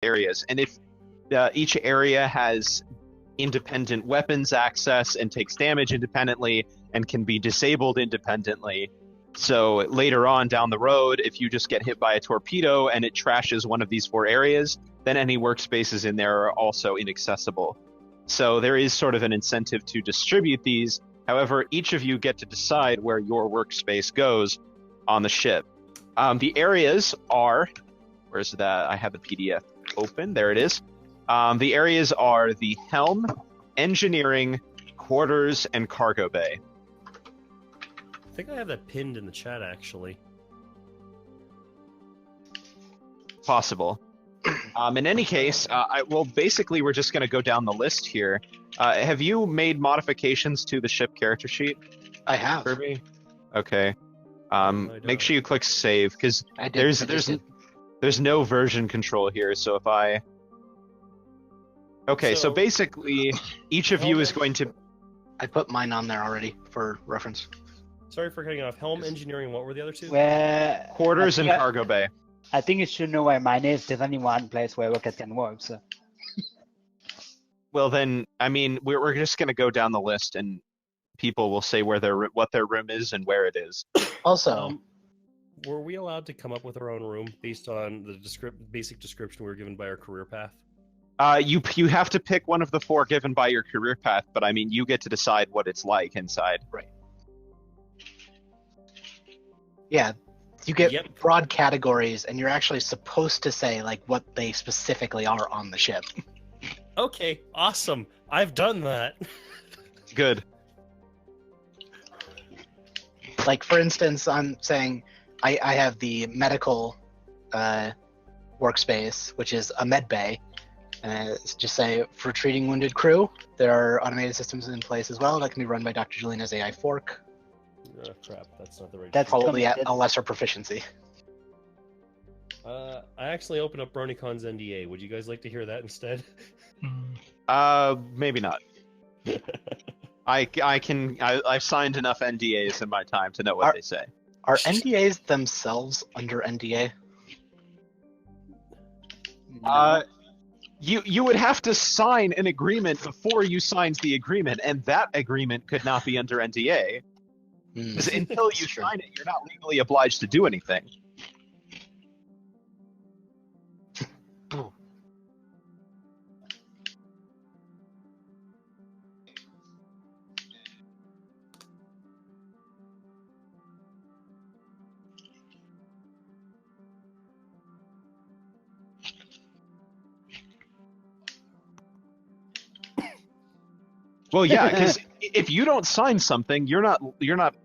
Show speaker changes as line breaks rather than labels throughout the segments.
areas, and if each area has independent weapons access and takes damage independently and can be disabled independently. So later on down the road, if you just get hit by a torpedo and it trashes one of these 4 areas, then any workspaces in there are also inaccessible. So there is sort of an incentive to distribute these. However, each of you get to decide where your workspace goes on the ship. The areas are... Where's that? I have the PDF open. There it is. The areas are the helm, engineering, quarters, and cargo bay.
I think I have that pinned in the chat, actually.
Possible. In any case, basically we're just going to go down the list here. Have you made modifications to the ship character sheet?
I have.
Kirby? Okay. Make sure you click save, because there's no version control here, so if I... Okay, so basically, each of you is going to...
I put mine on there already for reference.
Sorry for cutting off. Helm, engineering, what were the other 2?
Quarters and cargo bay.
I think you should know where mine is. There's only one place where rocket can work, so...
Well then, I mean, we're just going to go down the list, and people will say what their room is and where it is.
Also...
were we allowed to come up with our own room based on the basic description we were given by our career path?
You have to pick one of the 4 given by your career path, but I mean, you get to decide what it's like inside.
Right. Yeah, you get broad categories, and you're actually supposed to say like what they specifically are on the ship.
Okay, awesome. I've done that.
Good.
Like, for instance, I'm saying I have the medical workspace, which is a med bay. Just say, for treating wounded crew, there are automated systems in place as well that can be run by Dr. Julina's AI fork.
Oh, crap, that's not the right...
That's probably at a lesser proficiency.
I actually opened up BronyCon's NDA. Would you guys like to hear that instead?
Maybe not. I've signed enough NDAs in my time to know what they say.
Are NDAs themselves under NDA?
You would have to sign an agreement before you signed the agreement, and that agreement could not be under NDA. Because until you sign it, you're not legally obliged to do anything. Well, yeah, because if you don't sign something, you're not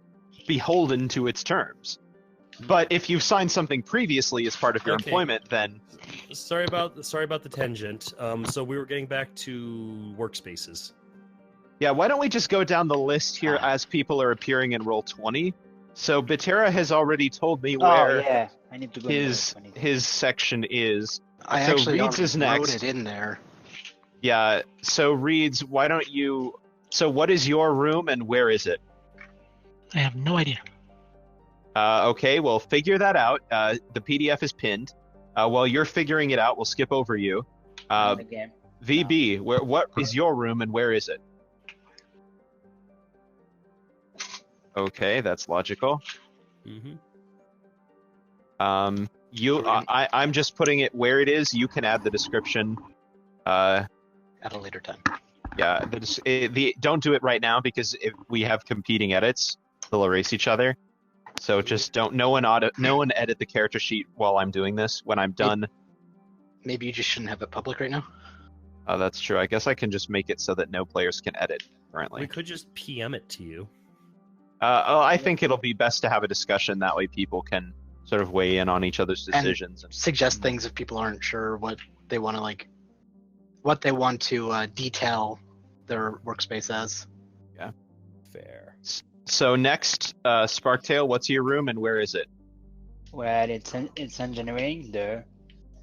beholden to its terms. But if you've signed something previously as part of your employment, then
sorry about the tangent. So we were getting back to workspaces.
Yeah, why don't we just go down the list here as people are appearing in Roll20? So Batera has already told me where
I need to go
his section is.
I actually wrote it in there.
Yeah, so Reeds, why don't you... So what is your room and where is it?
I have no idea.
Okay, well, figure that out. The PDF is pinned. While you're figuring it out, we'll skip over you. VB, what is your room and where is it? Okay, that's logical.
Mm-hmm.
I'm just putting it where it is. You can add the description.
At a later time.
Yeah, don't do it right now because if we have competing edits, they'll erase each other. So just don't. No one edit the character sheet while I'm doing this. When I'm done.
Maybe you just shouldn't have it public right now.
Oh, that's true. I guess I can just make it so that no players can edit currently.
We could just PM it to you.
I think it'll be best to have a discussion. That way people can sort of weigh in on each other's decisions.
And suggest things if people aren't sure what they want to detail their workspace as.
Yeah.
Fair.
So next, Sparktail, what's your room and where is it?
Well, it's engineering there,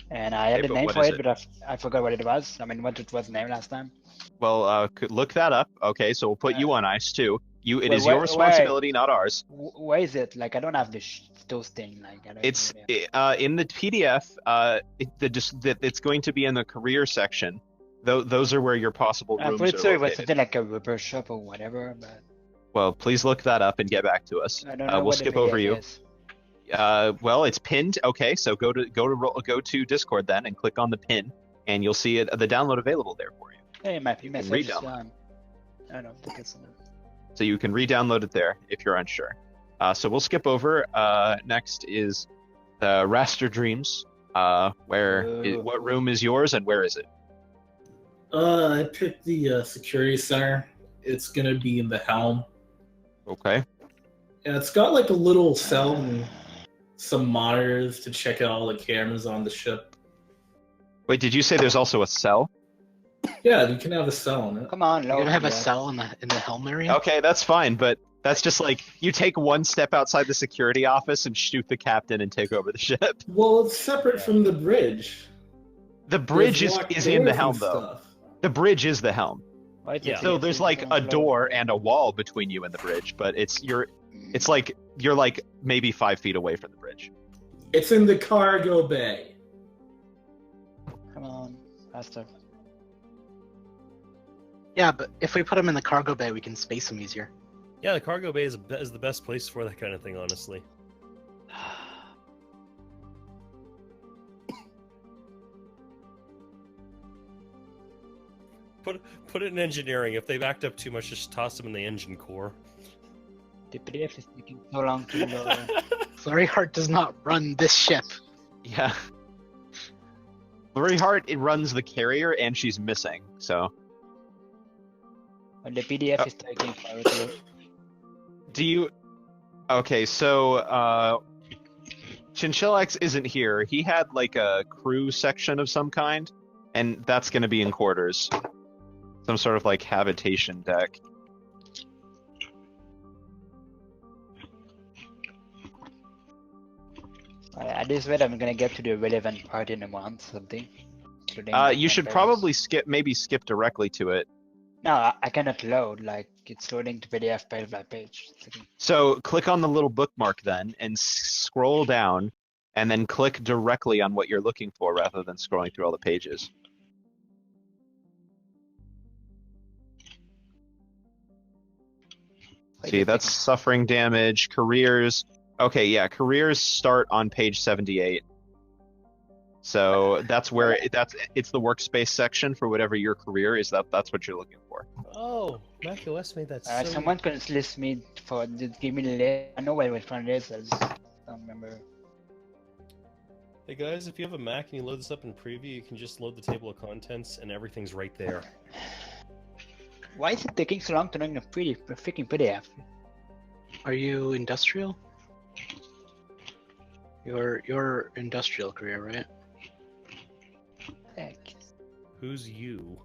and I had a name for it, but I forgot what it was. I mean, what it was named last time.
Well, look that up. Okay, so we'll put you on ice too. It is your responsibility, not ours.
Where is it? Like, I don't have those things. Like, I don't
It's
know.
in the PDF. It's going to be in the career section. Those are where your possible rooms
I'm pretty
are
sure it was
located.
something like a repair shop or whatever, but
Well, please look that up and get back to us.
I don't know
We'll
what
skip
the
over
PDF
you.
is.
Well, it's pinned. Okay, so go to Discord then and click on the pin, and you'll see the download available there for you.
Hey, my message is
re-download.
I don't know. I think it's
So you can re-download it there if you're unsure. So we'll skip over. Next is the Raster Dreams. What room is yours and where is it?
I picked the security center. It's gonna be in the helm.
Okay.
And it's got like a little cell and some monitors to check out all the cameras on the ship.
Wait, did you say there's also a cell?
Yeah, you can have a cell in it.
Come on,
You're
Lord,
gonna have a
yeah.
cell in the helm area.
Okay, that's fine, but that's just like you take one step outside the security office and shoot the captain and take over the ship.
Well, it's separate from the bridge.
The bridge
There's
is
locked
in the
doors
helm
and
though.
stuff.
The bridge is the helm.
Why is it
Yeah.
So
here?
there's
It's
like
on
a
the
door and a wall between you and the bridge, but it's like you're like maybe 5 feet away from the bridge.
It's in the cargo bay.
Come on, faster.
Yeah, but if we put them in the cargo bay, we can space them easier.
Yeah, the cargo bay is the best place for that kind of thing, honestly. Put it in engineering. If they backed up too much, just toss them in the engine core.
The PDF is taking so long to load.
Flurryheart does not run this ship.
Yeah. Very hard. It runs the carrier and she's missing. So
But the PDF is taking forever to load.
do you? Okay, so Chinchillax isn't here. He had like a crew section of some kind, and that's going to be in quarters. Some sort of like habitation deck.
At this rate, I'm gonna get to the relevant part in a month, something. including
You should
campaigns.
probably skip directly to it.
No, I cannot load. Like it's loading to PDF page by page. It's taking-
So click on the little bookmark then and scroll down and then click directly on what you're looking for rather than scrolling through all the pages. See, that's suffering damage, careers. Okay, yeah, careers start on page 78. So that's where it's the workspace section for whatever your career is. That's what you're looking for.
Oh, macOS made that.
someone could list me for give me the list. I know where which one it is. I just don't remember.
Hey guys, if you have a Mac and you load this up in Preview, you can just load the table of contents and everything's right there.
Why is it taking so long to load the freaking PDF?
Are you industrial? Your industrial career, right?
Heck.
Who's you?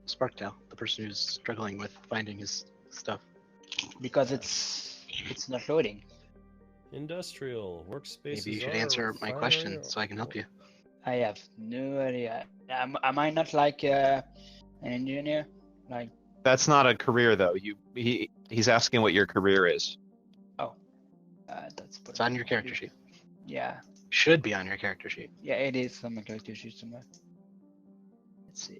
Sparktail, the person who's struggling with finding his stuff.
Because it's not loading.
Industrial workspaces.
Maybe you should
are
answer my question
refinery
so I can help you.
I have no idea. Am I not like an engineer? Like
That's not a career though. He's asking what your career is.
that's.
It's on your character sheet.
Yeah,
Should be on your character sheet.
yeah, it is on my character sheet somewhere. Let's see.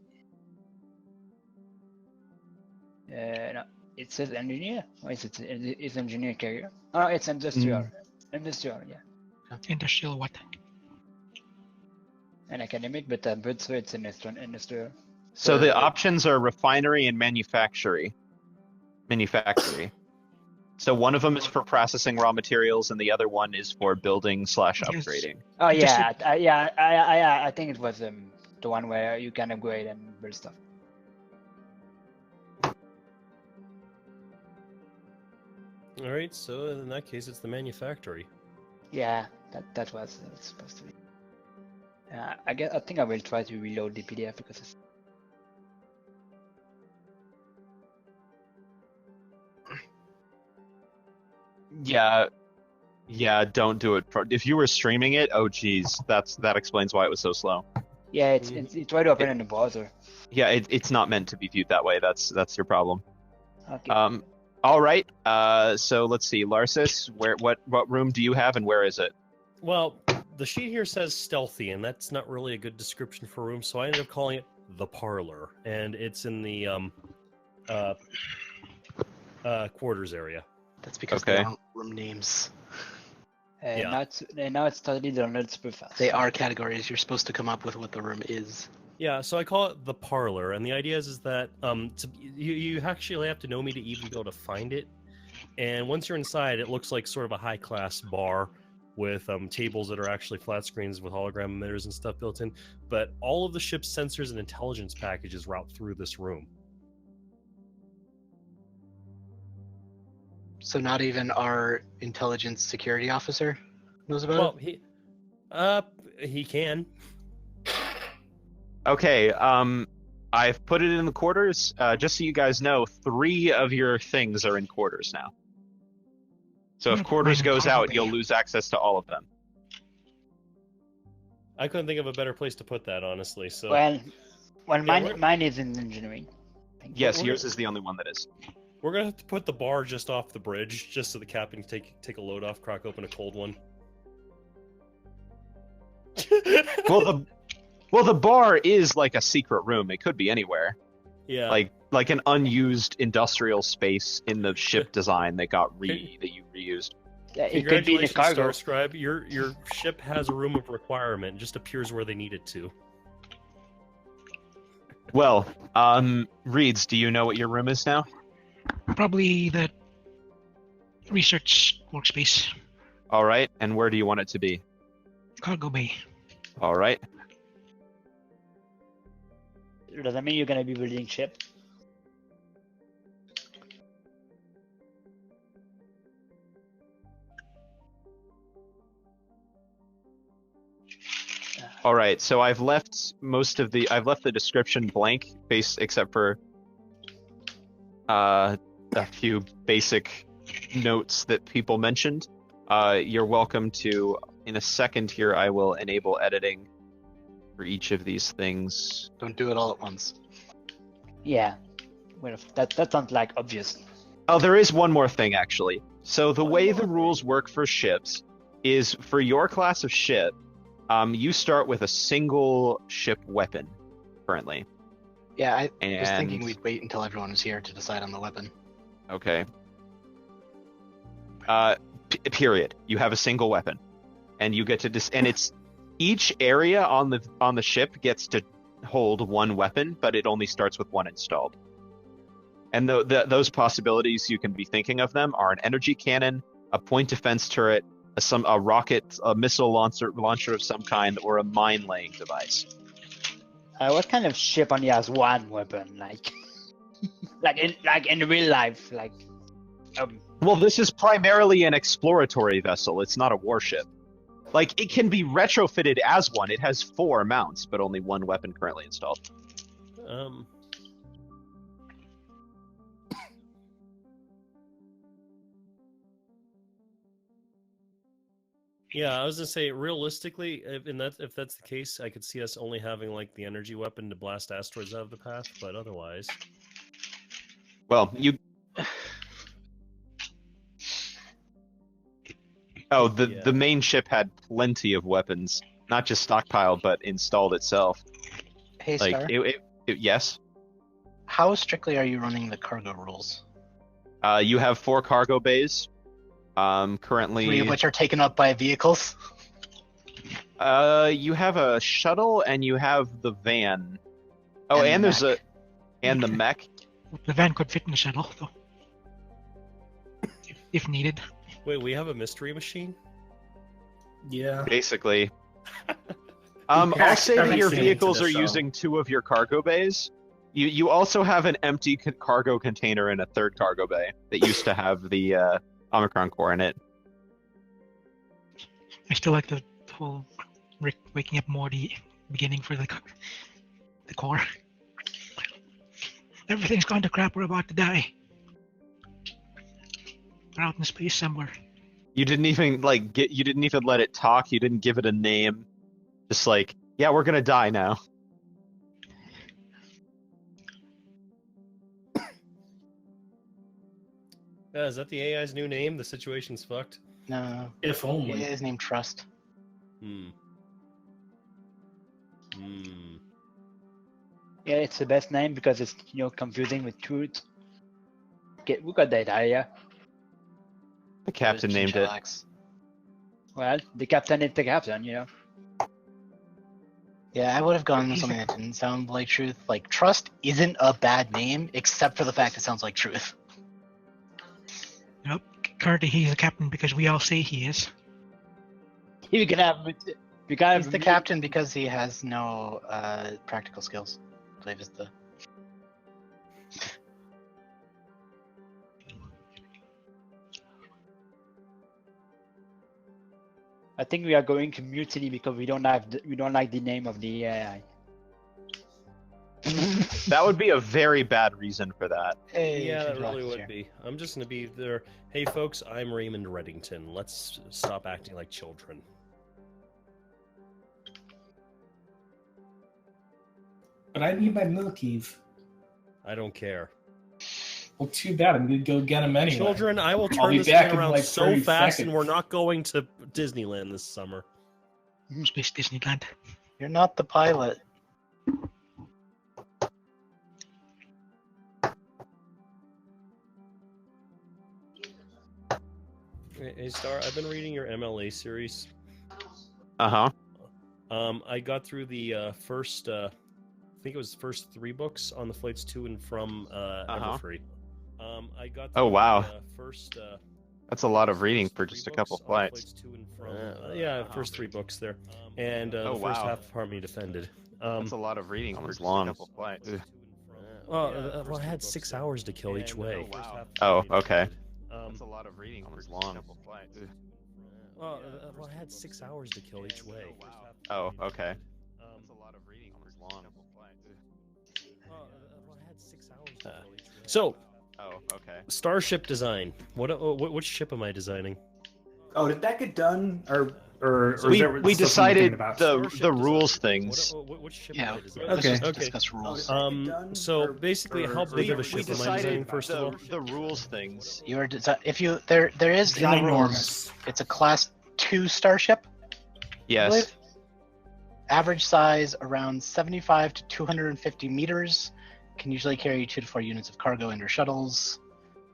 No, it says engineer. Or is it? It's engineer career. Oh, it's industrial. Industrial, yeah.
Industrial what?
And academic, but I'm pretty sure it's industrial.
So the options are refinery and manufacturing. So one of them is for processing raw materials, and the other one is for building / upgrading.
Oh yeah,
Industrial-
I think it was the one where you can upgrade and build stuff.
All right, so in that case, it's the manufactory.
Yeah, that was supposed to be. I think I will try to reload the PDF because it's...
Yeah, don't do it. If you were streaming it, oh geez, that explains why it was so slow.
Yeah, it's right to open in the browser.
Yeah, it's not meant to be viewed that way. That's your problem.
Okay.
All right. So let's see, Larsis, what room do you have, and where is it?
Well, the sheet here says stealthy, and that's not really a good description for a room, so I ended up calling it the parlor, and it's in the quarters area.
That's because
Okay.
they aren't room names.
Yeah.
Now it's totally downloaded super fast.
They are categories. You're supposed to come up with what the room is.
Yeah, so I call it the parlor, and the idea is that you actually have to know me to even be able to find it. And once you're inside, it looks like sort of a high-class bar with tables that are actually flat screens with hologram emitters and stuff built in. But all of the ship's sensors and intelligence packages route through this room.
So not even our intelligence security officer knows about it?
Well, he can.
Okay. I've put it in the quarters. Just so you guys know, 3 of your things are in quarters now. So if quarters goes out, you'll lose access to all of them.
I couldn't think of a better place to put that, honestly. So
Well,
Yeah,
mine is in engineering.
Yes, yours is the only one that is.
we're gonna have to put the bar just off the bridge, just so the captain can take a load off, crack open a cold one.
Well, the bar is like a secret room. It could be anywhere.
Yeah.
Like an unused industrial space in the ship design that you reused.
Yeah, it could be the
Congratulations,
cargo.
Starscribe. Your ship has a room of requirement. It just appears where they need it to.
Well, Reeds, do you know what your room is now?
Probably the research workspace,
All right, and where do you want it to be?
cargo bay.
All right.
Does that mean you're gonna be building ship?
All right, so I've left the description blank, except for a few basic notes that people mentioned. You're welcome to, in a second here, I will enable editing for each of these things.
Don't do it all at once.
Yeah. Well, that sounds like obvious.
Oh, there is one more thing, actually. So the way the rules work for ships is, for your class of ship, you start with a single ship weapon, currently.
Yeah, I was
And-
thinking we'd wait until everyone was here to decide on the weapon.
Okay. Period. You have a single weapon, and you get to and it's each area on the ship gets to hold one weapon, but it only starts with one installed. And those possibilities, you can be thinking of them, are an energy cannon, a point defense turret, a rocket, a missile launcher of some kind, or a mine laying device.
What kind of ship only has one weapon? Like, like in real life, like.
Well, this is primarily an exploratory vessel. It's not a warship. Like, it can be retrofitted as one. It has 4 mounts, but only one weapon currently installed.
Yeah, I was gonna say, realistically, if that's the case, I could see us only having like the energy weapon to blast asteroids out of the path, but otherwise,
Well, you. Oh, the main ship had plenty of weapons, not just stockpiled, but installed itself.
Hey,
Like,
Star,
yes.
how strictly are you running the cargo rules?
You have 4 cargo bays.
3
Currently,
of which are taken up by vehicles.
you have a shuttle and you have the van. Oh,
And
and
the
there's and the mech.
The van could fit in the shuttle, though, if needed.
wait, we have a mystery machine.
Yeah.
Basically. I'll
packed
say that your
everything
vehicles
into
are
the shell.
using 2 of your cargo bays. You also have an empty cargo container in a 3rd cargo bay that used to have the Omicron core in it.
I still like the whole Rick waking up Morty beginning for the core. Everything's gone to crap. We're about to die. We're out in space somewhere.
You didn't even you didn't even let it talk. You didn't give it a name. Just like, yeah, we're gonna die now.
Yeah, is that the AI's new name? The situation's fucked.
No,
If only.
it is named Trust.
Hmm.
Yeah, it's the best name because it's confusing with truth. We got that idea.
The captain named it.
Chinchillax.
Well, the captain is the captain,
Yeah, I would have gone with something that didn't sound like Truth. Like, Trust isn't a bad name, except for the fact it sounds like Truth.
Nope. Currently, he's the captain because we all say he is.
We can have.
He's the captain because he has no practical skills. I believe is the.
I think we are going to mutiny because we don't like the name of the AI.
That would be a very bad reason for that.
Hey,
Yeah, that
Chinchillax
really
is
would
here.
be. I'm just gonna be there. Hey, folks, I'm Raymond Reddington. Let's stop acting like children.
But I need my milk, Eve.
I don't care.
Well, too bad. I'm gonna go get him anyway.
Children, I will
I'll
turn
be
this
back
thing
in,
around
like,
so
30
fast,
seconds.
and we're not going to Disneyland this summer.
Space Disneyland.
You're not the pilot.
Hey, Star, I've been reading your MLA series.
Uh huh.
I got through the first, I think it was the first 3 books on the flights to and from Everfree. I got through
Oh, wow.
the first.
That's a lot of reading for
three
just a
books
couple
on
flights.
to and from, yeah, first 3 books there, and
Oh,
the first
wow.
half of Harmony Defended.
That's a lot of reading for just a couple flights.
Well, I had 6 hours to kill each way.
Oh, okay.
That's
a lot of reading for just a couple flights.
Well, I had 6 hours to kill each way.
Oh, okay.
That's
a lot of reading for just a couple flights.
I had 6 hours to kill each way. So,
Oh, okay.
starship design. What ship am I designing?
Oh, did that get done? Or is
We
there
we
still something
decided
about?
the
Starship
rules
design.
things.
What ship
Yeah,
am I designing?
let's
Okay.
just
Okay.
discuss rules.
So basically, how big of a
We
ship am I
decided
designing? First of all,
the rules things.
You're if you there is in the rules.
Ginormous.
It's a class 2 starship. I
Yes.
believe. Average size around 75 to 250 meters. Can usually carry 2 to 4 units of cargo and or shuttles.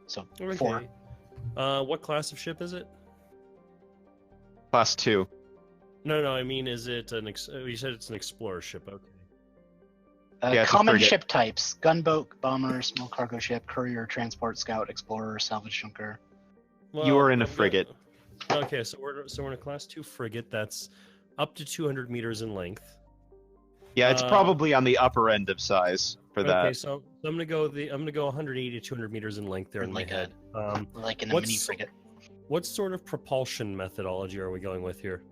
So 4.
okay. What class of ship is it?
Class 2.
No. I mean, is it an? You said it's an explorer ship. Okay.
Yeah, it's a
Common
frigate.
ship types: gunboat, bomber, small cargo ship, courier, transport, scout, explorer, salvage junker.
You are in a
I'm gonna-
frigate.
Okay, so we're in a class 2 frigate that's up to 200 meters in length.
Yeah, it's
Uh,
probably on the upper end of size for that.
Okay, so I'm gonna go 180 to 200 meters in length there in my
Like a-
head.
Like in a
What's-
mini frigate.
What sort of propulsion methodology are we going with here?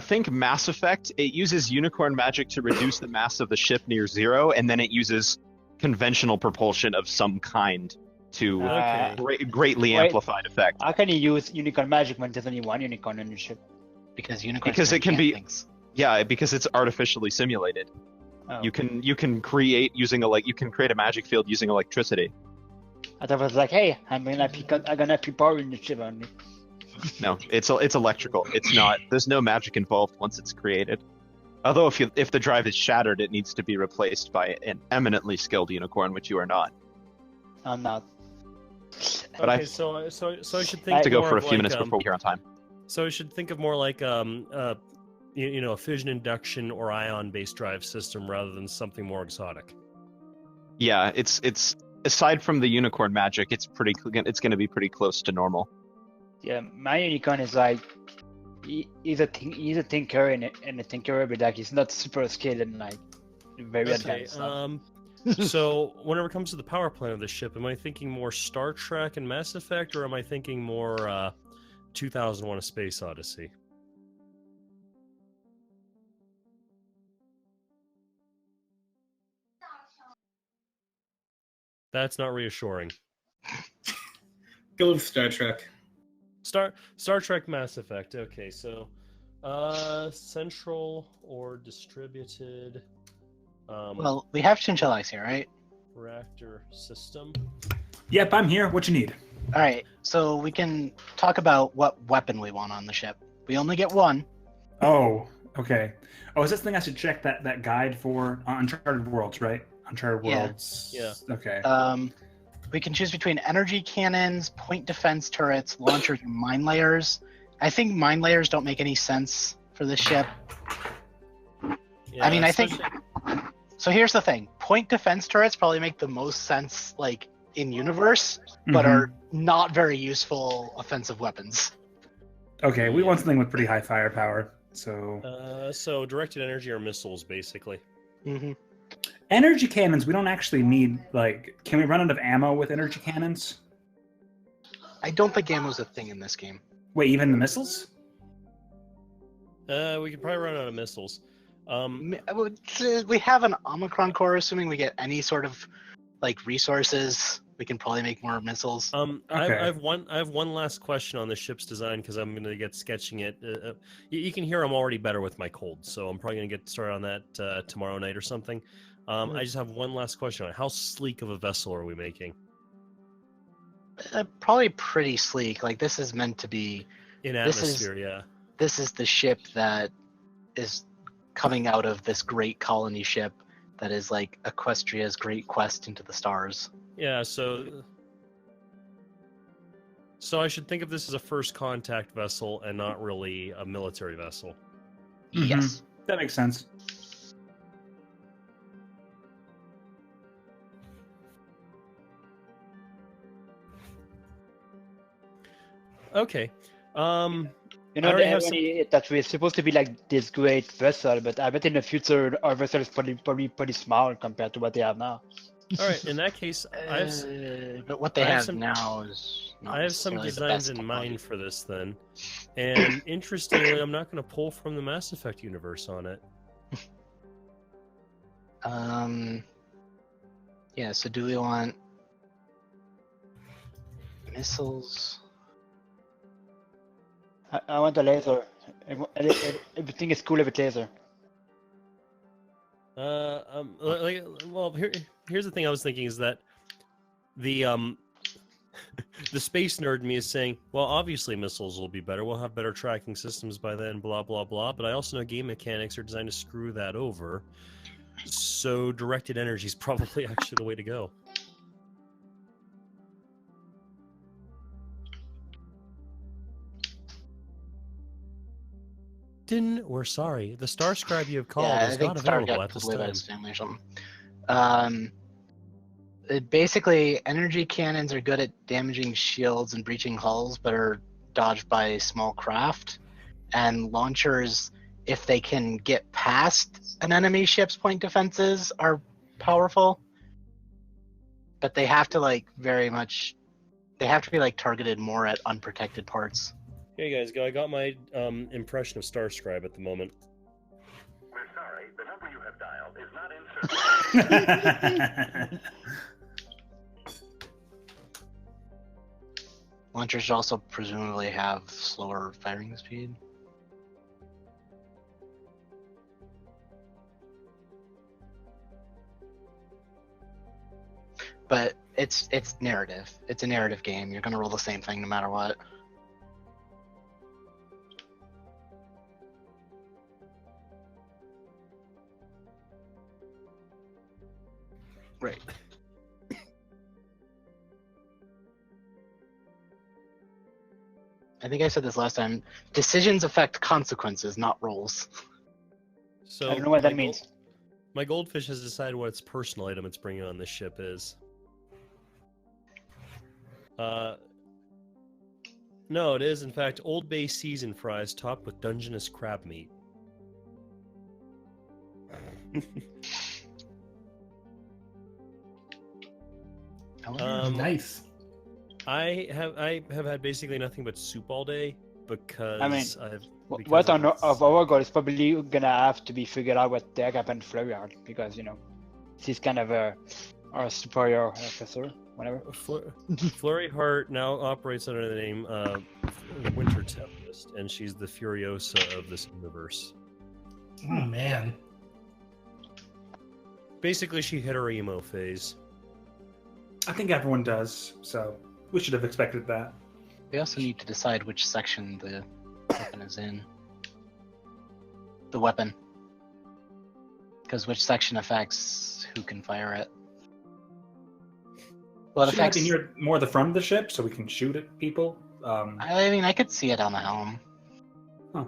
Think Mass Effect. It uses unicorn magic to reduce the mass of the ship near 0, and then it uses conventional propulsion of some kind to
Okay.
greatly
Wait.
amplified effect.
How can you use unicorn magic when there's only one unicorn on your ship?
Because unicorns
Because it can
can't
be-
things.
Yeah, because it's artificially simulated.
Oh.
You can create using you can create a magic field using electricity.
I thought it was like, hey, I'm gonna put power in the ship only.
No, it's electrical. It's not. There's no magic involved once it's created. Although if the drive is shattered, it needs to be replaced by an eminently skilled unicorn, which you are not.
I'm not.
But
Okay,
I
so I should think
have to go
more
for a
of
few minutes
like,
before we're here on time.
So I should think of more like a fission induction or ion based drive system rather than something more exotic.
Yeah, it's aside from the unicorn magic, it's going to be pretty close to normal.
Yeah, my unicorn is like he's a tinker and a tinkerer, but like he's not super skilled and like very
Okay,
advanced stuff.
so whenever it comes to the power plant of the ship, am I thinking more Star Trek and Mass Effect, or am I thinking more 2001: A Space Odyssey? That's not reassuring.
Go with Star Trek.
Star Trek Mass Effect. Okay, so central or distributed
Well, we have Chinchillax here, right?
reactor system.
Yep, I'm here. What you need?
All right, so we can talk about what weapon we want on the ship. We only get one.
Oh, okay. Oh, is this the thing I should check that guide for Uncharted Worlds, right? Uncharted
Yeah.
Worlds.
Yeah.
Okay.
We can choose between energy cannons, point defense turrets, launchers, and mine layers. I think mine layers don't make any sense for this ship.
Yeah,
I mean, I think.
especially-
So here's the thing: point defense turrets probably make the most sense, like in universe, but are not very useful offensive weapons.
Okay, we want something with pretty high firepower. So
So directed energy or missiles, basically.
Mm-hmm.
energy cannons, we don't actually need. Like, can we run out of ammo with energy cannons?
I don't think ammo's a thing in this game.
Wait, even the missiles?
We could probably run out of missiles.
We have an Omicron core, assuming we get any sort of like resources. We can probably make more missiles.
Okay.
I have one last question on the ship's design because I'm going to get sketching it. You can hear I'm already better with my cold, so I'm probably going to get started on that tomorrow night or something. I just have one last question on it. How sleek of a vessel are we making?
Probably pretty sleek. Like this is meant to be.
In
This is-
atmosphere, yeah.
This is the ship that is coming out of this great colony ship that is like Equestria's great quest into the stars.
Yeah, so I should think of this as a first contact vessel and not really a military vessel.
Mhm.
Yes.
That makes sense.
Okay.
You know,
I already
the
have
irony that we're supposed to be like this great vessel, but I bet in the future our vessel is probably pretty small compared to what they have now.
All right. In that case,
But what they
I have
have
some-
now is not
I have some
necessarily the
designs
best
in
technology.
mind for this then. And interestingly, I'm not going to pull from the Mass Effect universe on it.
Yeah, so do we want missiles?
I want a laser. Everything is cool with laser.
Here's the thing I was thinking is that the the space nerd in me is saying, well, obviously missiles will be better. We'll have better tracking systems by then, blah blah blah. But I also know game mechanics are designed to screw that over. So directed energy is probably actually the way to go. We're sorry. The star scribe you have called
Yeah, I
is
think
not
Star
available
got
at this
completely by
time.
his family or something. Basically, energy cannons are good at damaging shields and breaching hulls, but are dodged by small craft. And launchers, if they can get past an enemy ship's point defenses, are powerful. But they have to they have to be like targeted more at unprotected parts.
Hey guys, I got my impression of Starscribe at the moment.
We're sorry, the number you have dialed is not in service.
Launchers also presumably have slower firing speed. But it's narrative. It's a narrative game. You're gonna roll the same thing no matter what. Right. I think I said this last time. Decisions affect consequences, not rolls.
So
I don't know what that
my
means.
My goldfish has decided what its personal item it's bringing on this ship is. No, it is in fact Old Bay seasoned fries topped with Dungeness crab meat.
Nice.
I have had basically nothing but soup all day because
I mean,
I've
What on of our goal is probably gonna have to be figured out what the heck happened to Florian, because she's kind of our superior officer, whatever.
Flurry Hart now operates under the name Winter Tempest, and she's the Furiosa of this universe.
Oh man.
Basically, she hit her emo phase.
I think everyone does. So
We should have expected that.
We also need to decide which section the weapon is in. The weapon. Because which section affects who can fire it. Well, it
Shouldn't it
affects...
be near more the front of the ship so we can shoot at people?
I mean, I could see it on the helm.
Huh.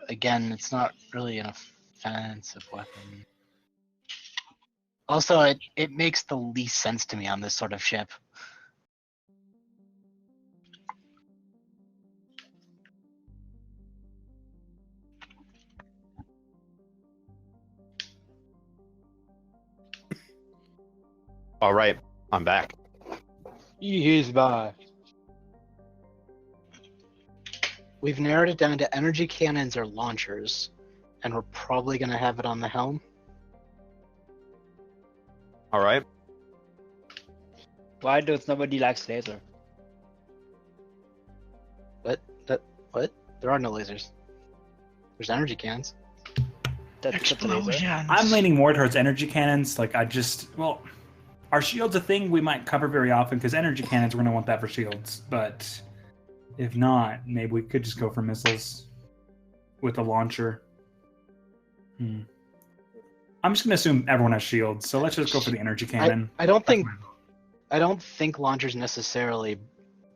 Again, it's not really an offensive weapon. Also, it makes the least sense to me on this sort of ship.
All right, I'm back.
He's back.
We've narrowed it down to energy cannons or launchers, and we're probably going to have it on the helm.
All right.
Why does nobody like laser?
What? There are no lasers. There's energy cannons.
That's a laser.
Explosions.
I'm leaning more towards energy cannons. Like, are shields a thing we might cover very often? Because energy cannons, we're going to want that for shields. But if not, maybe we could just go for missiles with a launcher. I'm just going to assume everyone has shields, so let's just go for the energy cannon.
I don't think launchers necessarily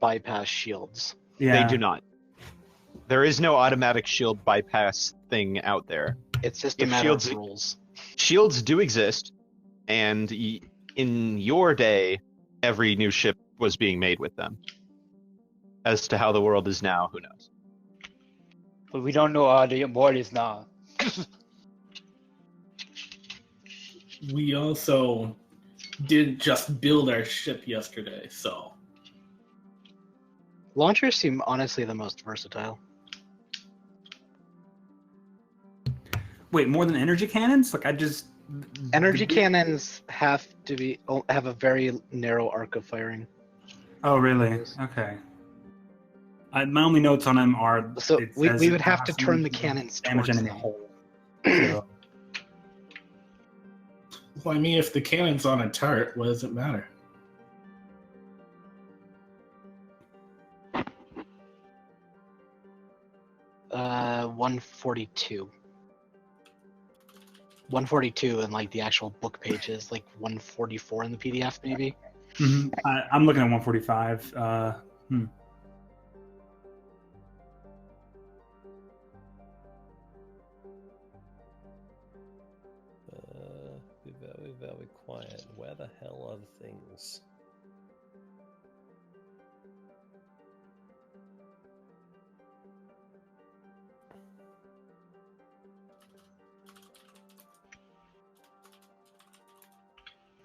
bypass shields.
Yeah.
They do not. There is no automatic shield bypass thing out there.
It's just a
If
matter of
shields-
rules.
Shields do exist, and in your day, every new ship was being made with them. As to how the world is now, who knows?
But we don't know how the world is now.
We also didn't just build our ship yesterday, so
Launchers seem honestly the most versatile.
Wait, more than energy cannons? Like,
Energy cannons have a very narrow arc of firing.
Oh, really? Okay. My only notes on them are...
So
it
we
says
would
it
have to
lasts
turn the
only
cannons
damage
towards
enemy
them.
whole. So,
well, I mean, if the cannon's on a turret, what does it matter?
Uh, 142. 142 in like the actual book pages, like 144 in the PDF maybe.
I'm looking at 145.
Be very, very quiet. Where the hell are the things?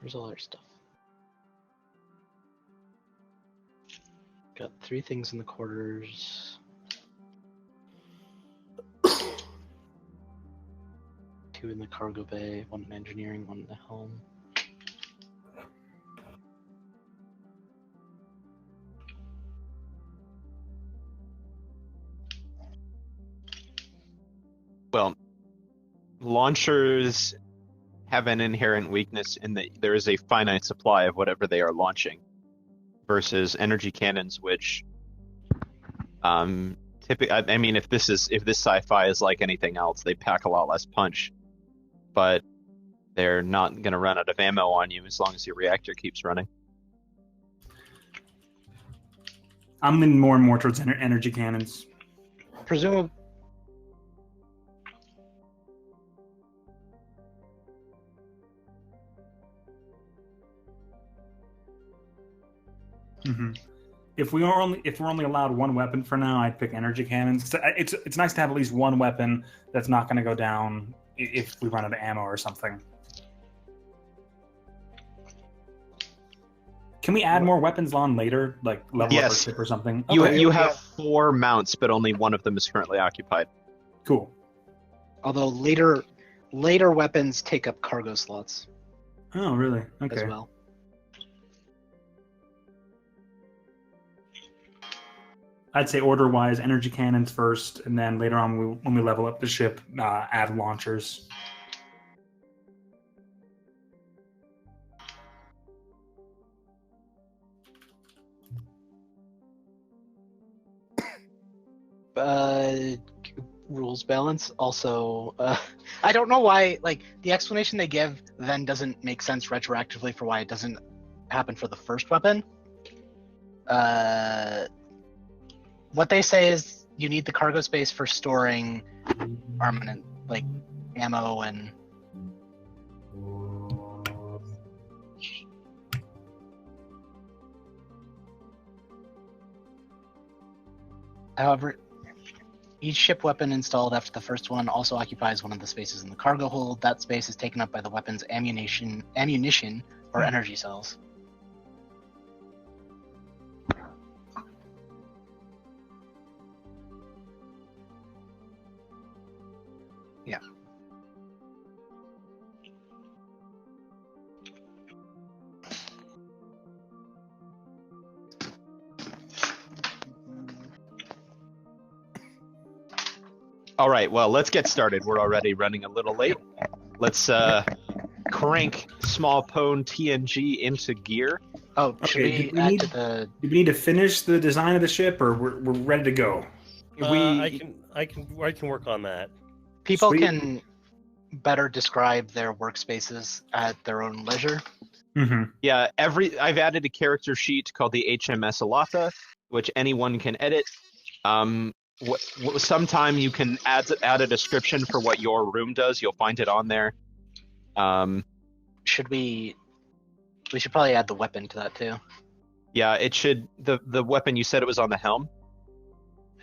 There's all our stuff. Got 3 things in the quarters. 2 in the cargo bay, 1 in engineering, 1 in the helm.
Well, launchers have an inherent weakness in that there is a finite supply of whatever they are launching, versus energy cannons, which, typically, I mean, if this sci-fi is like anything else, they pack a lot less punch, but they're not going to run out of ammo on you as long as your reactor keeps running.
I'm leaning more and more towards energy cannons.
Presumably,
If we're only allowed one weapon for now, I'd pick energy cannons. It's nice to have at least one weapon that's not going to go down if we run out of ammo or something. Can we add more weapons on later, like level up our
Yes.
ship or something?
You
Okay,
you have 4 mounts, but only one of them is currently occupied.
cool.
although later weapons take up cargo slots.
Oh, really?
as
Okay.
well.
I'd say order-wise, energy cannons first, and then later on, when we level up the ship, add launchers.
Rules balance. Also, I don't know why. Like the explanation they give then doesn't make sense retroactively for why it doesn't happen for the first weapon. What they say is you need the cargo space for storing armament, like ammo and. However, each ship weapon installed after the first one also occupies one of the spaces in the cargo hold. That space is taken up by the weapon's ammunition or energy cells. Yeah.
All right, well, let's get started. We're already running a little late. Let's crank small Pone TNG into gear.
Oh, should
Okay,
we add to the?
Do we need to finish the design of the ship, or we're ready to go?
I can work on that.
People
Sweet.
can better describe their workspaces at their own leisure.
Mm-hmm.
Yeah, I've added a character sheet called the HMS Alata, which anyone can edit. Sometime you can add a description for what your room does. You'll find it on there.
Should we should probably add the weapon to that too.
Yeah, it should. The weapon, you said it was on the helm?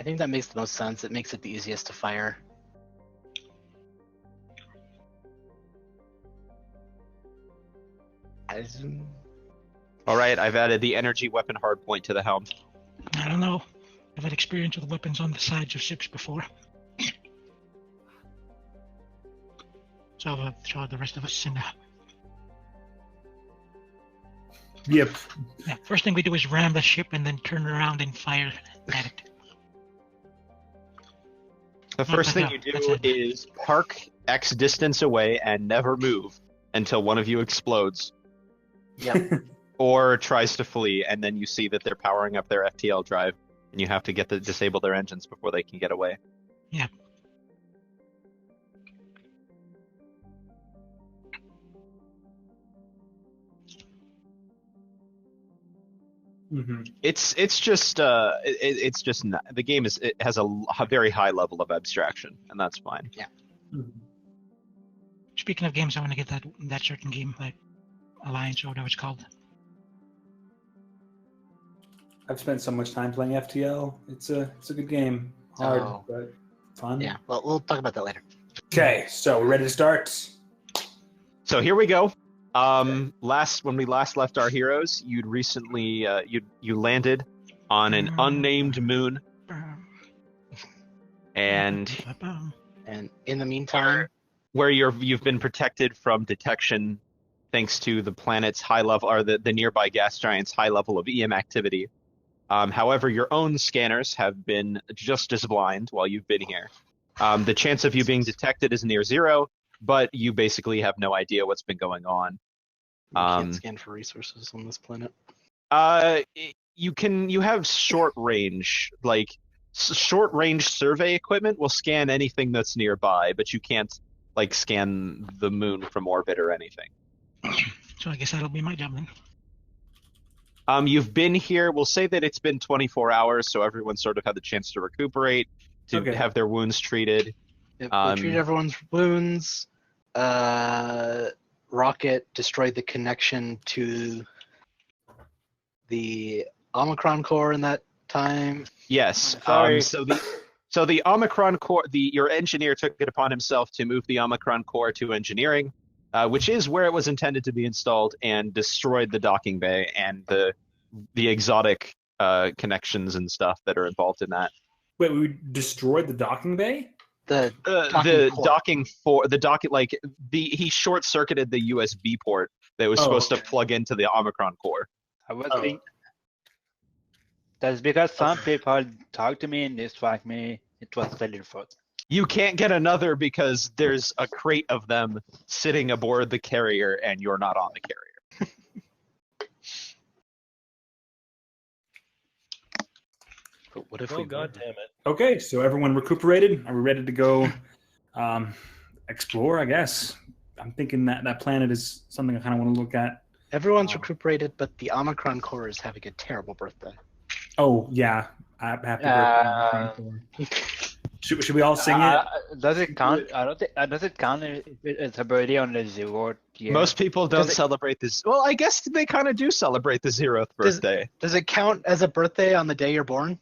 I think that makes the most sense. It makes it the easiest to fire.
All right, I've added the energy weapon hardpoint to the helm.
I don't know. I've had experience with weapons on the sides of ships before. So the rest of us in.
Yep.
Yeah, first thing we do is ram the ship and then turn around and fire at it.
The first thing
no,
you
that's
do
it.
is park X distance away and never move until one of you explodes
Yep.
or tries to flee, and then you see that they're powering up their FTL drive, and you have to disable their engines before they can get away.
Yeah.
Mm-hmm.
It's just the game has a very high level of abstraction, and that's fine.
Mm-hmm.
Speaking of games, I want to get that certain game, like Alliance or whatever it's called.
I've spent so much time playing FTL. It's a good game. Hard,
Oh.
but fun.
Yeah. Well, we'll talk about that later.
Okay, so we're ready to start.
So here we go. When we last left our heroes, you'd recently you landed on an unnamed moon, and
And in the meantime,
where you've been protected from detection thanks to the planet's high level, or the nearby gas giant's high level of EM activity. However, your own scanners have been just as blind while you've been here. The chance of you being detected is near zero, but you basically have no idea what's been going on.
we can't scan for resources on this planet.
You have short range survey equipment will scan anything that's nearby, but you can't scan the moon from orbit or anything.
So I guess that'll be my job then.
You've been here. We'll say that it's been 24 hours, so everyone sort of had the chance to recuperate, to
Okay.
have their wounds treated.
Yep, we treated everyone's wounds. Rocket destroyed the connection to the Omicron core in that time.
Yes.
Sorry.
So the Omicron core, your engineer took it upon himself to move the Omicron core to engineering, which is where it was intended to be installed, and destroyed the docking bay and the exotic connections and stuff that are involved in that.
Wait, we destroyed the docking bay?
The
Docking core.
docking he short circuited the USB port that was
Oh,
supposed to
okay.
plug into the Omicron core.
I was
Oh.
think that's because some
Okay.
people talk to me and distract me. It was their fault.
You can't get another because there's a crate of them sitting aboard the carrier and you're not on the carrier.
But what if
Oh
we
god
were?
damn it!
Okay, so everyone recuperated. Are we ready to go explore? I guess. I'm thinking that planet is something I kind of want to look at.
Everyone's
Oh.
recuperated, but the Omicron core is having a terrible birthday.
Oh yeah, happy birthday. Should we all sing it?
Does it count? I don't think. Does it count if it's a birthday on the 0th year?
Most people don't
Does it-
celebrate this. Well, I guess they kind of do celebrate the 0th
Does-
birthday.
Does it count as a birthday on the day you're born?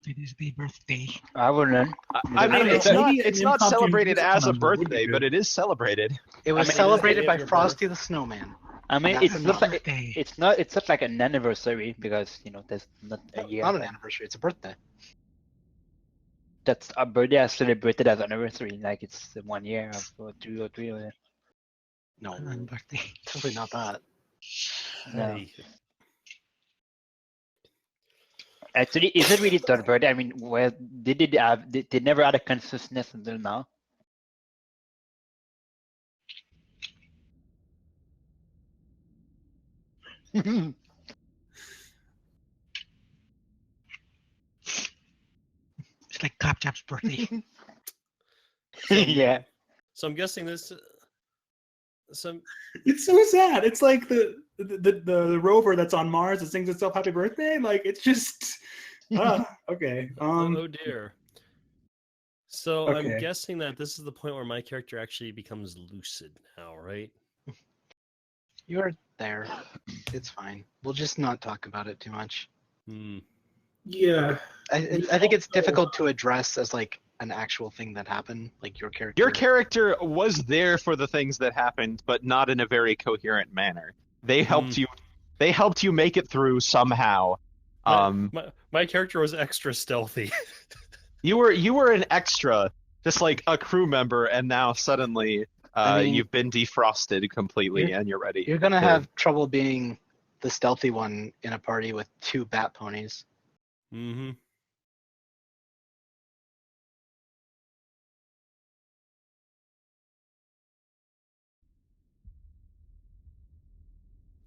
It is the birthday.
I wouldn't.
I mean,
don't
it's
know.
not
Maybe
it's
an
not
impromptu
celebrated
musical
as a
number would be
birthday,
good.
but it is celebrated.
It was
mean,
celebrated
it's-
by
yeah, your
Frosty the Snowman.
I mean,
That's
it's not like
Birthday.
it's not like an anniversary because there's not a year.
Not an anniversary, it's a birthday.
That's a birthday is celebrated as an anniversary, like it's 1 year or 2 or 3 or
No,
Birthday.
totally not that.
no.
Hey.
Actually, is it really third birthday? I mean, where they never had a consciousness until now?
It's like Claptrap's birthday.
Yeah.
So I'm guessing this. Some
It's so sad. It's like the rover that's on Mars that sings itself happy birthday. Like it's just okay.
oh dear. So I'm
okay.
guessing that this is the point where my character actually becomes lucid now, right?
You're there. It's fine. We'll just not talk about it too much.
Hmm.
Yeah.
I think it's difficult to address as like an actual thing that happened, like your character.
Your character was there for the things that happened, but not in a very coherent manner. They helped you. They helped you make it through somehow.
My character was extra stealthy.
You were an extra, just like a crew member, and now suddenly
I mean,
you've been defrosted completely, and you're ready.
You're gonna
to-
have trouble being the stealthy one in a party with 2 bat ponies.
Mm-hmm.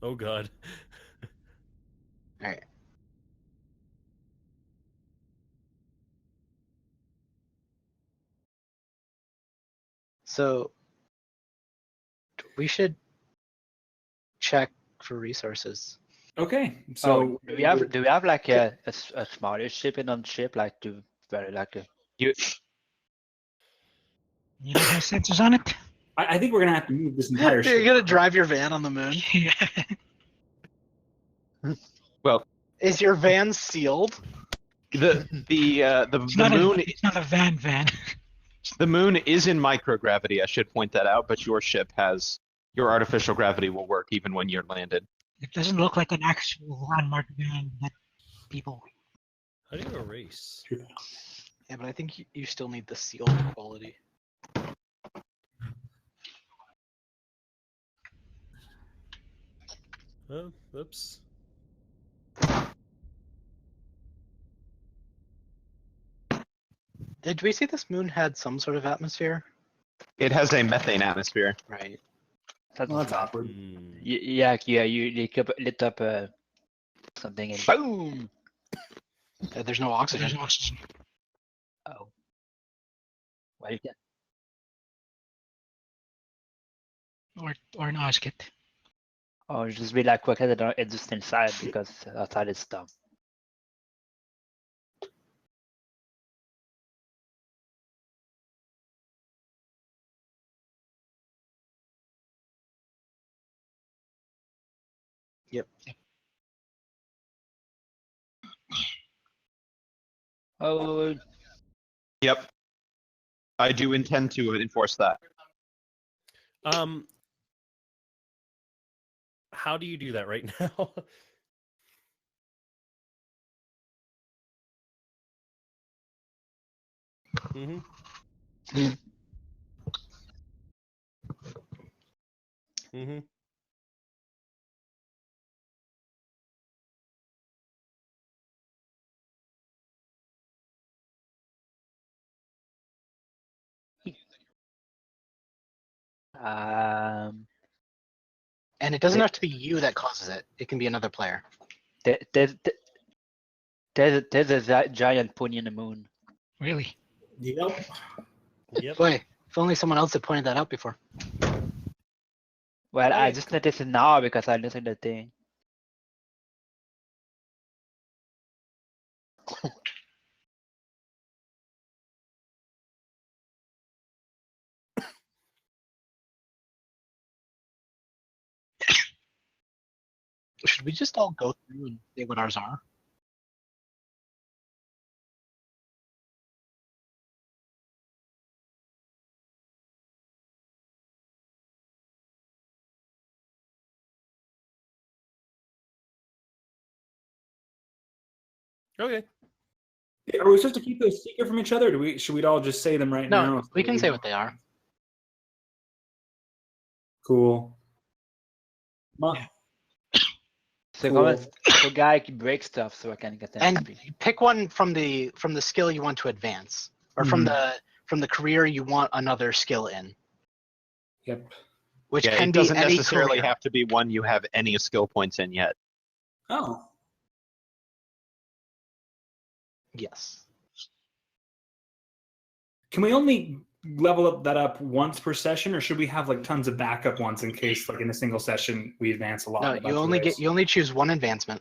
Oh god.
All right. So we should check for resources.
Okay.
So
So
do we have like a smaller ship in on ship like to very like a
You don't have sensors on it?
I think we're gonna have to move this entire
You're
ship.
gonna drive your van on the moon.
Yeah.
Well,
Is your van sealed?
the
It's not
moon
it's not a van.
the moon is in microgravity. I should point that out, but your ship has your artificial gravity will work even when you're landed.
It doesn't look like an actual landmark van that people.
How do you erase?
Yeah, but I think you still need the sealed quality.
Oh, oops.
Did we see this moon had some sort of atmosphere?
It has a methane atmosphere.
Right.
Well, that's awkward.
Hmm.
yeah you lit up something and boom.
There's no
There's
oxygen.
no oxygen.
Oh. Well, yeah.
Or an Oz kit.
Or just be like quicker than it's just inside because outside it's dumb.
Yep.
Oh,
Yep. I do intend to enforce that.
How do you do that right now? Mm-hmm. Mm-hmm.
And it doesn't have to be you that causes it. It can be another player.
There's a giant pony in the moon.
Really?
Yep.
Yep.
Boy, if only someone else had pointed that out before.
Well, I
Right.
just noticed it now because I listened to the thing.
Should we just all go through and say what ours are?
Okay.
Are we supposed to keep those secret from each other? Or should we all just say them right now?
No, we can say what they are.
Cool.
Yeah.
So
Cool.
the guy can break stuff so I can get that.
And
XP.
pick one from the skill you want to advance, or from the career you want another skill in,
Yep.
which
Yeah,
can
it
be
doesn't
any
necessarily
career.
have to be one you have any skill points in yet.
Oh.
Yes.
Can we only level that up once per session, or should we have like tons of backup ones in case, like in a single session, we advance a lot?
No, you only choose one advancement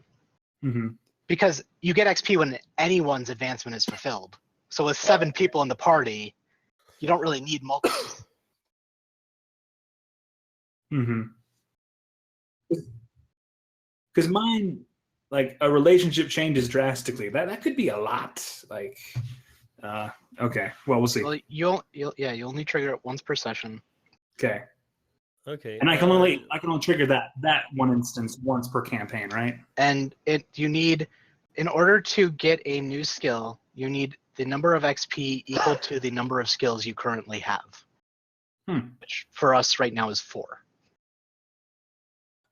Mm-hmm.
because you get XP when anyone's advancement is fulfilled. So with 7 people in the party, you don't really need multiple.
Mm-hmm. Because mine, like a relationship changes drastically. That could be a lot. Like, okay. Well, we'll see.
Well, you only trigger it once per session.
Okay.
Okay.
And I can only trigger that one instance once per campaign, right?
And in order to get a new skill, you need the number of XP equal to the number of skills you currently have. Which for us right now is 4.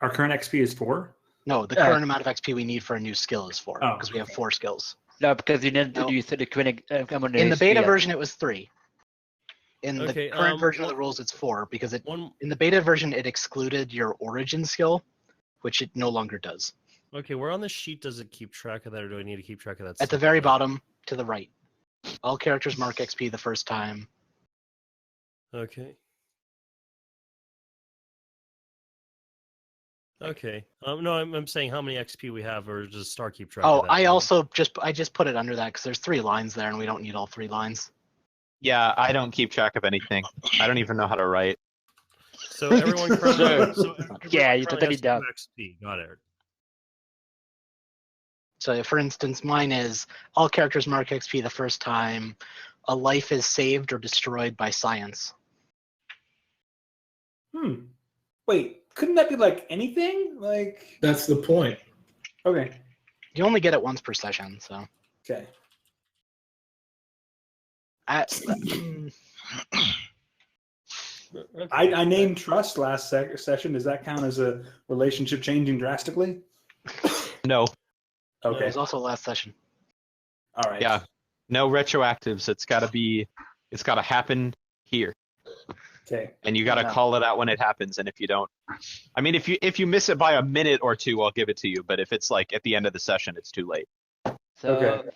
Our current XP is 4.
No, the current amount of XP we need for a new skill is 4
Oh,
because we have 4 skills.
No, because you didn't
No.
use the clinic.
In the beta version, it was 3. In
Okay,
the current version of
one-
the rules, it's 4 because
One.
in the beta version it excluded your origin skill, which it no longer does.
Okay, where on the sheet does it keep track of that, or do I need to keep track of that?
At the very
separately?
bottom to the right, all characters mark XP the first time.
Okay. Okay. No, I'm saying how many XP we have, or does Star keep track
Oh,
of that?
I just put it under that because there's 3 lines there and we don't need all 3 lines.
Yeah, I don't keep track of anything. I don't even know how to write.
So everyone currently,
Yeah, you
currently
totally
has 2
don't.
XP. Got it.
So for instance, mine is all characters mark XP the first time. A life is saved or destroyed by science.
Wait, couldn't that be like anything? Like,
That's the point.
okay.
You only get it once per session, so.
Okay. I named trust last session. Does that count as a relationship changing drastically?
No.
It
Okay.
was also last session.
All right.
Yeah. No retroactives. It's got to happen here.
Okay.
And you got to call it out when it happens. And if you don't, I mean, if you miss it by a minute or 2, I'll give it to you. But if it's like at the end of the session, it's too late.
So
Okay.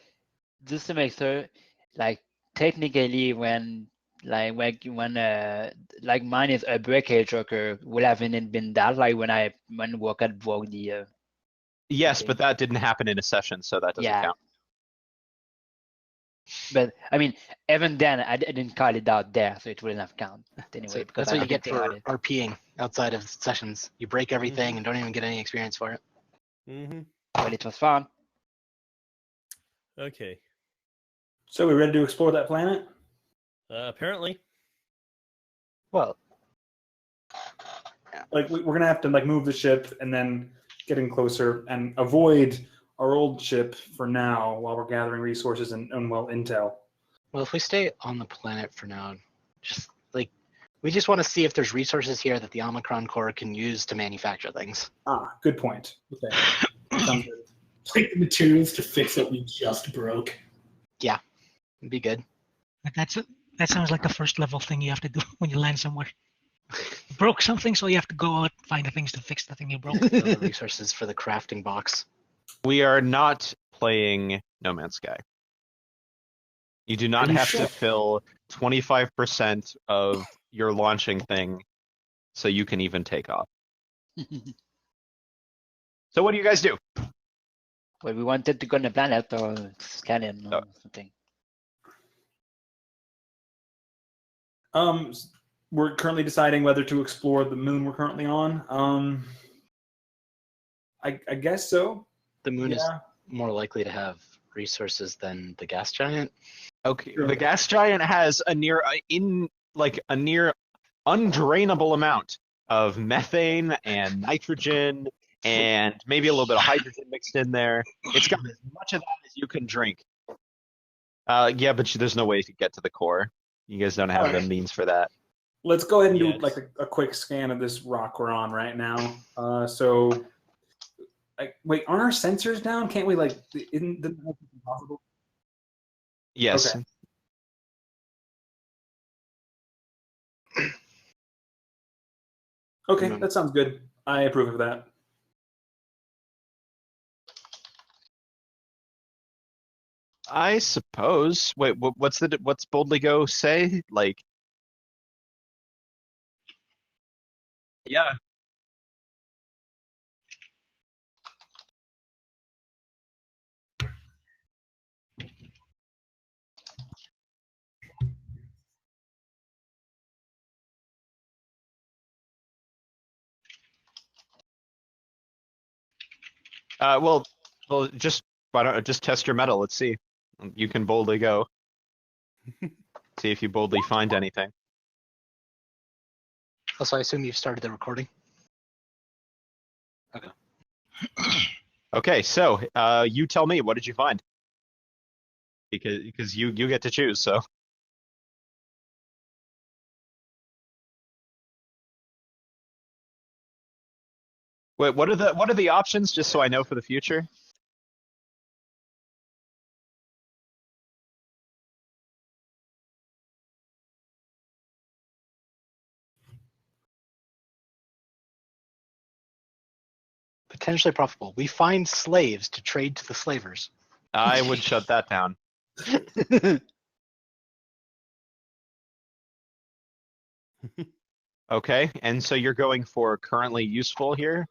just to make sure, like technically, when mine is a breakage occur, will have it been that when Walker broke the.
Yes,
Okay.
but that didn't happen in a session, so that doesn't
Yeah.
count.
But I mean, even then, I didn't call it out there, so it wouldn't have counted anyway.
So
because
that's
I
what you get
didn't think
for
about it.
RPing outside of sessions. You break everything and don't even get any experience for it.
Mm-hmm.
But it was fun.
Okay.
So we ready to explore that planet?
Apparently.
Well,
Like we're gonna have to like move the ship and then get in closer and avoid our old ship for now while we're gathering resources and intel.
well, if we stay on the planet for now, we just want to see if there's resources here that the Omicron Core can use to manufacture things.
Ah, good point. Okay. Sounds good.
Like the materials to fix what we just broke.
It'd be good.
But that sounds like the first level thing you have to do when you land somewhere. broke something, so you have to go out find the things to fix the thing you broke.
The resources for the crafting box.
We are not playing No Man's Sky. You do not
Are you
have
sure?
to fill 25% of your launching thing so you can even take off. So what do you guys do?
Well, we wanted to go on the planet or scan it or something.
We're currently deciding whether to explore the moon we're currently on. I guess so.
The moon is
Yeah.
more likely to have resources than the gas giant.
Okay,
Sure.
the gas giant has a near undrainable amount of methane and nitrogen and maybe a little bit of hydrogen mixed in there. It's got as much of that as you can drink. Yeah, but there's no way to get to the core. You guys don't have the
Alright.
means for that.
Let's go ahead and do
Yes.
like a quick scan of this rock we're on right now. Wait, aren't our sensors down? Can't we isn't that impossible?
Yes.
Okay. Okay, that sounds good. I approve of that.
I suppose. Wait, what's Boldly Go say? Like, yeah. Well, just why don't just test your metal? Let's see. You can boldly go. See if you boldly find anything.
Also, I assume you've started the recording.
Okay, so you tell me, what did you find? Because you get to choose. So wait, what are the options? Just so I know for the future.
Potentially profitable. We find slaves to trade to the slavers.
I would shut that down. Okay, and so you're going for currently useful here.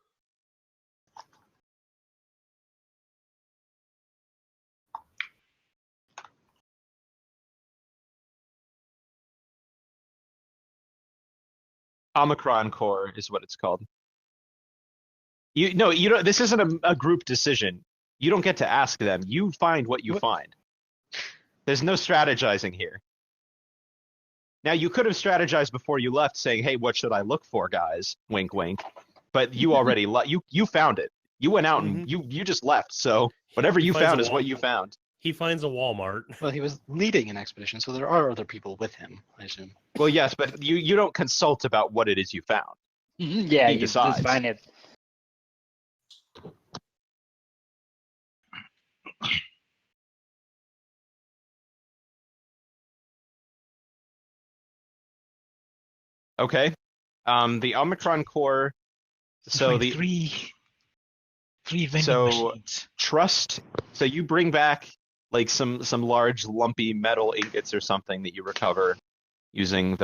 Omicron core is what it's called. You don't. This isn't a group decision. You don't get to ask them. You find what you find. There's no strategizing here. Now you could have strategized before you left, saying, "Hey, what should I look for, guys?" Wink, wink. But you already you found it. You went out and you just left. So whatever
He
you
finds
found
a
is what you found.
He finds a Walmart.
Well, he was leading an expedition, so there are other people with him, I assume.
Well, yes, but you don't consult about what it is you found.
Yeah,
He
you
decides.
just find it.
Okay. The Omicron core. So
Find
the
three vending
so
machines.
trust. So you bring back like some large lumpy metal ingots or something that you recover using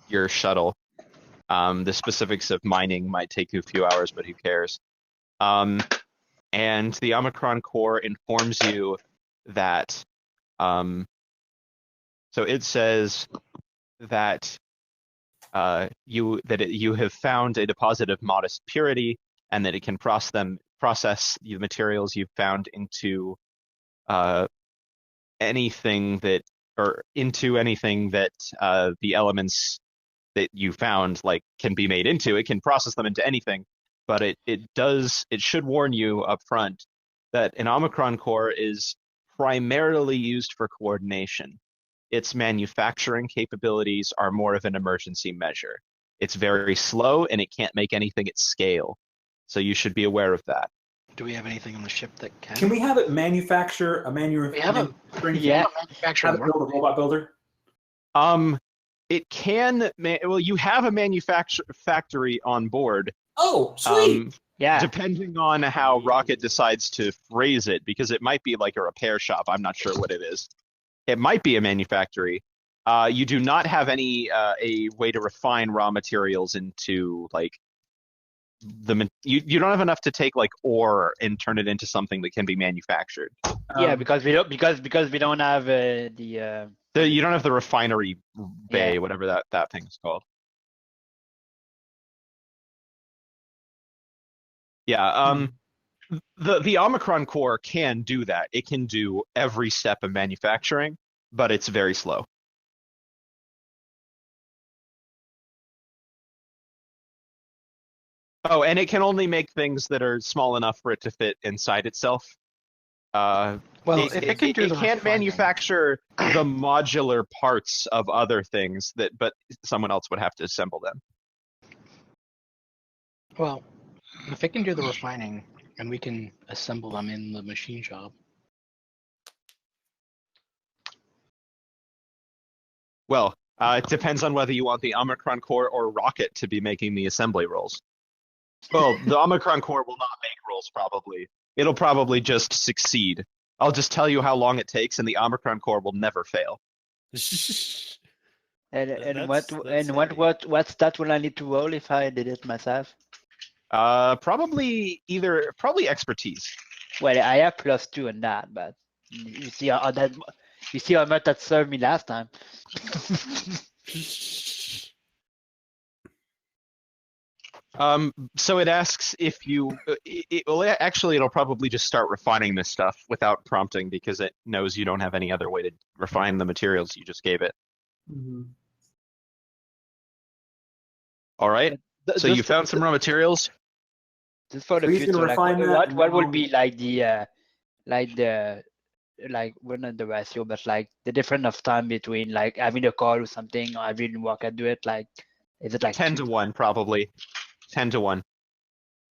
your shuttle. The specifics of mining might take you a few hours, but who cares? And the Omicron core informs you that so it says that you have found a deposit of modest purity, and that it can process the materials you've found into anything that the elements that you found like can be made into. It can process them into anything, but it should warn you up front that an Omicron core is primarily used for coordination. Its manufacturing capabilities are more of an emergency measure. It's very slow and it can't make anything at scale. So you should be aware of that.
Do we have anything on the ship that can?
Can we have it manufacture a
We have a
manufacturing?
yeah,
Have
manufacturing
it build a robot builder?
It can. Well, you have a factory on board.
Oh, sweet.
Yeah.
Depending on how Rocket decides to phrase it, because it might be like a repair shop. I'm not sure what it is. It might be a manufactory. You do not have any a way to refine raw materials into like you don't have enough to take like ore and turn it into something that can be manufactured.
Yeah, because we don't have the.
You don't have the refinery bay,
Yeah.
whatever that thing is called. Yeah. The Omicron core can do that. It can do every step of manufacturing, but it's very slow. Oh, and it can only make things that are small enough for it to fit inside itself.
Well, if it can do
it
the
can't
refining-
manufacture the modular parts of other things but someone else would have to assemble them.
Well, if it can do the refining, and we can assemble them in the machine shop.
Well, it depends on whether you want the Omicron core or Rocket to be making the assembly rolls. Well, the Omicron core will not make rolls, probably. It'll probably just succeed. I'll just tell you how long it takes, and the Omicron core will never fail.
That's
What stat will I need to roll if I did it myself?
Probably expertise.
Well, I have +2 on that, but you see how much that served me last time.
So it asks if you. Actually, it'll probably just start refining this stuff without prompting because it knows you don't have any other way to refine the materials you just gave it.
Mm-hmm.
All right. So you found some raw materials.
Just for the
So he's gonna
future,
refine that
what
and
would
now-
be well, not the ratio, but like the difference of time between like having a call or something or having Rocket do it? Like, is it like
10 to 1, probably. 10 to 1.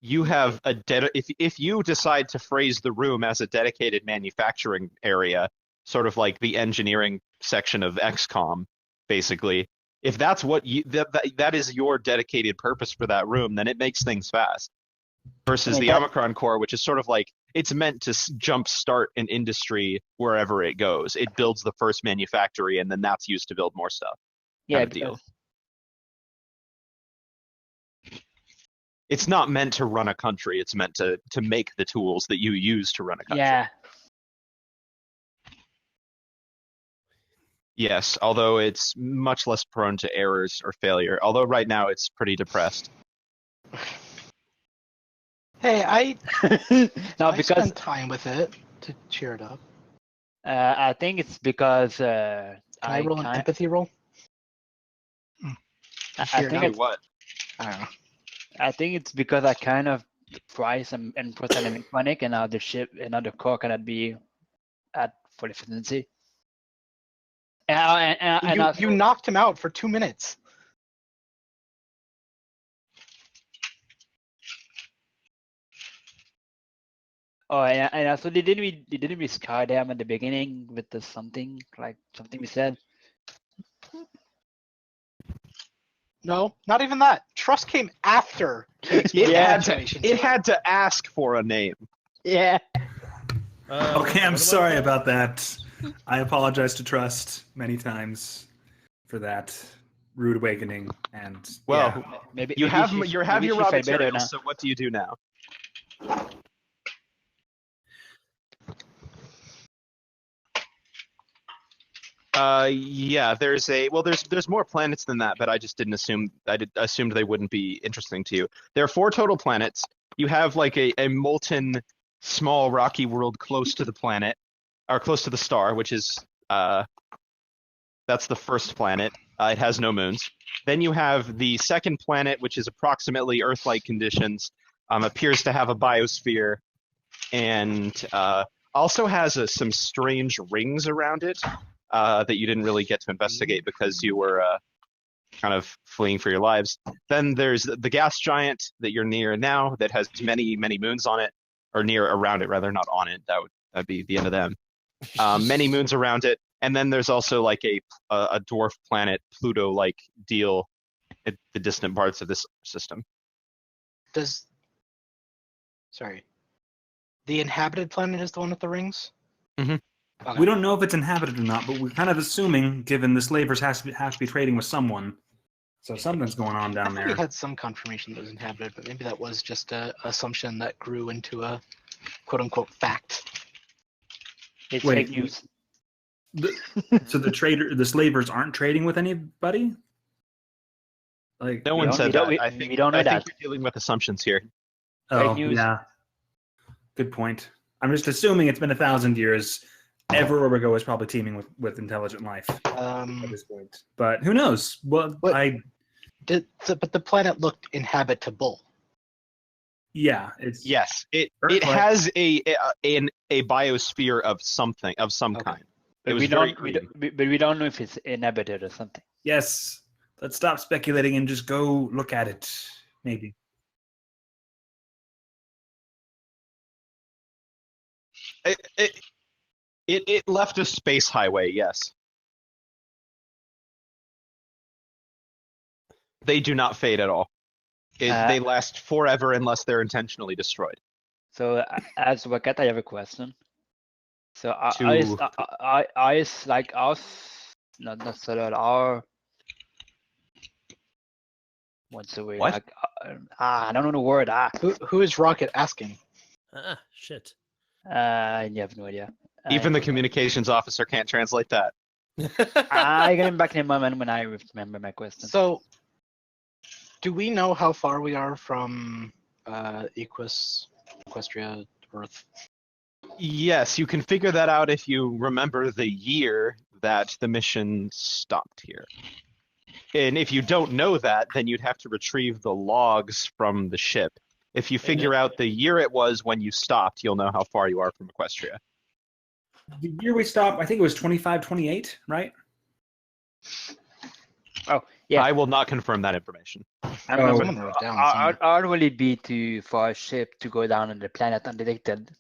You have if you decide to phrase the room as a dedicated manufacturing area, sort of like the engineering section of XCOM, basically. If that's what that is your dedicated purpose for that room, then it makes things fast. Versus the Omicron core, which is sort of like it's meant to jumpstart an industry wherever it goes. It builds the first manufactory, and then that's used to build more stuff.
Yeah,
Kind of deal. It's not meant to run a country. It's meant to make the tools that you use to run a country.
Yeah.
Yes, although it's much less prone to errors or failure. Although right now it's pretty depressed.
Hey, I
because
spent time with it to cheer it up.
I think it's because
Can I roll an empathy roll?
I
Cheer it
think
up?
it's,
What?
I don't know.
I think it's because I kind of price and put an electronic and now the ship and now the core cannot be at full efficiency. And also,
You knocked him out for 2 minutes.
and also they didn't we scar them at the beginning with the something we said.
No, not even that. Trust came after.
It had to ask for a name.
Yeah.
Okay, I'm
what
sorry
that?
about that. I apologize to Trust many times for that rude awakening. And
Well,
yeah.
Maybe
you have
she-
your
maybe she
raw
felt better now.
materials. So what do you do now? Yeah, there's more planets than that, but I just didn't assume assumed they wouldn't be interesting to you. There are 4 total planets. You have like a molten small rocky world close to the planet, or close to the star, which is that's the first planet. It has no moons. Then you have the second planet, which is approximately Earth-like conditions, appears to have a biosphere, and also has some strange rings around it that you didn't really get to investigate because you were kind of fleeing for your lives. Then there's the gas giant that you're near now that has many, many moons on it, or near around it, rather, not on it. That'd be the end of them. Many moons around it. And then there's also like a dwarf planet Pluto-like deal at the distant parts of this system.
Sorry. The inhabited planet is the one with the rings?
Mhm.
Okay.
We don't know if it's inhabited or not, but we're kind of assuming, given the slavers have to be trading with someone, so something's going on
I
down
thought
there.
we had some confirmation that it was inhabited, but maybe that was just an assumption that grew into a quote-unquote fact.
It's
Wait,
fake news.
So the slavers aren't trading with anybody? Like,
No
We
one
don't-
said
we
that.
don't- we-
I think
we don't know
I think
that.
you're dealing with assumptions here.
oh
news.
yeah, good point. I'm just assuming it's been 1,000 years. Everywhere we go is probably teeming with intelligent life at this point. But who knows? Well,
What- But the planet looked inhabitable.
it's
Yes, it
Earth-like.
has a biosphere of some
Okay.
kind.
But
It was
we
very
don't.
creamy.
But we don't know if it's inhabited or something.
Yes. Let's stop speculating and just go look at it. Maybe.
It left a space highway. Yes, they do not fade at all. They last forever unless they're intentionally destroyed.
So as Wakat, I have a question. So
To-
is like us, not so that our. What's the word?
What?
Like, I don't know the word.
Who is Rocket asking?
Ah, shit.
You have no idea.
Even the communications officer can't translate that.
I get him back in a moment when I remember my question.
So, do we know how far we are from Equestria Earth?
Yes, you can figure that out if you remember the year that the mission stopped here. And if you don't know that, then you'd have to retrieve the logs from the ship. If you figure out the year it was when you stopped, you'll know how far you are from Equestria.
The year we stopped, I think it was 2528, right?
Oh, yeah.
I will not confirm that information.
I remember.
Someone wrote it down somewhere.
How will it be for a ship to go down on the planet undetected?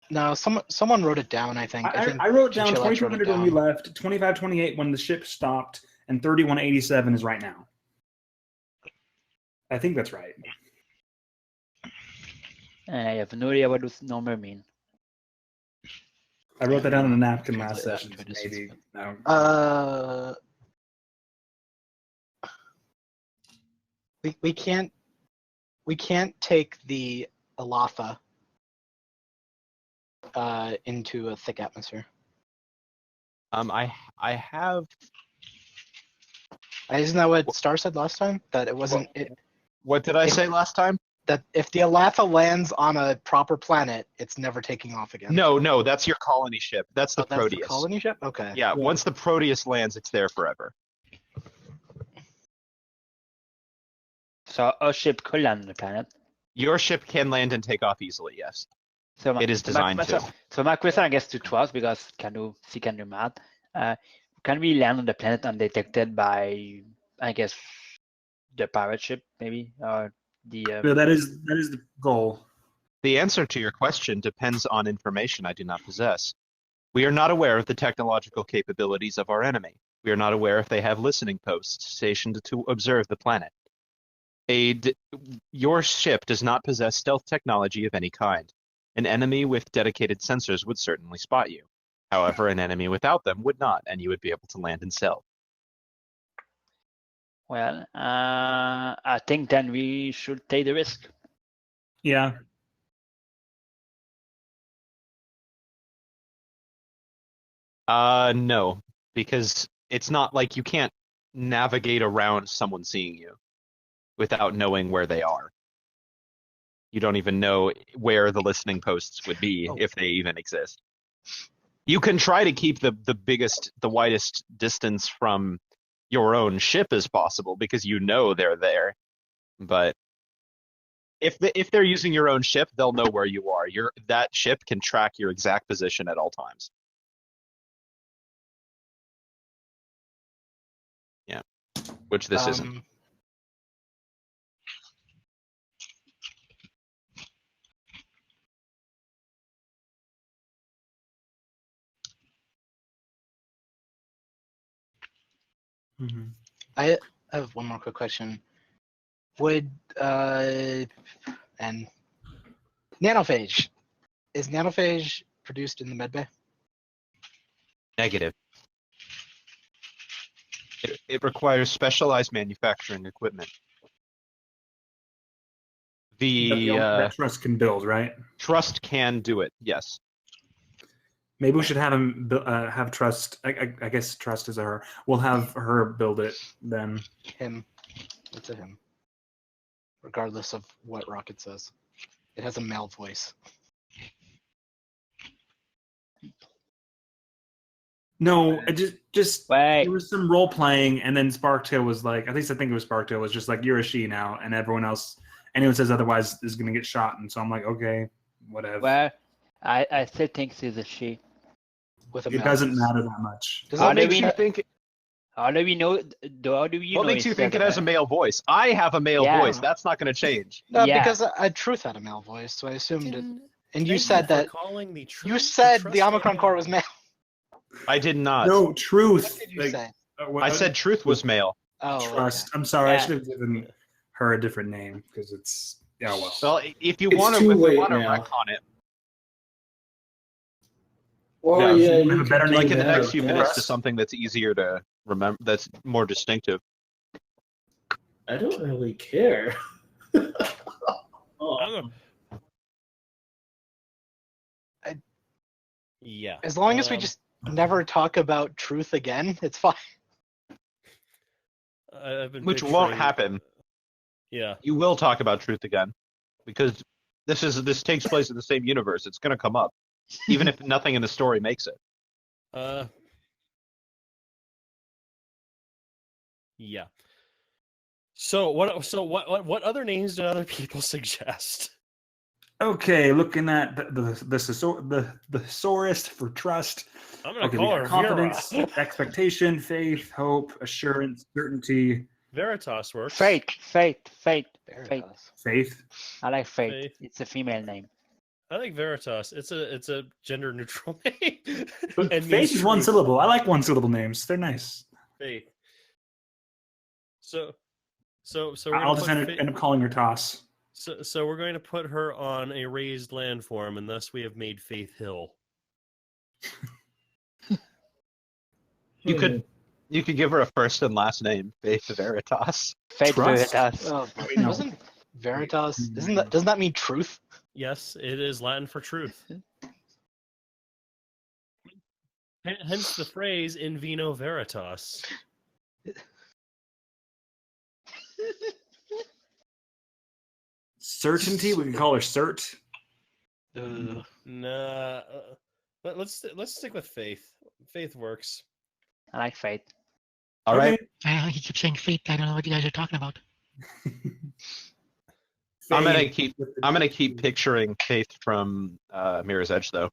No, someone wrote it down. I think.
I wrote down
Chinchilla wrote it
2200 when we
down.
left, 2528 when the ship stopped, and 3187 is right now. I think that's right.
I have no idea what this number mean.
I wrote that down on a napkin last
Translate that
session.
to a distance.
Maybe. No.
We can't take the Alatha into a thick atmosphere.
I have.
Isn't that what Star said last time? That it wasn't it.
What did I say last time?
That if the Alatha lands on a proper planet, it's never taking off again.
No, that's your colony ship. That's the
Oh, that's
Proteus.
the colony ship. Okay.
Yeah, once the Proteus lands, it's there forever.
So a ship could land on the planet.
Your ship can land and take off easily, yes.
So
It is designed to.
So my question, I guess, to us, because she can do math. Can we land on the planet undetected by, I guess, the pirate ship, maybe, or the?
No, that is the goal.
The answer to your question depends on information I do not possess. We are not aware of the technological capabilities of our enemy. We are not aware if they have listening posts stationed to observe the planet. Your ship does not possess stealth technology of any kind. An enemy with dedicated sensors would certainly spot you. However, an enemy without them would not, and you would be able to land in stealth.
Well, I think then we should take the risk.
Yeah.
No, because it's not like you can't navigate around someone seeing you without knowing where they are. You don't even know where the listening posts would be, if they even exist. You can try to keep the widest distance from your own ship as possible because you know they're there. But if they're using your own ship, they'll know where you are. That ship can track your exact position at all times. Yeah, which this isn't.
Mm-hmm.
I have one more quick question. Would and nanophage, is nanophage produced in the medbay?
Negative. It requires specialized manufacturing equipment. The
that Trust can build, right?
Trust can do it, yes.
Maybe we should have him have Trust. I guess Trust is a her. We'll have her build it then.
Him. It's a him. Regardless of what Rocket says. It has a male voice.
No, I just
Wait.
there was some role playing, and then Sparktail was like, at least I think it was Sparktail was just like, you're a she now, and everyone else, anyone says otherwise is gonna get shot, and so I'm like, okay, whatever.
Well, I still think she's a she.
With a
It
male
doesn't
voice.
matter that much.
Does
How
that
do
make
we
you
sense?
think?
How do we know? How do you
What
know
makes you
it's
think it
a-
has a male voice? I have a male
Yeah.
voice. That's not going to change.
Yeah.
Because Truth had a male voice, so I assumed it. And you
Thank
said
for
that
calling the
you said the
Trust
Omicron core was male.
I did not.
No, Truth.
What did you
like,
say?
I said Truth was male.
Oh,
Trust.
okay.
I'm sorry, I
Yeah.
should have given her a different name because it's well.
Well, if you
It's
want
too
to
late
retcon
now.
it,
Well,
Yeah,
yeah,
you have
you
a better
could
name
like
do
in the
than
that,
next
I
few
guess.
minutes, to something that's easier to remember, that's more distinctive.
I don't really care. Oh.
Yeah.
As long as we just never talk about Truth again, it's fine.
I've been
Which won't
picturing-
happen.
Yeah.
You will talk about Truth again, because this takes place in the same universe. It's going to come up, even if nothing in the story makes it.
Yeah. So what other names do other people suggest?
Okay, looking at the thesaurus for trust.
I'm gonna
Okay,
call
we
her
got confidence,
Vera.
expectation, faith, hope, assurance, certainty,
Veritas works.
Faith.
Veritas.
faith.
I like Faith.
Faith.
It's a female name.
I think Veritas. It's a gender neutral name. And
Faith
means
is one
truth.
syllable. I like one syllable names. They're nice.
Faith. So we're
I'll
gonna
just
put
end up calling her Toss.
So we're going to put her on a raised landform, and thus we have made Faith Hill.
You could give her a first and last name, Faith Veritas.
Faith
Trust?
Veritas.
Oh,
Wait, no.
doesn't Veritas? Doesn't that mean truth?
Yes, it is Latin for truth. Hence the phrase "in vino veritas."
Certainty. We can call her Cert.
Nah, let's stick with Faith. Faith works.
I like Faith.
All right.
He keeps saying fate. I don't know what you guys are talking about.
I'm
Faith.
gonna keep picturing Faith from Mirror's Edge, though.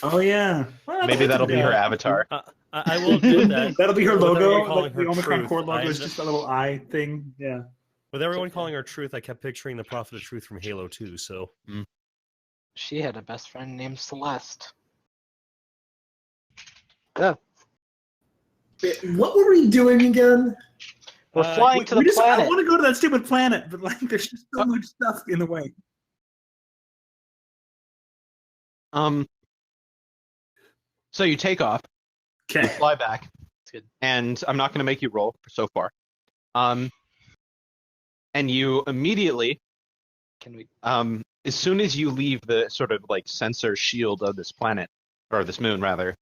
Oh yeah. Well,
Maybe that'll be her
Yeah.
avatar.
I will do that.
That'll be her
With everyone
logo.
calling
Like
her
the Omicron
Truth.
core logo
I-
is just a little eye thing. Yeah.
With everyone calling her Truth, I kept picturing the Prophet of Truth from Halo 2. So
She had a best friend named Celeste. Yeah,
What were we doing again?
we're flying to the
I
planet.
want to go to that stupid planet, but like, there's just so much stuff in the way.
So you take off, you
Okay.
fly back,
good.
and I'm not going to make you roll so far. And you immediately,
Can we?
as soon as you leave the sort of like sensor shield of this planet, or this moon rather,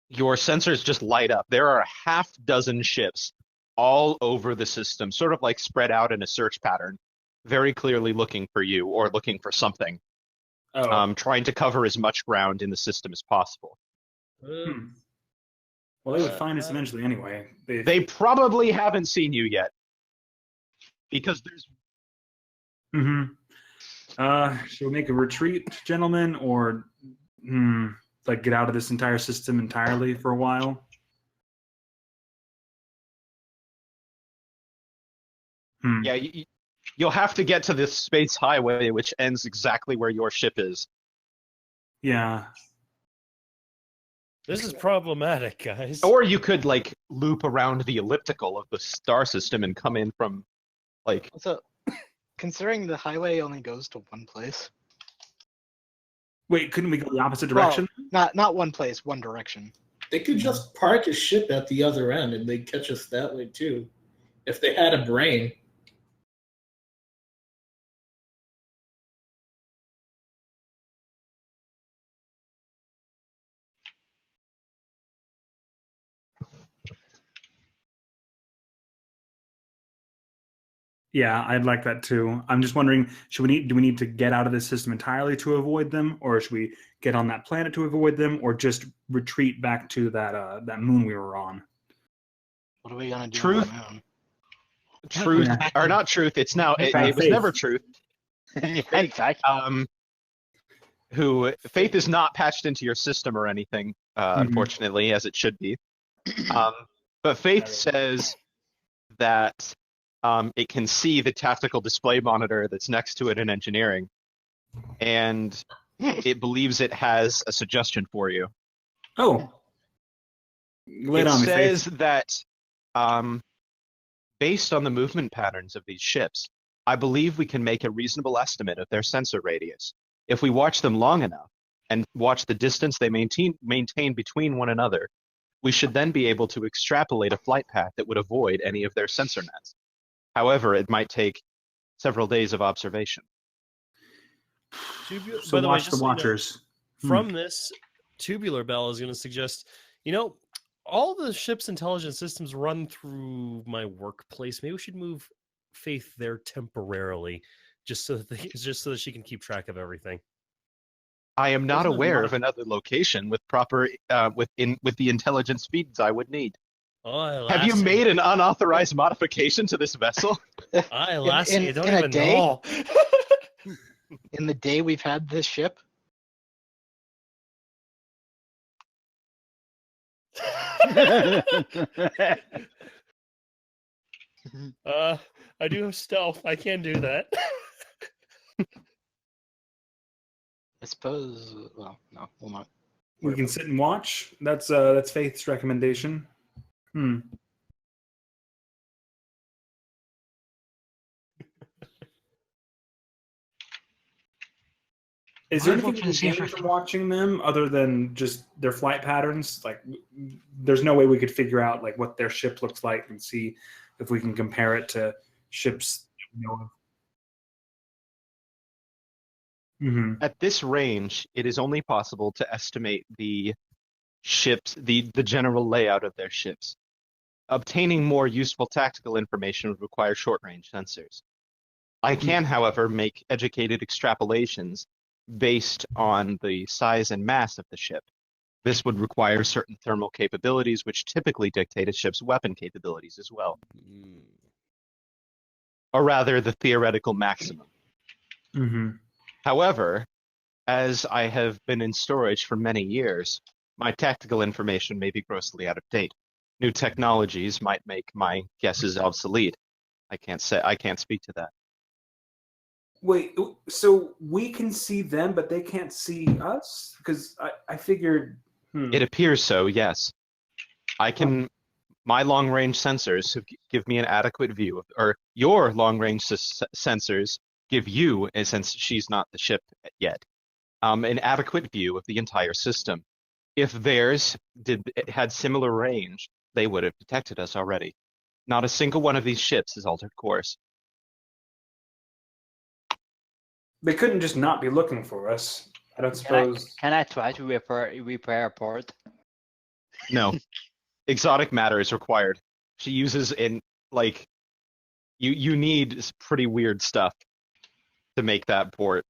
your sensors just light up. There are a half dozen ships all over the system, sort of like spread out in a search pattern, very clearly looking for you or looking for something. Trying to cover as much ground in the system as possible.
Hmm. Well, they would find us eventually anyway.
They probably haven't seen you yet, because there's
Should we make a retreat, gentlemen, or like get out of this entire system entirely for a while?
yeah. You'll have to get to this space highway, which ends exactly where your ship is.
Yeah.
This is problematic, guys.
Or you could like loop around the elliptical of the star system and come in from like.
Also, considering the highway only goes to one place.
Wait, couldn't we go the opposite direction?
Well, not one place, one direction.
They could just park a ship at the other end and they'd catch us that way too. If they had a brain.
Yeah, I'd like that too. I'm just wondering, do we need to get out of this system entirely to avoid them, or should we get on that planet to avoid them, or just retreat back to that moon we were on?
What are we gonna do?
Truth.
On the moon?
Truth,
Yeah.
or not truth, it's now, it was
Faith.
never truth.
Yeah, exactly.
Who Faith is not patched into your system or anything, unfortunately, as it should be. But Faith says that it can see the tactical display monitor that's next to it in engineering, and it believes it has a suggestion for you.
Oh, lay it
It
on me,
says
Faith.
that based on the movement patterns of these ships, I believe we can make a reasonable estimate of their sensor radius. If we watch them long enough and watch the distance they maintain between one another, we should then be able to extrapolate a flight path that would avoid any of their sensor nets. However, it might take several days of observation.
So
By the way,
watch
just
the
so you know,
Watchers.
from this, Tubular Bell is going to suggest, all the ship's intelligence systems run through my workplace. Maybe we should move Faith there temporarily, just so that she can keep track of everything.
I am not
Isn't it
aware
mod-
of another location with proper with the intelligence feeds I would need.
Oh,
Have you made an unauthorized modification to this vessel?
I last
in-
you don't
in a
even
day?
know.
In the day we've had this ship,
I do have stealth. I can do that.
I suppose. Well, no, we'll not.
We can sit and watch. That's Faith's recommendation. Is there
I'm
anything
watching
we
to see if
can
I
gain from
can-
watching them other than just their flight patterns? Like, there's no way we could figure out like what their ship looks like and see if we can compare it to ships.
At this range, it is only possible to estimate the ships, the general layout of their ships. Obtaining more useful tactical information would require short-range sensors. I can, however, make educated extrapolations based on the size and mass of the ship. This would require certain thermal capabilities, which typically dictate a ship's weapon capabilities as well. Or rather, the theoretical maximum. However, as I have been in storage for many years, my tactical information may be grossly out of date. New technologies might make my guesses obsolete. I can't speak to that.
Wait, so we can see them, but they can't see us? Because I figured.
It appears so, yes. My long-range sensors give me an adequate view of, or your long-range sensors give you, and since she's not the ship yet, an adequate view of the entire system. If theirs had similar range, they would have detected us already. Not a single one of these ships has altered course.
They couldn't just not be looking for us. I don't suppose.
Can I try to repair a port?
No. Exotic matter is required. She uses you need pretty weird stuff to make that port.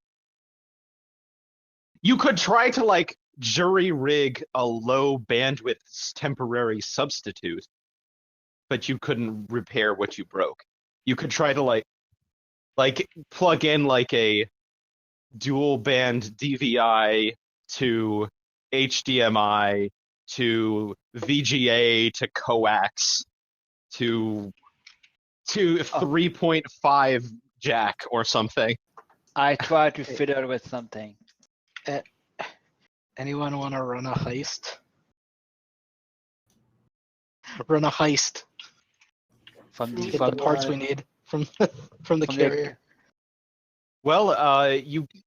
You could try to jury rig a low bandwidth temporary substitute, but you couldn't repair what you broke. You could try to plug in a dual band DVI to HDMI to VGA to coax to 3.5 jack or something.
I try to fit it with something.
Anyone want to run a heist? run a heist.
From the
Get the parts we need from from the
From the-
carrier.
Well,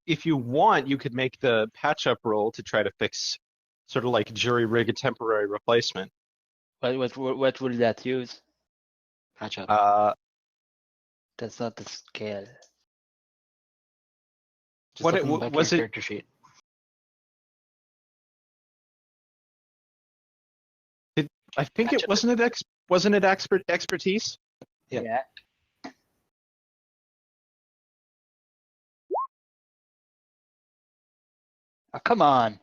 if you want, you could make the patch-up roll to try to fix, sort of like jury rig a temporary replacement.
what will that use?
Patch up.
That's not the scale.
Just
what
looking back at
was
your
it?
character sheet.
I think
Patch
it
up.
wasn't it expertise?
Yeah.
Yeah. Oh, come on.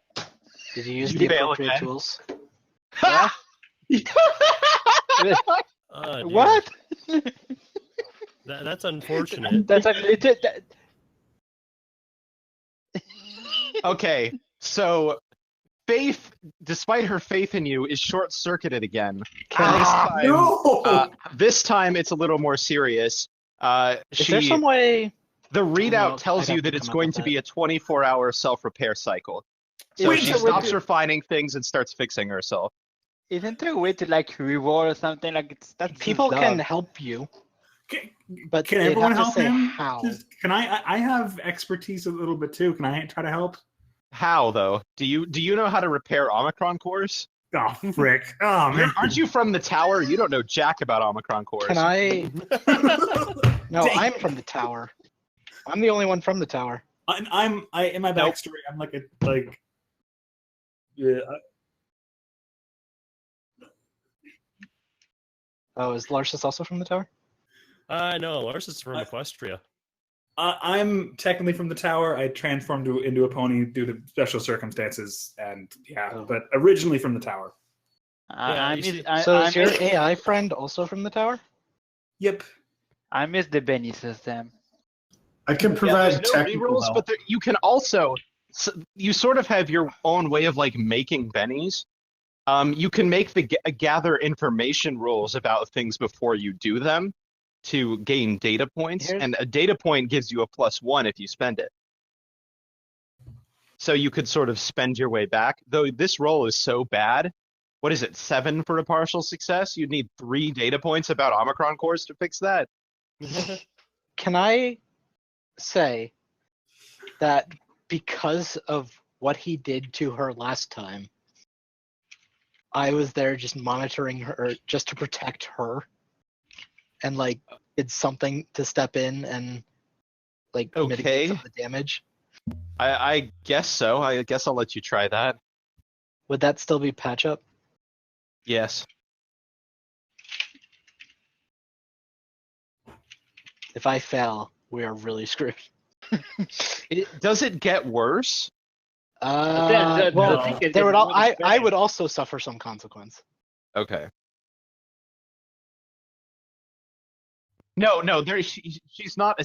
Did you use
You
the
fail
appropriate
again.
tools?
What?
Dear.
What?
That's unfortunate.
That's actually
Okay, so Faith, despite her faith in you, is short-circuited again.
No!
This time it's a little more serious.
Is there some way?
The readout
No,
tells
I'd
you
have to
that it's
come up
going
with
to
that.
be a 24-hour self-repair cycle. So
Wait,
she
so
stops
what-
refining things and starts fixing herself.
Isn't there a way to like reward or something? Like that's
People
just
can
dumb.
help you,
Can,
but
can
they'd
everyone
have to
help
say
him?
how.
Can I have expertise a little bit too. Can I try to help?
How though? Do you know how to repair Omicron cores?
Oh, frick. Oh, man.
Aren't you from the tower? You don't know jack about Omicron cores.
Can I? No,
Dang.
I'm from the tower. I'm the only one from the tower.
I'm in my
Nope.
backstory, I'm yeah.
Oh, is Larsis also from the tower?
No, Lars is from Equestria.
I'm technically from the tower. I transformed into a pony due to special circumstances, and
Oh.
but originally from the tower.
Yeah,
I
you
miss
see-
So
I
is your
miss
AI friend also from the tower?
Yep.
I miss the Benny system.
I can
Yeah,
provide
there's no
technical
rerolls,
help.
but you can also you sort of have your own way of like making bennies. You can make the gather information rules about things before you do them to gain data points,
Here's-
and a data point gives you a +1 if you spend it. So you could sort of spend your way back. Though this roll is so bad, what is it, 7 for a partial success? You'd need 3 data points about Omicron cores to fix that.
Can I say that because of what he did to her last time, I was there just monitoring her just to protect her, and like did something to step in and like mitigate some of the damage?
I guess so. I guess I'll let you try that.
Would that still be patch up?
Yes.
If I fail, we are really screwed.
Does it get worse?
Well,
thing is
there
that
would
you
I
expect-
would also suffer some consequence.
Okay. No, there she's not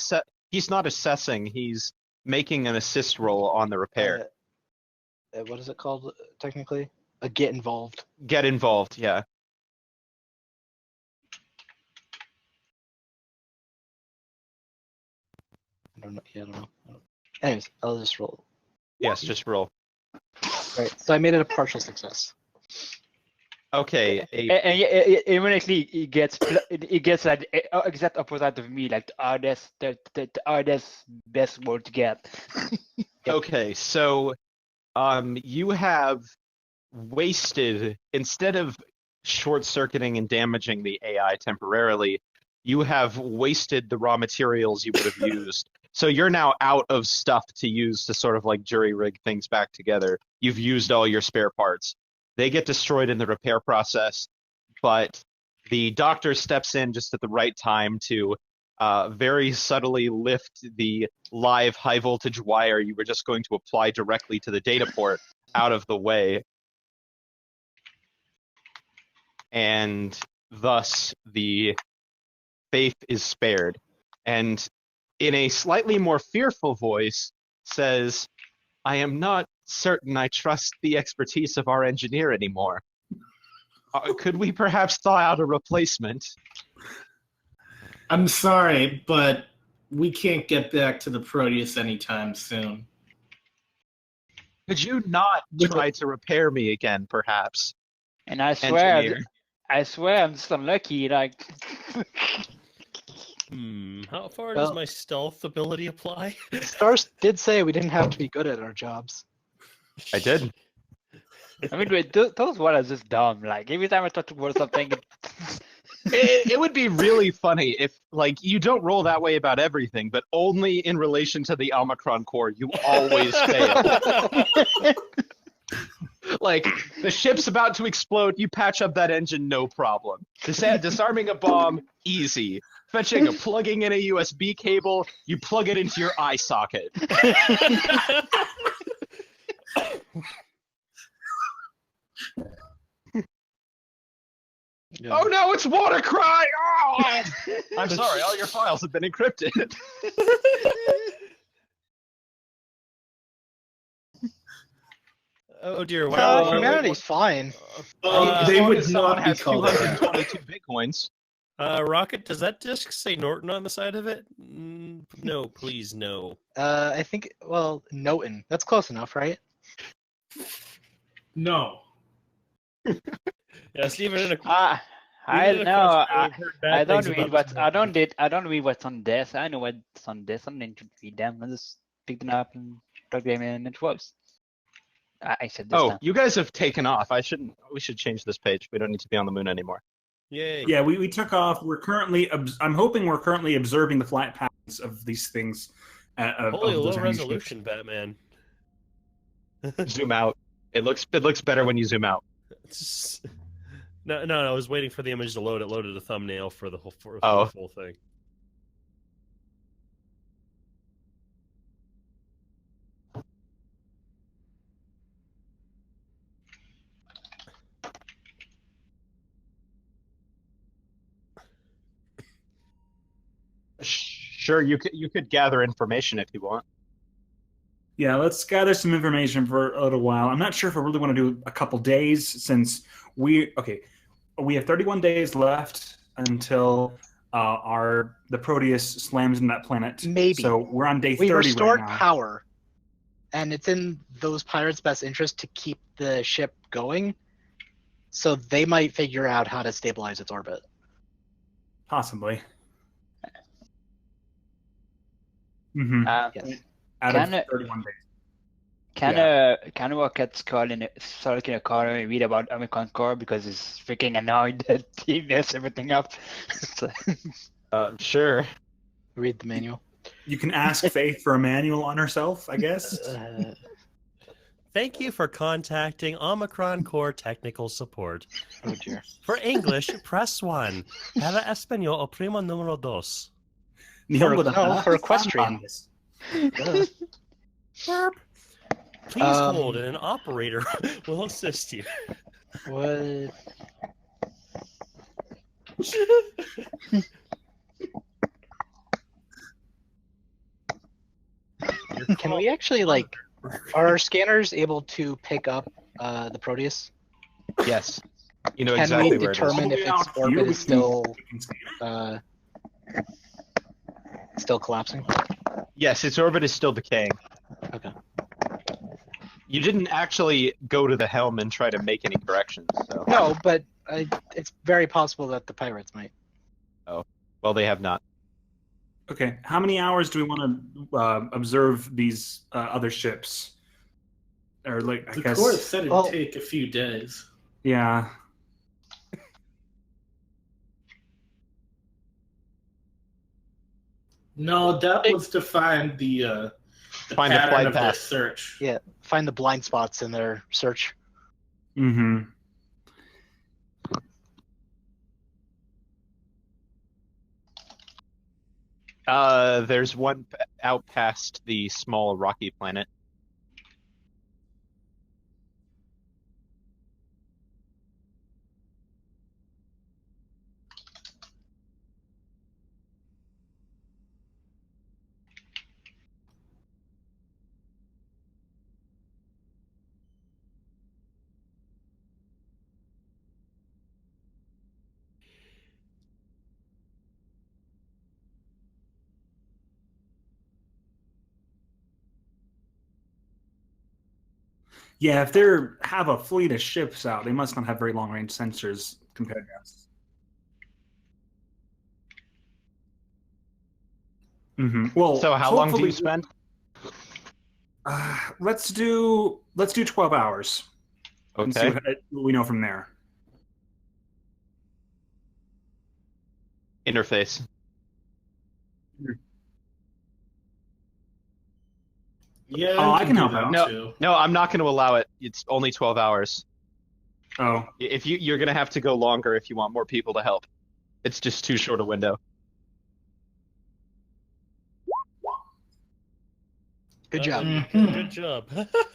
he's not assessing, he's making an assist roll on the repair.
What is it called technically? A get involved.
Get involved, yeah.
I don't know. Yeah, I don't know. Anyways, I'll just roll.
Yes, just roll.
Right. So I made it a partial success.
Okay,
And immediately it gets like exact opposite of me, like the hardest best word to get.
okay, so you have wasted, instead of short-circuiting and damaging the AI temporarily, you have wasted the raw materials you would have used. So you're now out of stuff to use to sort of like jury rig things back together. You've used all your spare parts. They get destroyed in the repair process, but the doctor steps in just at the right time to very subtly lift the live high voltage wire you were just going to apply directly to the data port out of the way. And thus the faith is spared. And in a slightly more fearful voice says, I am not certain I trust the expertise of our engineer anymore. Could we perhaps thaw out a replacement?
I'm sorry, but we can't get back to the Proteus anytime soon.
Could you not try to repair me again, perhaps?
And I swear,
Engineer.
I swear I'm just unlucky. Like,
How far
Well-
does my stealth ability apply?
Stars did say we didn't have to be good at our jobs.
I did.
I mean, wait, those words are just dumb. Like every time I talk about something,
It would be really funny if, like, you don't roll that way about everything, but only in relation to the Omicron core, you always fail. Like, the ship's about to explode, you patch up that engine, no problem. Disarming a bomb, easy. Plugging in a USB cable, you plug it into your eye socket. Oh no, it's Watercry! Oh! I'm sorry, all your files have been encrypted.
Oh dear.
Humanity's fine.
As
They
long
would
as someone
not be
has
called out.
222 bitcoins.
Rocket, does that disc say Norton on the side of it? No, please, no.
I think, well, Noten. That's close enough, right?
No.
Yeah, Steven, in a
I
even in a
know.
question, I've heard bad
I don't
things
read
about
what
this
I don't read what's on this. I know what's on this. I didn't read them. I just picked them up and plugged them in, and it works. I said this
Oh,
now.
you guys have taken off. We should change this page. We don't need to be on the moon anymore.
Yay.
Yeah, we took off. We're currently. I'm hoping we're currently observing the flight patterns of these things.
Holy
of those
low
enemy ships.
resolution, Batman.
Zoom out. It looks better when you zoom out.
No, I was waiting for the image to load. It loaded a thumbnail for the whole
Oh.
the full thing.
Sure, you could gather information if you want.
Yeah, let's gather some information for a little while. I'm not sure if I really want to do a couple days since we have 31 days left until the Proteus slams in that planet.
Maybe.
So we're on day 30
We restored
right now.
power, and it's in those pirates' best interest to keep the ship going, so they might figure out how to stabilize its orbit.
Possibly. Mm-hmm.
Yes.
Out
Can
of
it-
31 days.
Can Rocket's call in start in a car and read about Omicron Core because he's freaking annoyed that he messed everything up. So-
Sure.
Read the manual.
You can ask Faith for a manual on herself, I guess.
Thank you for contacting Omicron Core Technical Support.
Oh dear.
For English, press 1. Para Español, oprima número 2.
For equestrian.
Burp. Please hold, and an operator will assist you.
What? Can we actually are our scanners able to pick up the Proteus?
Yes. You know
Can
exactly
we
where it is.
determine if its orbit is still collapsing?
Yes, its orbit is still decaying.
Okay.
You didn't actually go to the helm and try to make any corrections, so.
No, but it's very possible that the pirates might.
Well, they have not.
Okay, how many hours do we want to observe these other ships? Or I
The
guess.
course said it'd
well-
take a few days.
Yeah.
No, that was to find the
Find the
pattern
flight
of their
path.
search.
Yeah, find the blind spots in their search.
Mm-hmm.
There's one out past the small rocky planet.
Yeah, if they have a fleet of ships out, they must not have very long range sensors compared to us. Well,
So how long do you
hopefully-
spend?
Let's do 12 hours. And see
Okay.
what we know from there.
Interface.
Yeah,
Oh, I can
do
help
that
out.
No,
too.
no, I'm not going to allow it. It's only 12 hours.
Oh,
If you're going to have to go longer if you want more people to help. It's just too short a window.
Good job.
Good job.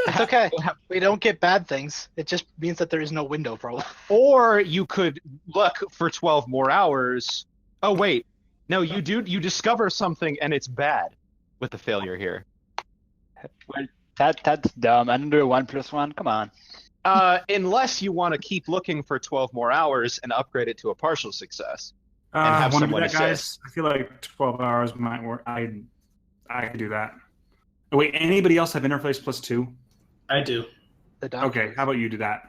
It's okay. We don't get bad things. It just means that there is no window problem.
Or you could look for 12 more hours. Oh wait, no, you discover something and it's bad with the failure here.
Well, that's dumb. Another 1+1. Come on.
Unless you want to keep looking for 12 more hours and upgrade it to a partial success. And have
want to do
someone
that, guys?
assist.
I feel like 12 hours might work. I could do that. Oh, wait, anybody else have interface +2?
I do.
The doctor.
Okay, how about you do that?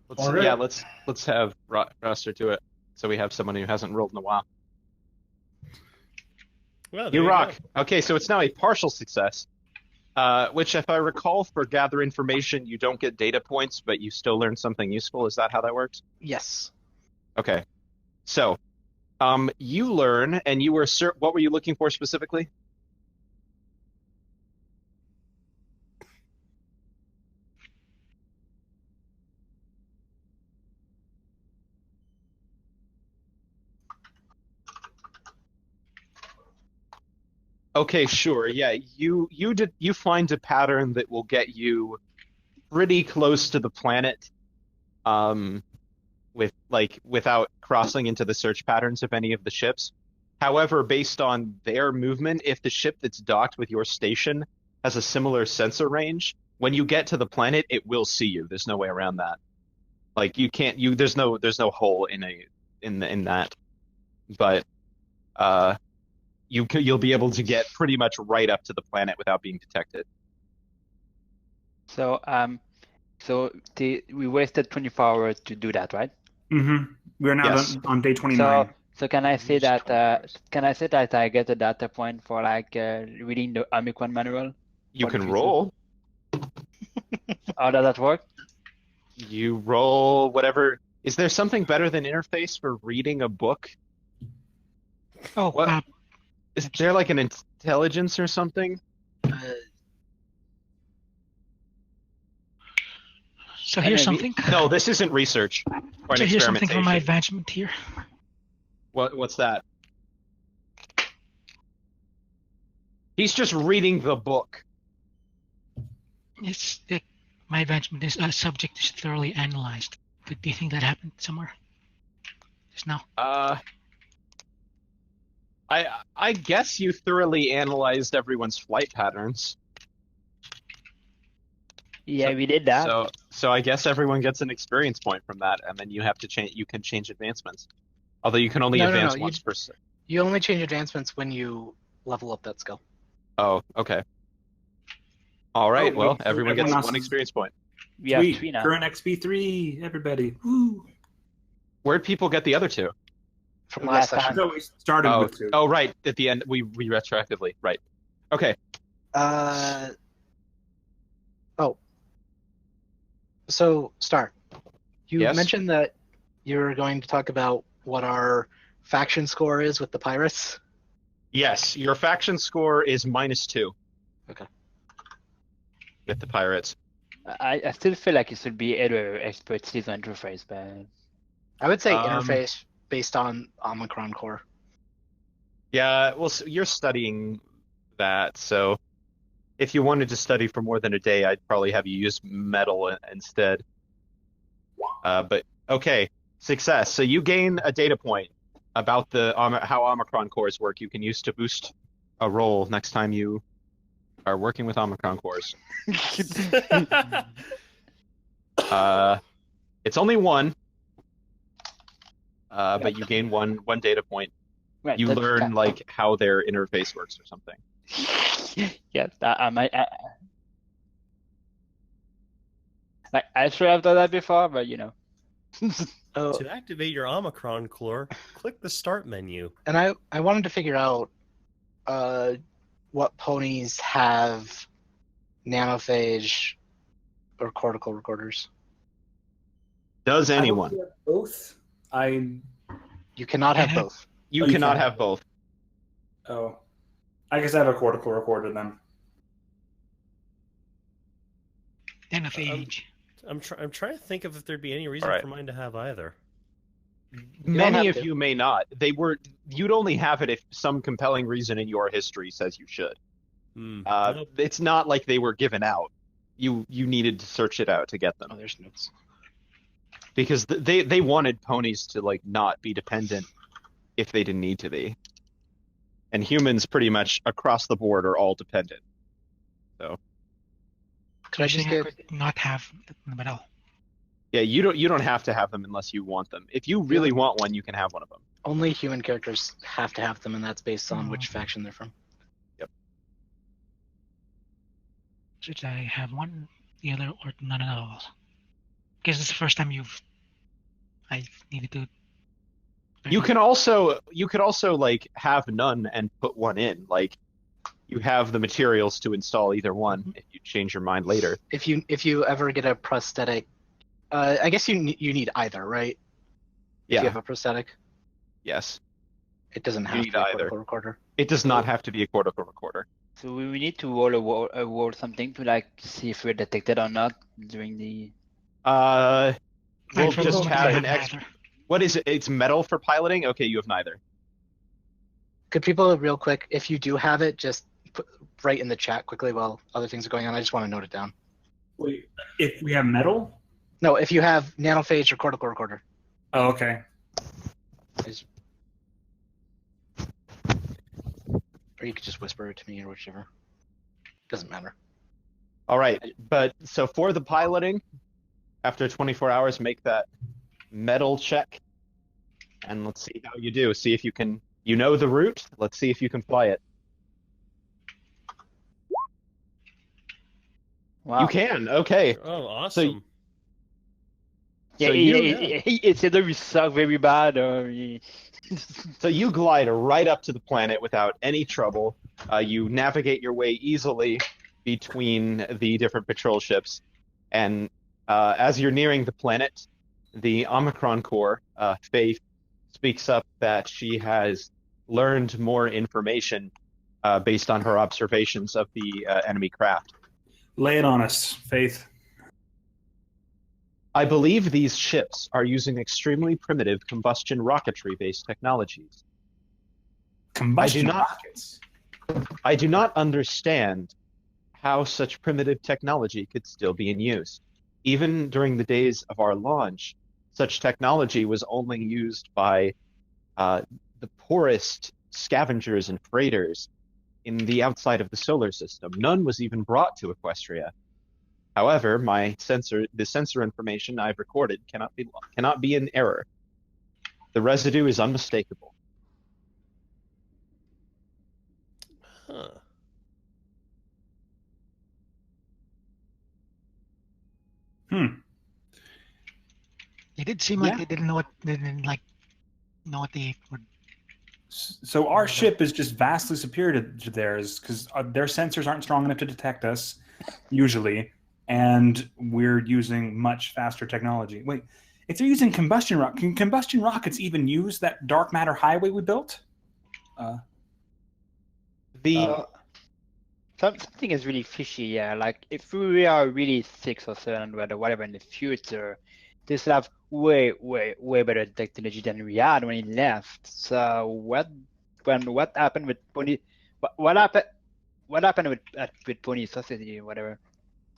Let's,
All right.
Yeah, let's have Roster do it, so we have someone who hasn't rolled in a while.
Well, there
You rock.
go.
Okay, so it's now a partial success, which, if I recall, for gather information, you don't get data points, but you still learn something useful. Is that how that works?
Yes.
Okay. So, you learn, and you were what were you looking for specifically? Okay, sure. Yeah, you find a pattern that will get you pretty close to the planet, without crossing into the search patterns of any of the ships. However, based on their movement, if the ship that's docked with your station has a similar sensor range, when you get to the planet, it will see you. There's no way around that. Like you can't there's no hole in that. But you'll be able to get pretty much right up to the planet without being detected.
So we wasted 24 hours to do that, right?
Mm-hmm. We're now
Yes.
on day 29.
So can I say
Used
that
20 hours.
I get a data point for reading the Omicron manual?
You
For the
can
future?
roll.
How does that work?
You roll whatever. Is there something better than interface for reading a book?
Oh,
What? Is there like an intelligence or something?
so here's
maybe-
something.
No, this isn't research or an
So here's something from my
experimentation.
advancement here.
What's that? He's just reading the book.
My advancement is subject is thoroughly analyzed. Do you think that happened somewhere? Just now.
I guess you thoroughly analyzed everyone's flight patterns.
Yeah, we did that.
So I guess everyone gets an experience point from that, and then you have to change. You can change advancements, although you can only
No,
advance
you-
once per.
You only change advancements when you level up that skill.
Oh, okay. All right.
Oh,
well,
wait, so
everyone gets
everyone else
one
is-
experience point.
We have
Sweet.
3 now.
Current XP3, everybody. Woo.
Where'd people get the other two?
From last
Last
session.
So we started
Oh,
with 2.
oh, right. At the end, we retroactively. Right. Okay.
So, Star, you
Yes?
mentioned that you were going to talk about what our faction score is with the pirates.
Yes, your faction score is -2.
Okay.
With the pirates.
I still feel like it should be either expertise or interface, but
I would say
Um,
interface based on Omicron core.
Yeah, well, so you're studying that, so if you wanted to study for more than a day, I'd probably have you use metal instead. But okay, success. So you gain a data point about how Omicron cores work. You can use to boost a roll next time you are working with Omicron cores. It's only one, but you gain one data point.
right,
You
that's
learn
kind-
like how their interface works or something.
yes, I might. Like I should have done that before, but
Oh,
To activate your Omicron core, click the Start menu.
and I wanted to figure out what ponies have nanophage or cortical recorders.
Does anyone?
Both. I.
You cannot have both.
You
Oh, you
cannot
can.
have both.
Oh. I guess I have a cortical recorder then.
Nanophage.
I'm trying to think of if there'd be any reason
Alright.
for mine to have either.
Many
have
of
to.
you may not. You'd only have it if some compelling reason in your history says you should.
Nope.
It's not like they were given out. You needed to search it out to get them.
Oh, there's notes.
Because they wanted ponies to like not be dependent if they didn't need to be. And humans pretty much across the board are all dependent. So
Could I just
Saying
get?
could not have them at all.
yeah, you don't have to have them unless you want them. If you really want one, you can have one of them.
Only human characters have to have them, and that's based on which
Oh.
faction they're from.
Should I have one, the other, or none at all? Because it's the first time I needed to.
You could also like have none and put one in. Like you have the materials to install either one if you change your mind later.
If you ever get a prosthetic, I guess you need either, right? If
Yeah.
you have a prosthetic,
Yes.
it doesn't have to
need
be a
either.
cortical recorder.
It does not have to be a cortical recorder.
So we need to roll something to like see if we're detected or not during the.
We'll
For the
just
moment,
have
I
an X.
neither.
What is it? It's metal for piloting? Okay, you have neither.
Could people, real quick, if you do have it, just write in the chat quickly while other things are going on? I just want to note it down.
Wait, if we have metal?
No, if you have nanophage or cortical recorder.
Oh, okay.
Or you could just whisper it to me or whichever. Doesn't matter.
All right, but so for the piloting, after 24 hours, make that metal check, and let's see how you do. See if you can. You know the route. Let's see if you can fly it.
Wow.
You can. Okay.
Oh, awesome.
Yeah,
So
it's either we suck very bad or we...
So you glide right up to the planet without any trouble. You navigate your way easily between the different patrol ships, and as you're nearing the planet, the Omicron Corps, Faith, speaks up that she has learned more information based on her observations of the enemy craft.
Lay it on us, Faith.
I believe these ships are using extremely primitive combustion rocketry-based technologies.
Combustion
not-
rockets.
I do not understand how such primitive technology could still be in use. Even during the days of our launch, such technology was only used by the poorest scavengers and freighters in the outside of the solar system. None was even brought to Equestria. However, the sensor information I've recorded cannot be in error. The residue is unmistakable.
Huh.
They did seem like
Yeah.
they didn't know what they know what they were.
So our ship is just vastly superior to theirs because their sensors aren't strong enough to detect us, usually, and we're using much faster technology. Wait, if they're using combustion rockets, can combustion rockets even use that dark matter highway we built?
Something is really fishy, yeah. Like if we are really 6 or 7 or whatever in the future, this will have way better technology than we had when he left. So what happened with Pony? What happened with Pony Society or whatever?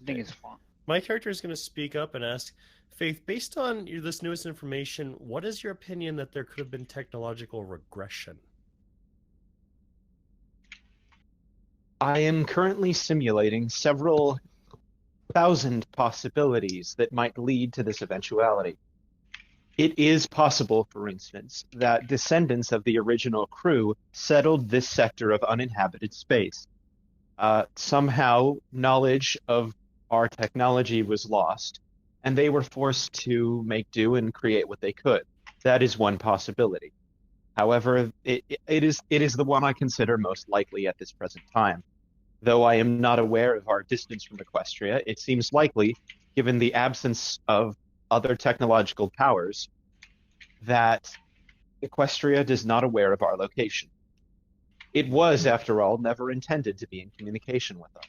I think it's wrong.
My character is going to speak up and ask, Faith, based on this newest information, what is your opinion that there could have been technological regression?
I am currently simulating several thousand possibilities that might lead to this eventuality. It is possible, for instance, that descendants of the original crew settled this sector of uninhabited space. Somehow, knowledge of our technology was lost, and they were forced to make do and create what they could. That is one possibility. However, it is the one I consider most likely at this present time. Though I am not aware of our distance from Equestria, it seems likely, given the absence of other technological powers, that Equestria is not aware of our location. It was, after all, never intended to be in communication with us.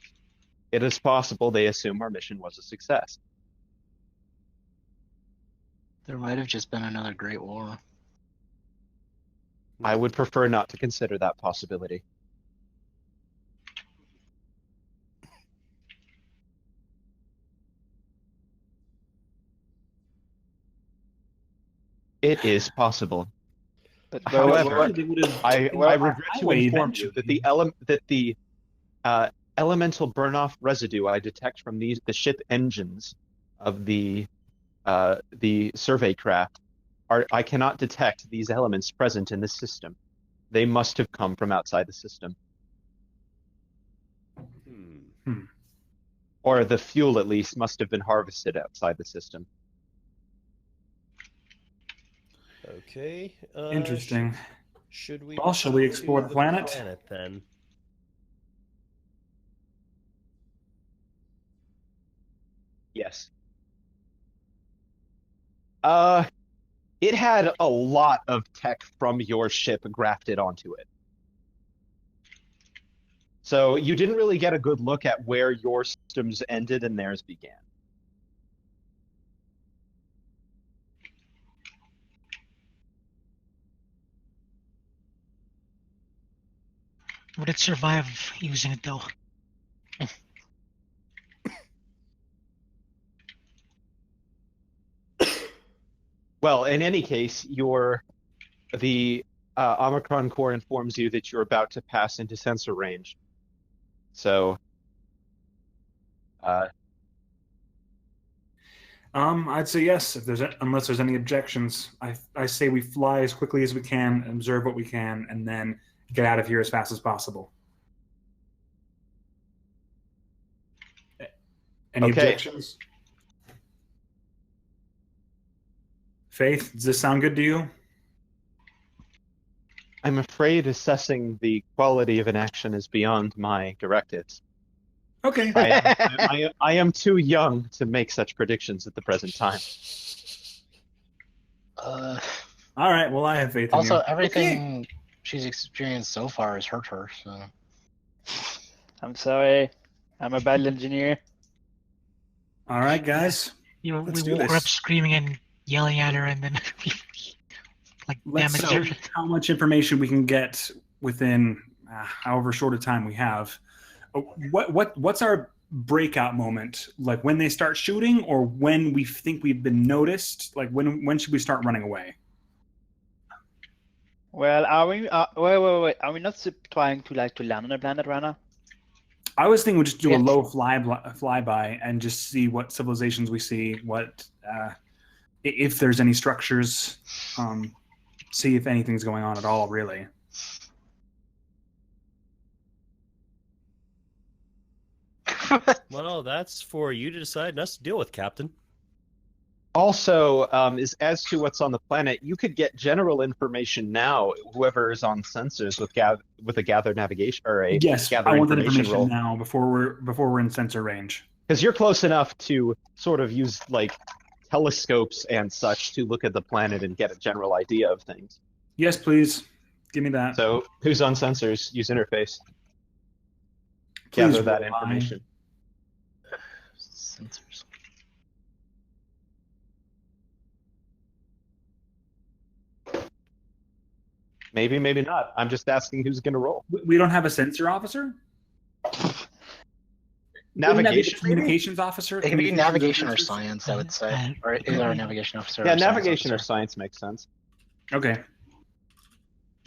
It is possible they assume our mission was a success.
There might have just been another Great War.
I would prefer not to consider that possibility. It is possible.
But
However,
They would've
I
taken the
regret to
highway
inform you that the elemental burn-off residue I detect from the ship engines of the survey craft I cannot detect these elements present in the system. They must have come from outside the system. Or the fuel, at least, must have been harvested outside the system.
Okay.
Interesting.
Should we?
Well, shall we
proceed
explore
to
the planet?
Then.
Yes. It had a lot of tech from your ship grafted onto it. So you didn't really get a good look at where your systems ended and theirs began.
Would it survive using it though?
Well, in any case, the Omicron core informs you that you're about to pass into sensor range. So,
I'd say yes if unless there's any objections. I say we fly as quickly as we can, observe what we can, and then get out of here as fast as possible. Any
Okay.
objections? Faith, does this sound good to you?
I'm afraid assessing the quality of an action is beyond my directives.
Okay.
I am too young to make such predictions at the present time.
All right. Well, I have faith in
Also,
you.
everything she's experienced so far has hurt her. So
I'm sorry. I'm a bad engineer.
All right, guys.
We
Let's do
woke her
this.
up screaming and yelling at her, and then like
Let's
damage
see
her.
how much information we can get within however short a time we have. What's our breakout moment? Like when they start shooting, or when we think we've been noticed? Like when should we start running away?
Well, are we? Wait. Are we not trying to land on a planet right now?
I was thinking we'd just do a
Yeah.
low flyby and just see what civilizations we see, what if there's any structures, see if anything's going on at all, really.
Well, that's for you to decide and us to deal with, Captain.
Also, as to what's on the planet, you could get general information now. Whoever is on sensors with a gather navigation or a
Yes,
gather
I want that
information
information
roll,
now before we're in sensor range.
because you're close enough to sort of use like telescopes and such to look at the planet and get a general idea of things.
Yes, please. Give me that.
So, who's on sensors? Use interface.
Please
Gather that
roll
information.
sensors.
Maybe, maybe not. I'm just asking who's going to roll.
We don't have a sensor officer? Wouldn't that be the
Navigation, maybe?
communications officer?
It can be
Communications
navigation or
officers?
science, I would say, or either a navigation officer.
Yeah,
or a science
navigation or
officer.
science makes sense.
Okay.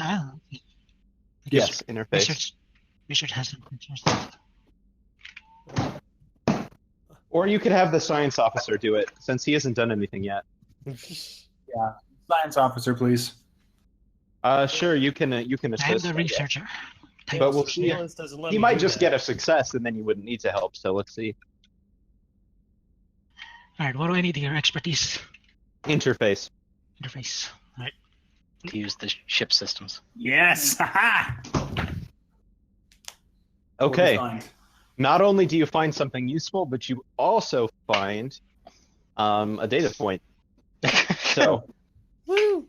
Ah,
Yes, interface.
Research has sensors.
Or you could have the science officer do it, since he hasn't done anything yet.
Science officer, please.
Sure, you can
I'm
assist.
the
I guess.
researcher.
But we'll see.
Silence doesn't let
He
me
might
do
just
that.
get a success, and then you wouldn't need to help. So let's see.
All right, what do I need here? Expertise
Interface.
interface. All right.
To use the ship systems.
Yes. Haha.
Okay.
Well designed.
Not only do you find something useful, but you also find a data point. So,
Woo!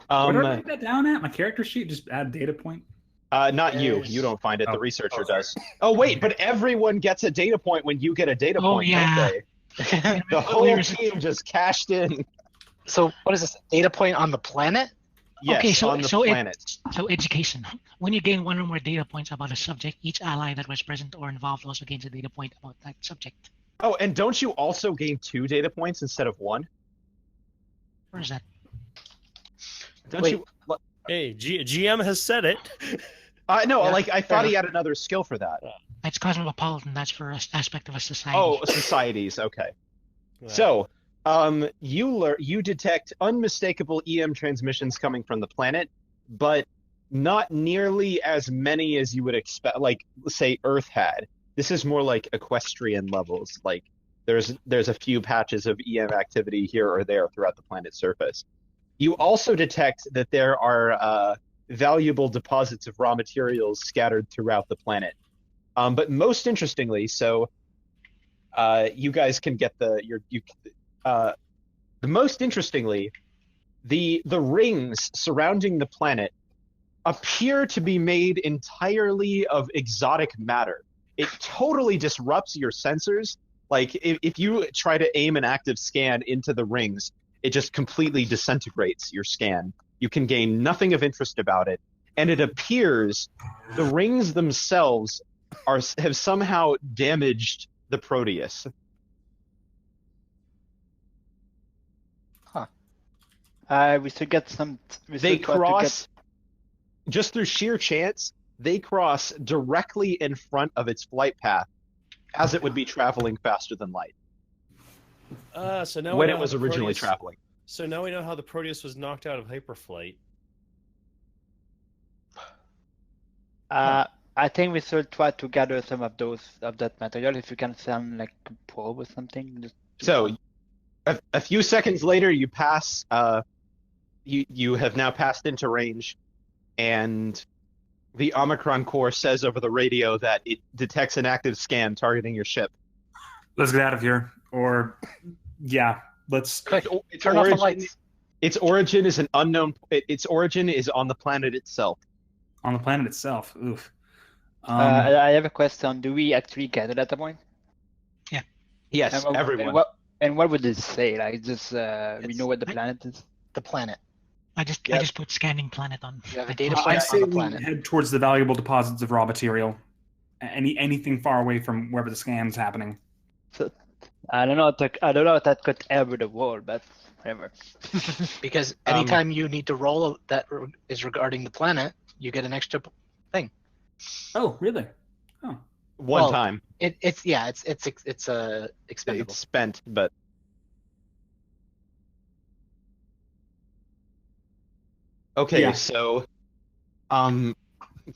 What did I write that down at? My character sheet? Just add data point?
not you.
Yes.
You don't find it. The
Oh,
researcher
sorry.
does. Oh wait, but everyone gets a data point when you get a data
Oh,
point,
yeah.
don't they? The whole team just cashed in.
So what is this? Data point on the planet?
Yes,
Okay, so-
on the
so it-
planet.
So education. When you gain one or more data points about a subject, each ally that was present or involved also gains a data point about that subject.
Oh, and don't you also gain 2 data points instead of 1?
Where is that?
Don't
Wait.
you?
Hey, GM has said it.
No,
Yeah,
like I
fair
thought he
enough.
had another skill for that.
That's cosmopolitan. That's for an aspect of a society.
Oh, societies. Okay. So, you detect unmistakable EM transmissions coming from the planet, but not nearly as many as you would expect. Like, say, Earth had. This is more like equestrian levels. Like, there's a few patches of EM activity here or there throughout the planet's surface. You also detect that there are valuable deposits of raw materials scattered throughout the planet. But most interestingly, so you guys can get most interestingly, the rings surrounding the planet appear to be made entirely of exotic matter. It totally disrupts your sensors. Like if you try to aim an active scan into the rings, it just completely disintegrates your scan. You can gain nothing of interest about it, and it appears the rings themselves have somehow damaged the Proteus.
We should get some. We
They
should try to
cross, just through sheer chance, they cross directly in front of its flight path as it would be traveling faster than light
So now we
when
know
it
how
was
the
originally
Proteus-
traveling.
So now we know how the Proteus was knocked out of hyperflight.
I think we should try to gather some of that material. If you can send like a probe or something. Just to
So,
find-
a few seconds later, you pass. You have now passed into range, and the Omicron Core says over the radio that it detects an active scan targeting your ship.
Let's get out of here. Or, yeah, let's.
Quick,
Its
turn off the
origin-
lights.
Its origin is an unknown. Its origin is on the planet itself.
On the planet itself. Oof.
I have a question. Do we actually get it at the point?
Yes,
And
everyone.
what would it say? Like just we know what the planet is.
The planet.
I
Yep.
just put scanning planet on.
You have a data
I
point
say
on the
we
planet.
head towards the valuable deposits of raw material. Anything far away from wherever the scan's happening.
So I don't know. I don't know if that could ever the world, but whatever.
Because anytime you need to roll that is regarding the planet, you get an extra thing.
Oh, really? Oh.
One
well,
time.
It's expendable.
It's spent, but okay.
Yeah.
So,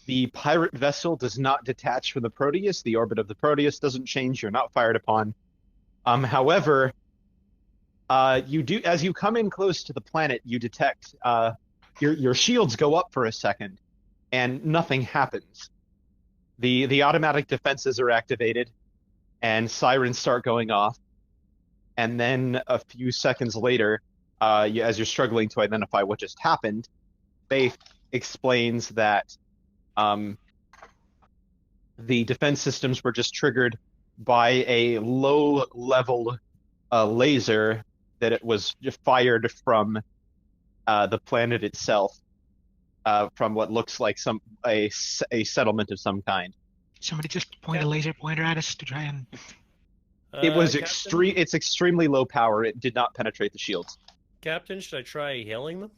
the pirate vessel does not detach from the Proteus. The orbit of the Proteus doesn't change. You're not fired upon. However, you do as you come in close to the planet, you detect your shields go up for a second, and nothing happens. The automatic defenses are activated, and sirens start going off. And then a few seconds later, as you're struggling to identify what just happened, Faith explains that the defense systems were just triggered by a low-level laser that it was fired from the planet itself, from what looks like a settlement of some kind.
Somebody just point a laser pointer at us to try and.
It was
Captain?
It's extremely low power. It did not penetrate the shields.
Captain, should I try hailing them?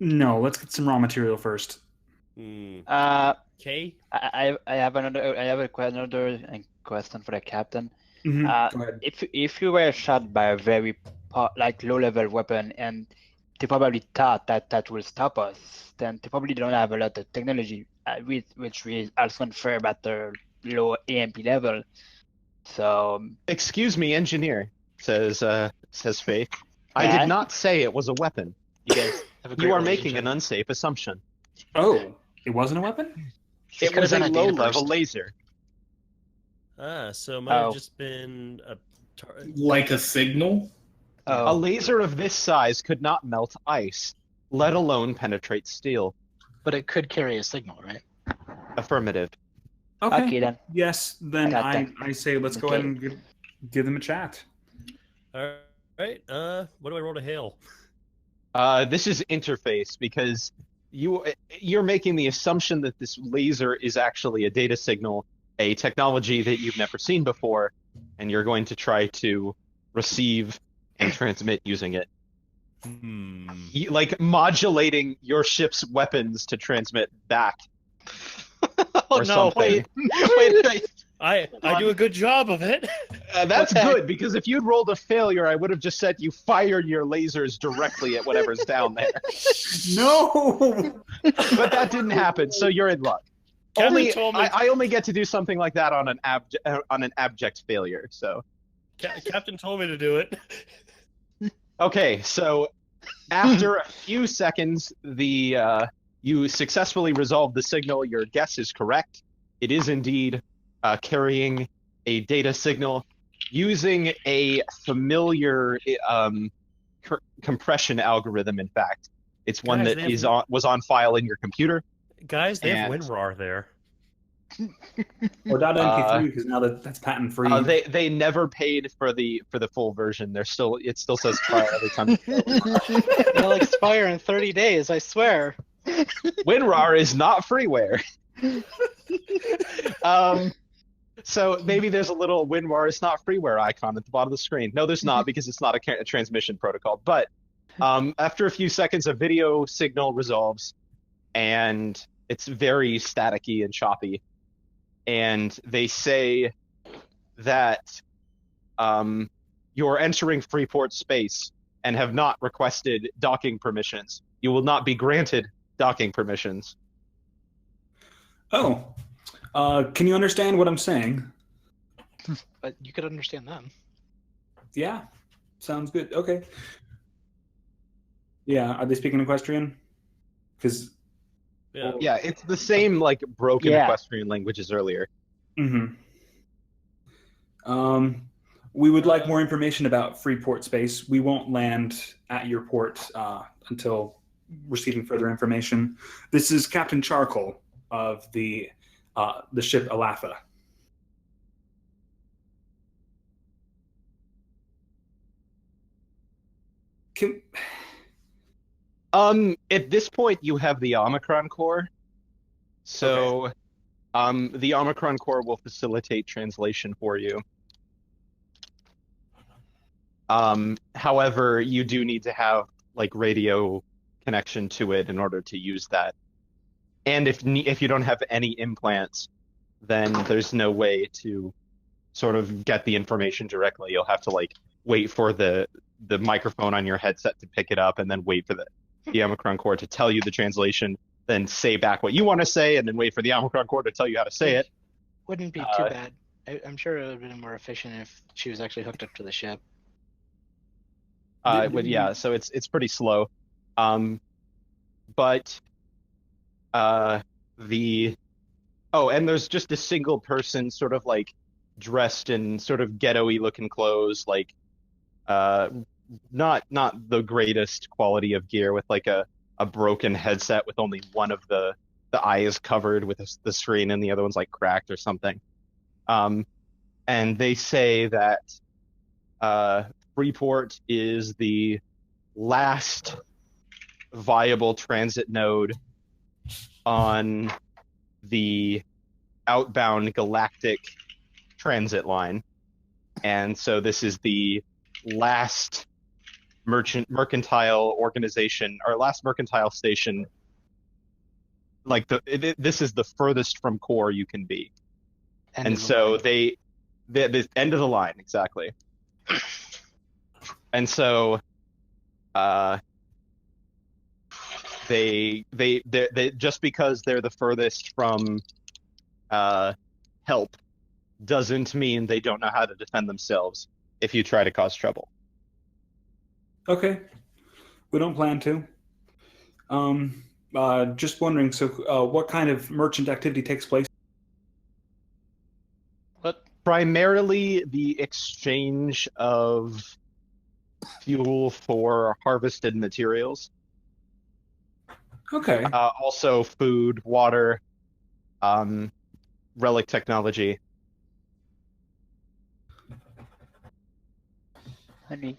No, let's get some raw material first.
Okay.
I have another question for the captain.
Mhm, go ahead.
If you were shot by a very low level weapon and they probably thought that will stop us, then they probably don't have a lot of technology, which will also infer better low AMP level. So
Excuse me, engineer, says Faith. I
Yeah?
did not say it was a weapon.
You guys have a great
You are making an
relationship.
unsafe assumption.
Oh, it wasn't a weapon?
It
It
could
was
have
a
been a data
low-level
burst.
laser.
So it might have
Oh.
just been a
Like a signal?
A
oh,
laser of this size could not melt ice, let alone penetrate steel.
But it could carry a signal, right?
Affirmative.
okay then.
Yes, then
Got
I,
that.
I say let's go
Okay.
ahead and give them a chat.
All right. What do I roll to hail?
This is interface because you're making the assumption that this laser is actually a data signal, a technology that you've never seen before, and you're going to try to receive and transmit using it. Like modulating your ship's weapons to transmit back.
Oh
Or
no!
something.
Wait!
I do a good job of it.
That's
What the heck?
good because if you'd rolled a failure, I would have just said you fired your lasers directly at whatever's down there.
No.
But that didn't happen, so you're in luck.
Captain told me.
I only get to do something like that on an abject failure. So
Captain told me to do it.
okay, so after a few seconds, you successfully resolve the signal. Your guess is correct. It is indeed carrying a data signal using a familiar compression algorithm. In fact, it's one
Guys,
that
they have-
was on file in your computer.
Guys, they have
And-
WinRAR there.
Or .mp3 because now that's patent free.
They never paid for the full version. It still says trial every time.
It'll expire in 30 days. I swear.
WinRAR is not freeware. So maybe there's a little WinRAR is not freeware icon at the bottom of the screen. No, there's not because it's not a transmission protocol. But after a few seconds, a video signal resolves, and it's very staticky and choppy. And they say that you're entering Freeport space and have not requested docking permissions. You will not be granted docking permissions.
Oh, can you understand what I'm saying?
But you could understand them.
Yeah, sounds good. Okay. Yeah, are they speaking equestrian? Because
Yeah.
Yeah, it's the same like broken
Yeah.
equestrian language as earlier.
We would like more information about Freeport space. We won't land at your port until receiving further information. This is Captain Charcoal of the ship Alafa.
At this point, you have the Omicron core, so the Omicron core will facilitate translation for you. However, you do need to have like radio connection to it in order to use that. And if you don't have any implants, then there's no way to sort of get the information directly. You'll have to like wait for the microphone on your headset to pick it up, and then wait for the Omicron core to tell you the translation, then say back what you want to say, and then wait for the Omicron core to tell you how to say it.
Wouldn't be too bad. I'm sure it would have been more efficient if she was actually hooked up to the ship.
Yeah, so it's pretty slow. But and there's just a single person sort of like dressed in sort of ghetto-y looking clothes, like not the greatest quality of gear, with like a broken headset with only one of the eyes covered with the screen and the other one's like cracked or something. And they say that Freeport is the last viable transit node on the outbound galactic transit line. And so this is the last mercantile organization, or last mercantile station. Like this is the furthest from core you can be. And so the end of the line, exactly. And so they just because they're the furthest from help doesn't mean they don't know how to defend themselves if you try to cause trouble.
Okay. We don't plan to. Just wondering, so what kind of merchant activity takes place?
Primarily the exchange of fuel for harvested materials.
Okay.
Also food, water, relic technology.
Honey.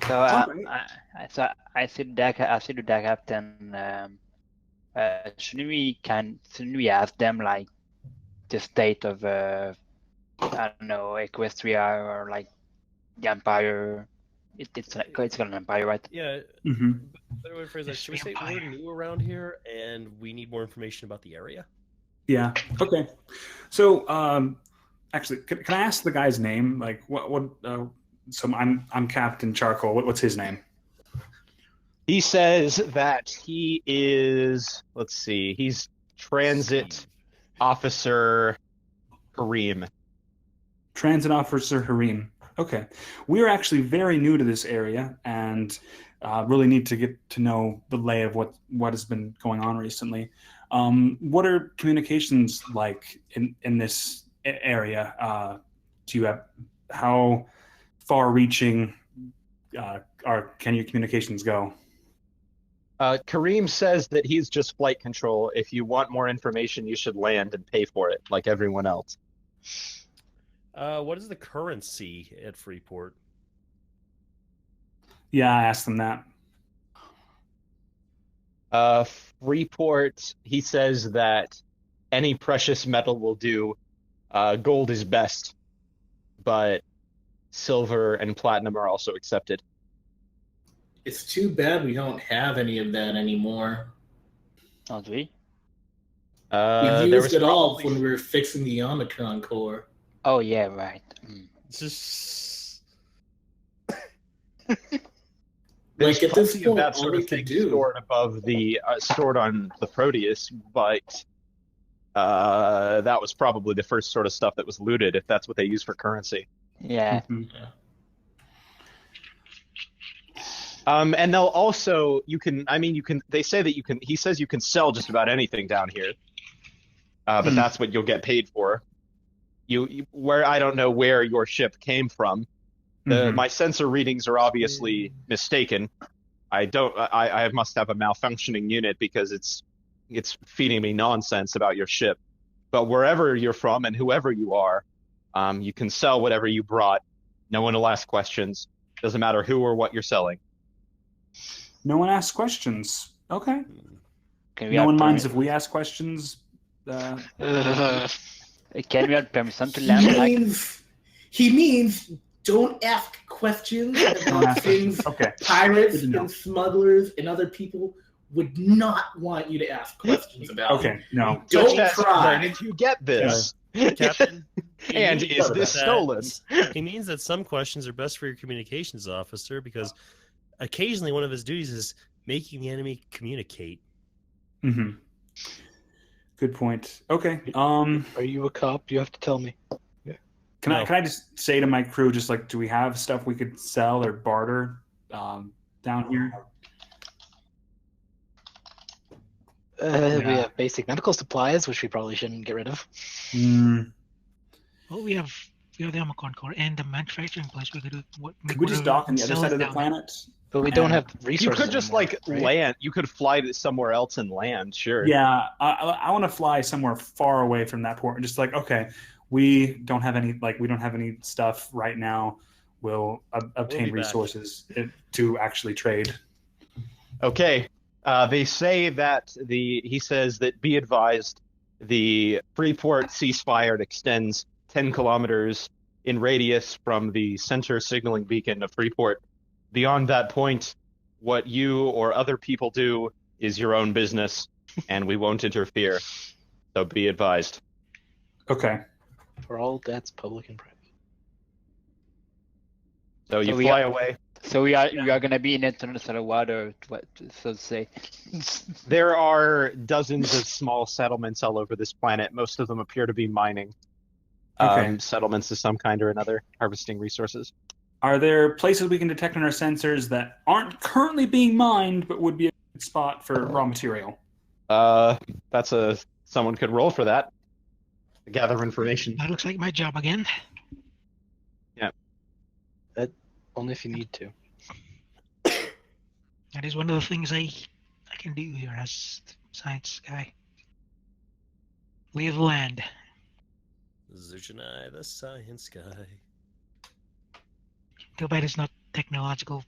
So I see the captain. Shouldn't we ask them like the state of I don't know, Equestria or like the Empire? It's called an Empire, right?
Yeah.
Mm-hmm.
Better way to phrase that.
Yes,
Should we
the
say we're
Empire.
new around here and we need more information about the area?
Yeah. Okay. So, actually, can I ask the guy's name? Like, what? So I'm Captain Charcoal. What's his name?
He says that he is, let's see, he's Transit
Steve.
Officer Kareem.
Transit Officer Harim. Okay. We're actually very new to this area and really need to get to know the lay of what has been going on recently. What are communications like in this area? Do you have, how far-reaching can your communications go?
Kareem says that he's just flight control. If you want more information, you should land and pay for it, like everyone else.
What is the currency at Freeport?
Yeah, I asked them that.
Freeport, he says that any precious metal will do. Gold is best, but silver and platinum are also accepted.
It's too bad we don't have any of that anymore.
Don't we?
We
There
used
was
it all
probably
when we were fixing the Omicron core.
Oh yeah, right.
Just
There's
Like at this
plenty
point,
of that
all
sort
we
of
could
thing
do.
stored above the stored on the Proteus, but that was probably the first sort of stuff that was looted, if that's what they use for currency.
Yeah.
Mhm.
And they'll also, they say that he says you can sell just about anything down here, but that's what you'll get paid for. Where I don't know where your ship came from. My sensor readings are obviously mistaken. I must have a malfunctioning unit because it's feeding me nonsense about your ship. But wherever you're from and whoever you are, you can sell whatever you brought. No one will ask questions. Doesn't matter who or what you're selling.
No one asks questions. Okay.
Can we
No
have
one minds if we ask questions.
Can we have permission to
He
land?
means don't ask questions
Don't
about
ask
things
questions. Okay.
pirates
Good to know.
and smugglers and other people would not want you to ask questions about.
Okay. No.
Don't
Such as,
try.
where did you get this?
Captain. he
And
means
is this
that-
stolen?
He means that some questions are best for your communications officer because occasionally one of his duties is making the enemy communicate.
Mm-hmm. Good point. Okay.
Are you a cop? You have to tell me.
Can I just say to my crew, just like, do we have stuff we could sell or barter down here?
We have basic medical supplies, which we probably shouldn't get rid of.
Well, we have the Omicron core and the manufacturing place. We could do what?
Could we just dock on the other
sell
side
it
of the
down.
planet?
But we don't
And
have
You
resources.
could just
anymore, right?
land. You could fly to somewhere else and land. Sure.
Yeah, I want to fly somewhere far away from that port. Just like, okay, we don't have any stuff right now. We'll obtain
be back.
resources to actually trade.
Okay. They say that he says that be advised, the Freeport ceasefire extends 10 kilometers in radius from the center signaling beacon of Freeport. Beyond that point, what you or other people do is your own business, and we won't interfere. So be advised.
Okay.
For all debts, public and private.
So you
we
fly
got-
away.
So we are gonna be in international water, so to say.
There are dozens of small settlements all over this planet. Most of them appear to be mining
Okay.
settlements of some kind or another, harvesting resources.
Are there places we can detect on our sensors that aren't currently being mined, but would be a good spot for raw material?
Someone could roll for that. Gather information.
That looks like my job again.
Only if you need to.
That is one of the things I can do here as science guy. Lay of the land.
Zuchanai, the science guy.
Too bad it's not technological,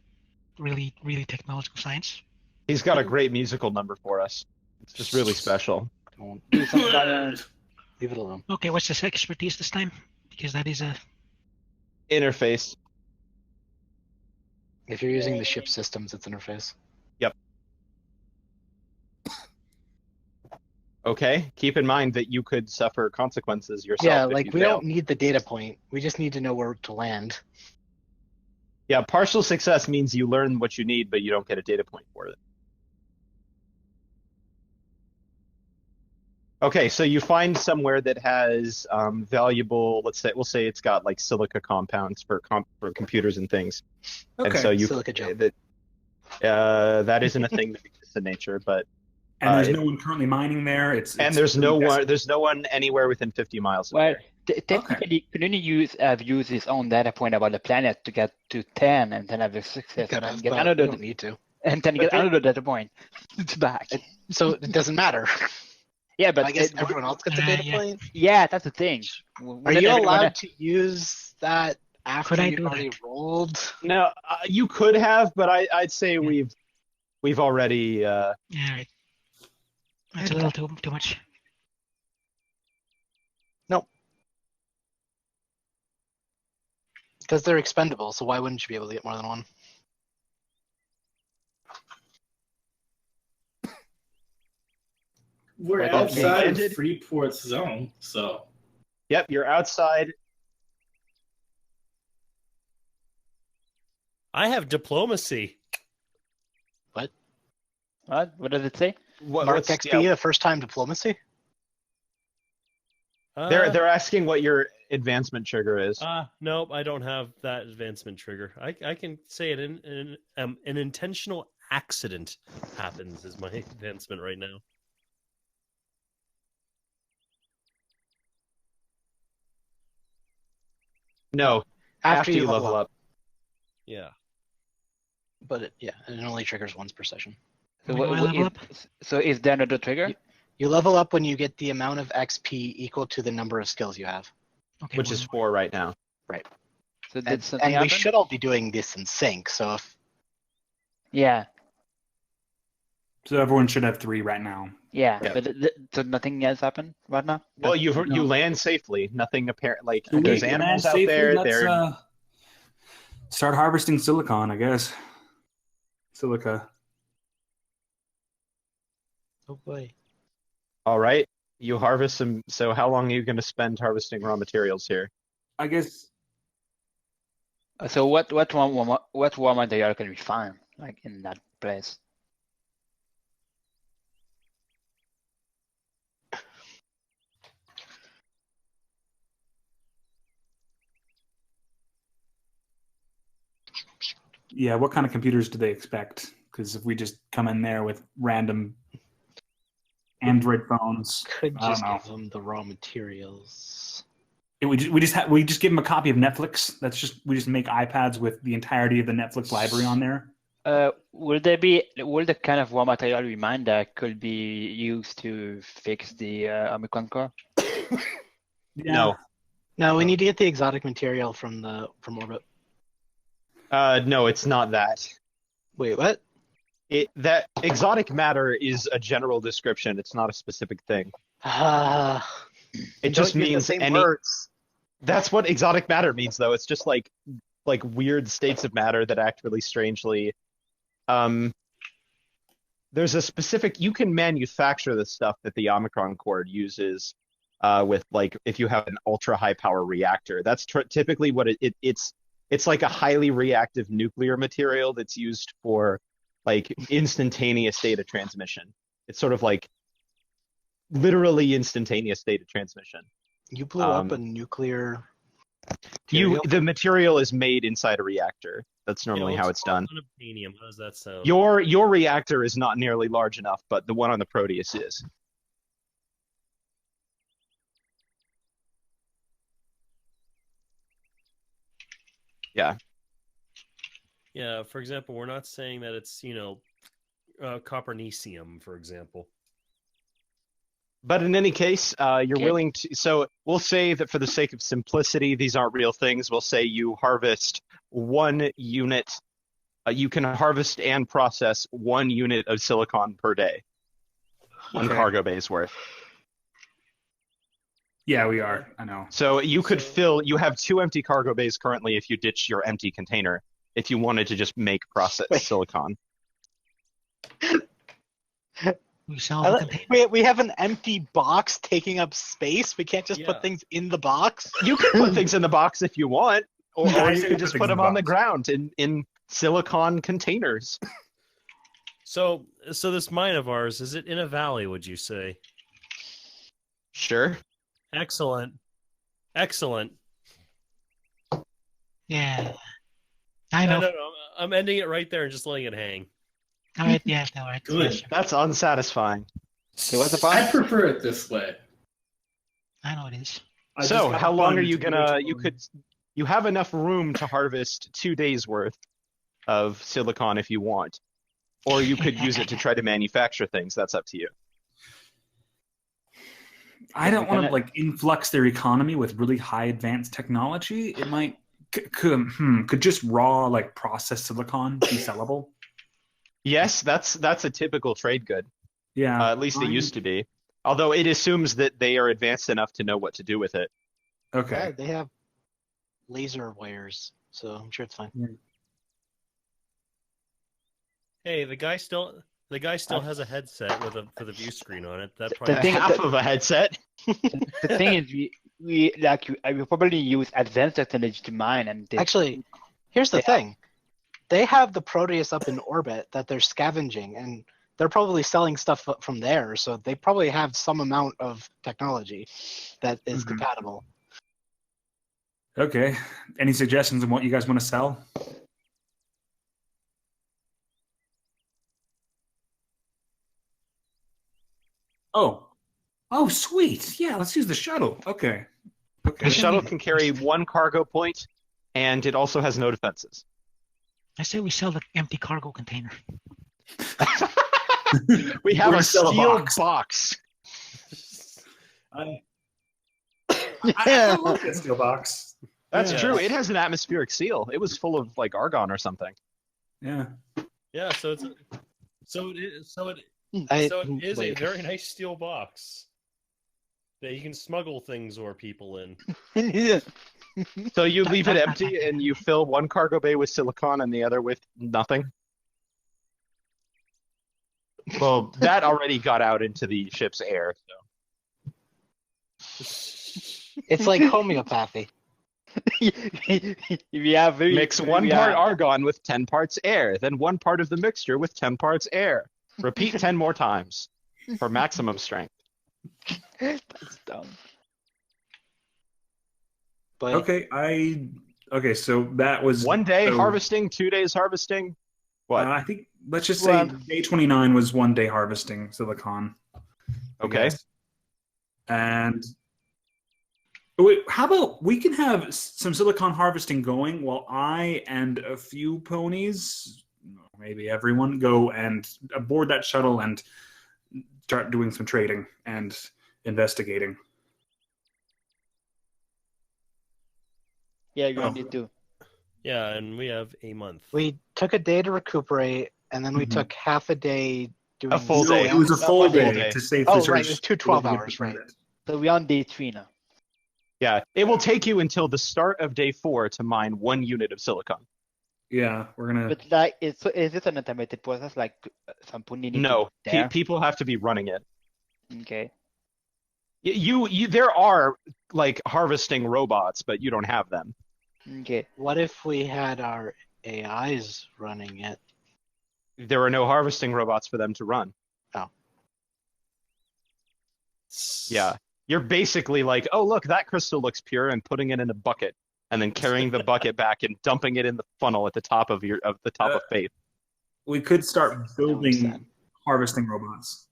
really technological science.
He's got a great musical number for us. It's just really special.
Don't do something about it. Leave it alone.
Okay, what's this expertise this time? Because that is a...
Interface.
If you're using the ship systems, it's interface.
Okay, keep in mind that you could suffer consequences yourself.
Yeah,
if
like
you
we
fail.
don't need the data point. We just need to know where to land.
Yeah, partial success means you learn what you need, but you don't get a data point for it. Okay, so you find somewhere that has valuable. We'll say it's got like silica compounds for computers and things.
Okay.
And so you
Silica gel.
that isn't a thing that exists in nature, but
And there's no one currently mining there.
there's no one anywhere within 50 miles of
Well,
there.
technically, you can only have used his own data point about the planet to get to 10 and then have a success
Could
and
have,
get
but
another
we don't need to.
and then get another data point. It's back.
So it doesn't matter.
Yeah, but
I guess everyone else gets a data
yeah.
point.
yeah, that's the thing.
Are you allowed to use that after
Could I
you've
do
already
that?
rolled?
No, you could have, but I'd say we've already.
Yeah, right. That's a little too much.
Because they're expendable, so why wouldn't you be able to get more than one?
We're
Like,
outside
landed?
of Freeport's zone, so
Yep, you're outside.
I have diplomacy.
What does it say?
Mark XP, a first-time diplomacy?
They're asking what your advancement trigger is.
Nope, I don't have that advancement trigger. I can say it an intentional accident happens is my advancement right now.
No, after you level up.
Yeah.
But it only triggers once per session.
So,
When do I level up?
so is there another trigger?
You level up when you get the amount of XP equal to the number of skills you have.
Okay,
Which is 4 right now.
So did
And,
something
and we
happen?
should all be doing this in sync, so if
Yeah,
So everyone should have 3 right now.
yeah.
Yeah.
But so nothing has happened right now.
Well, you
No.
land safely. Nothing apparent. Like
So
there's
we
animals
land
out
safely,
there.
let's,
They're
start harvesting silicon, I guess. Silica.
oh boy.
all right. You harvest some. So how long are you going to spend harvesting raw materials here?
I guess
So what raw material can we find like in that place?
yeah, what kind of computers do they expect? Because if we just come in there with random Android phones,
Could
I don't
just
know.
give them the raw materials.
We just give them a copy of Netflix. We just make iPads with the entirety of the Netflix library on there.
Will the kind of raw material we mine that could be used to fix the Omicron core?
No.
No, we need to get the exotic material from orbit.
No, it's not that.
Wait, what?
That exotic matter is a general description. It's not a specific thing. It just
Don't use the
means
same
any.
words.
That's what exotic matter means, though. It's just like weird states of matter that act really strangely. There's a specific. You can manufacture the stuff that the Omicron core uses. With if you have an ultra high power reactor, that's typically what it's It's like a highly reactive nuclear material that's used for like instantaneous data transmission. It's sort of like literally instantaneous data transmission.
You blew up a
Um,
nuclear material?
The material is made inside a reactor. That's normally how it's done.
Unobtainium. How does that sound?
Your reactor is not nearly large enough, but the one on the Proteus is. Yeah.
Yeah, for example, we're not saying that it's, copernicium, for example.
But in any case, you're
Okay.
willing to. So we'll say that for the sake of simplicity, these aren't real things. We'll say you harvest 1 unit. You can harvest and process 1 unit of silicon per day. 1
Okay.
cargo bay's worth.
Yeah, we are. I know.
So you could fill. You have 2 empty cargo bays currently if you ditch your empty container. If you wanted to just make process
Wait.
silicon.
We sell the container.
We have an empty box taking up space. We can't just
Yeah.
put things in the box.
You can put things in the box if you want, or
Yeah, I
you
say
can
put
just
things
put
in
them
the
on the
box.
ground in silicon containers.
So this mine of ours, is it in a valley, would you say?
Sure.
Excellent.
Yeah. I know.
No. I'm ending it right there and just letting it hang.
All right. Yeah. No. Right.
Good.
Yes, sir.
That's unsatisfying.
Okay, what's the
I
point?
prefer it this way.
I know it is.
I just
So
have
how long
fun
are you
to go
gonna?
to-
You have enough room to harvest 2 days worth of silicon if you want, or you could use it to try to manufacture things. That's up to you.
I don't want to
Can
like influx their economy with really high advanced technology. It might could just raw like processed silicon be sellable?
Yes, that's a typical trade good.
Yeah,
At least it used to be. Although it assumes that they are advanced enough to know what to do with it.
Yeah,
Okay.
they have laser wires, so I'm sure it's fine.
Hey, the guy still has a headset with the view screen on it. That
The
probably
thing-
Half of a headset.
The thing is, I will probably use advanced technology to mine, and
Actually, here's the thing. They have the Proteus up in orbit that they're scavenging, and they're probably selling stuff from there, so they probably have some amount of technology that is
Mhm.
compatible.
Okay. Any suggestions on what you guys want to sell? Oh, sweet. Yeah, let's use the shuttle. Okay.
The
Okay.
shuttle can carry 1 cargo point, and it also has no defenses.
I say we sell the empty cargo container.
We have
We're
a
gonna sell a
steel
box.
box.
I like that steel box.
That's
Yeah.
true. It has an atmospheric seal. It was full of like argon or something.
Yeah.
Yeah, so it is a
Wait.
very nice steel box that you can smuggle things or people in.
So you leave it empty and you fill 1 cargo bay with silicon and the other with nothing. Well, that already got out into the ship's air. So.
It's like homeopathy.
we have very
Mix 1 part argon with 10 parts air, then 1 part of the mixture with 10 parts air. Repeat 10 more times for maximum strength.
That's dumb.
But
Okay, so that was
1 day
so,
harvesting, 2 days harvesting. What?
I think let's just say day 29 was 1 day harvesting silicon. I
Okay.
guess. And wait, how about we can have some silicon harvesting going while I and a few ponies, maybe everyone, go and aboard that shuttle and start doing some trading and investigating.
Yeah, you
Oh.
need to.
Yeah, and we have a month.
we took a day to recuperate, and then we
Mhm.
took half a day doing
A full
No,
day.
it was a
Not
full
one full
day
day.
to save
Oh,
the
right,
search.
it was 2 12 hours, right.
So we're on day 3 now.
Yeah, it will take you until the start of day 4 to mine 1 unit of silicon.
Yeah, we're gonna.
But like, is it an automated process? Like some pony need
No,
to be there?
people have to be running it.
Okay.
You there are like harvesting robots, but you don't have them.
Okay.
What if we had our AIs running it?
There are no harvesting robots for them to run. Yeah. You're basically like, oh, look, that crystal looks pure, and putting it in a bucket, and then carrying the bucket back and dumping it in the funnel at the top of Faith.
We could start
Sad.
building harvesting robots.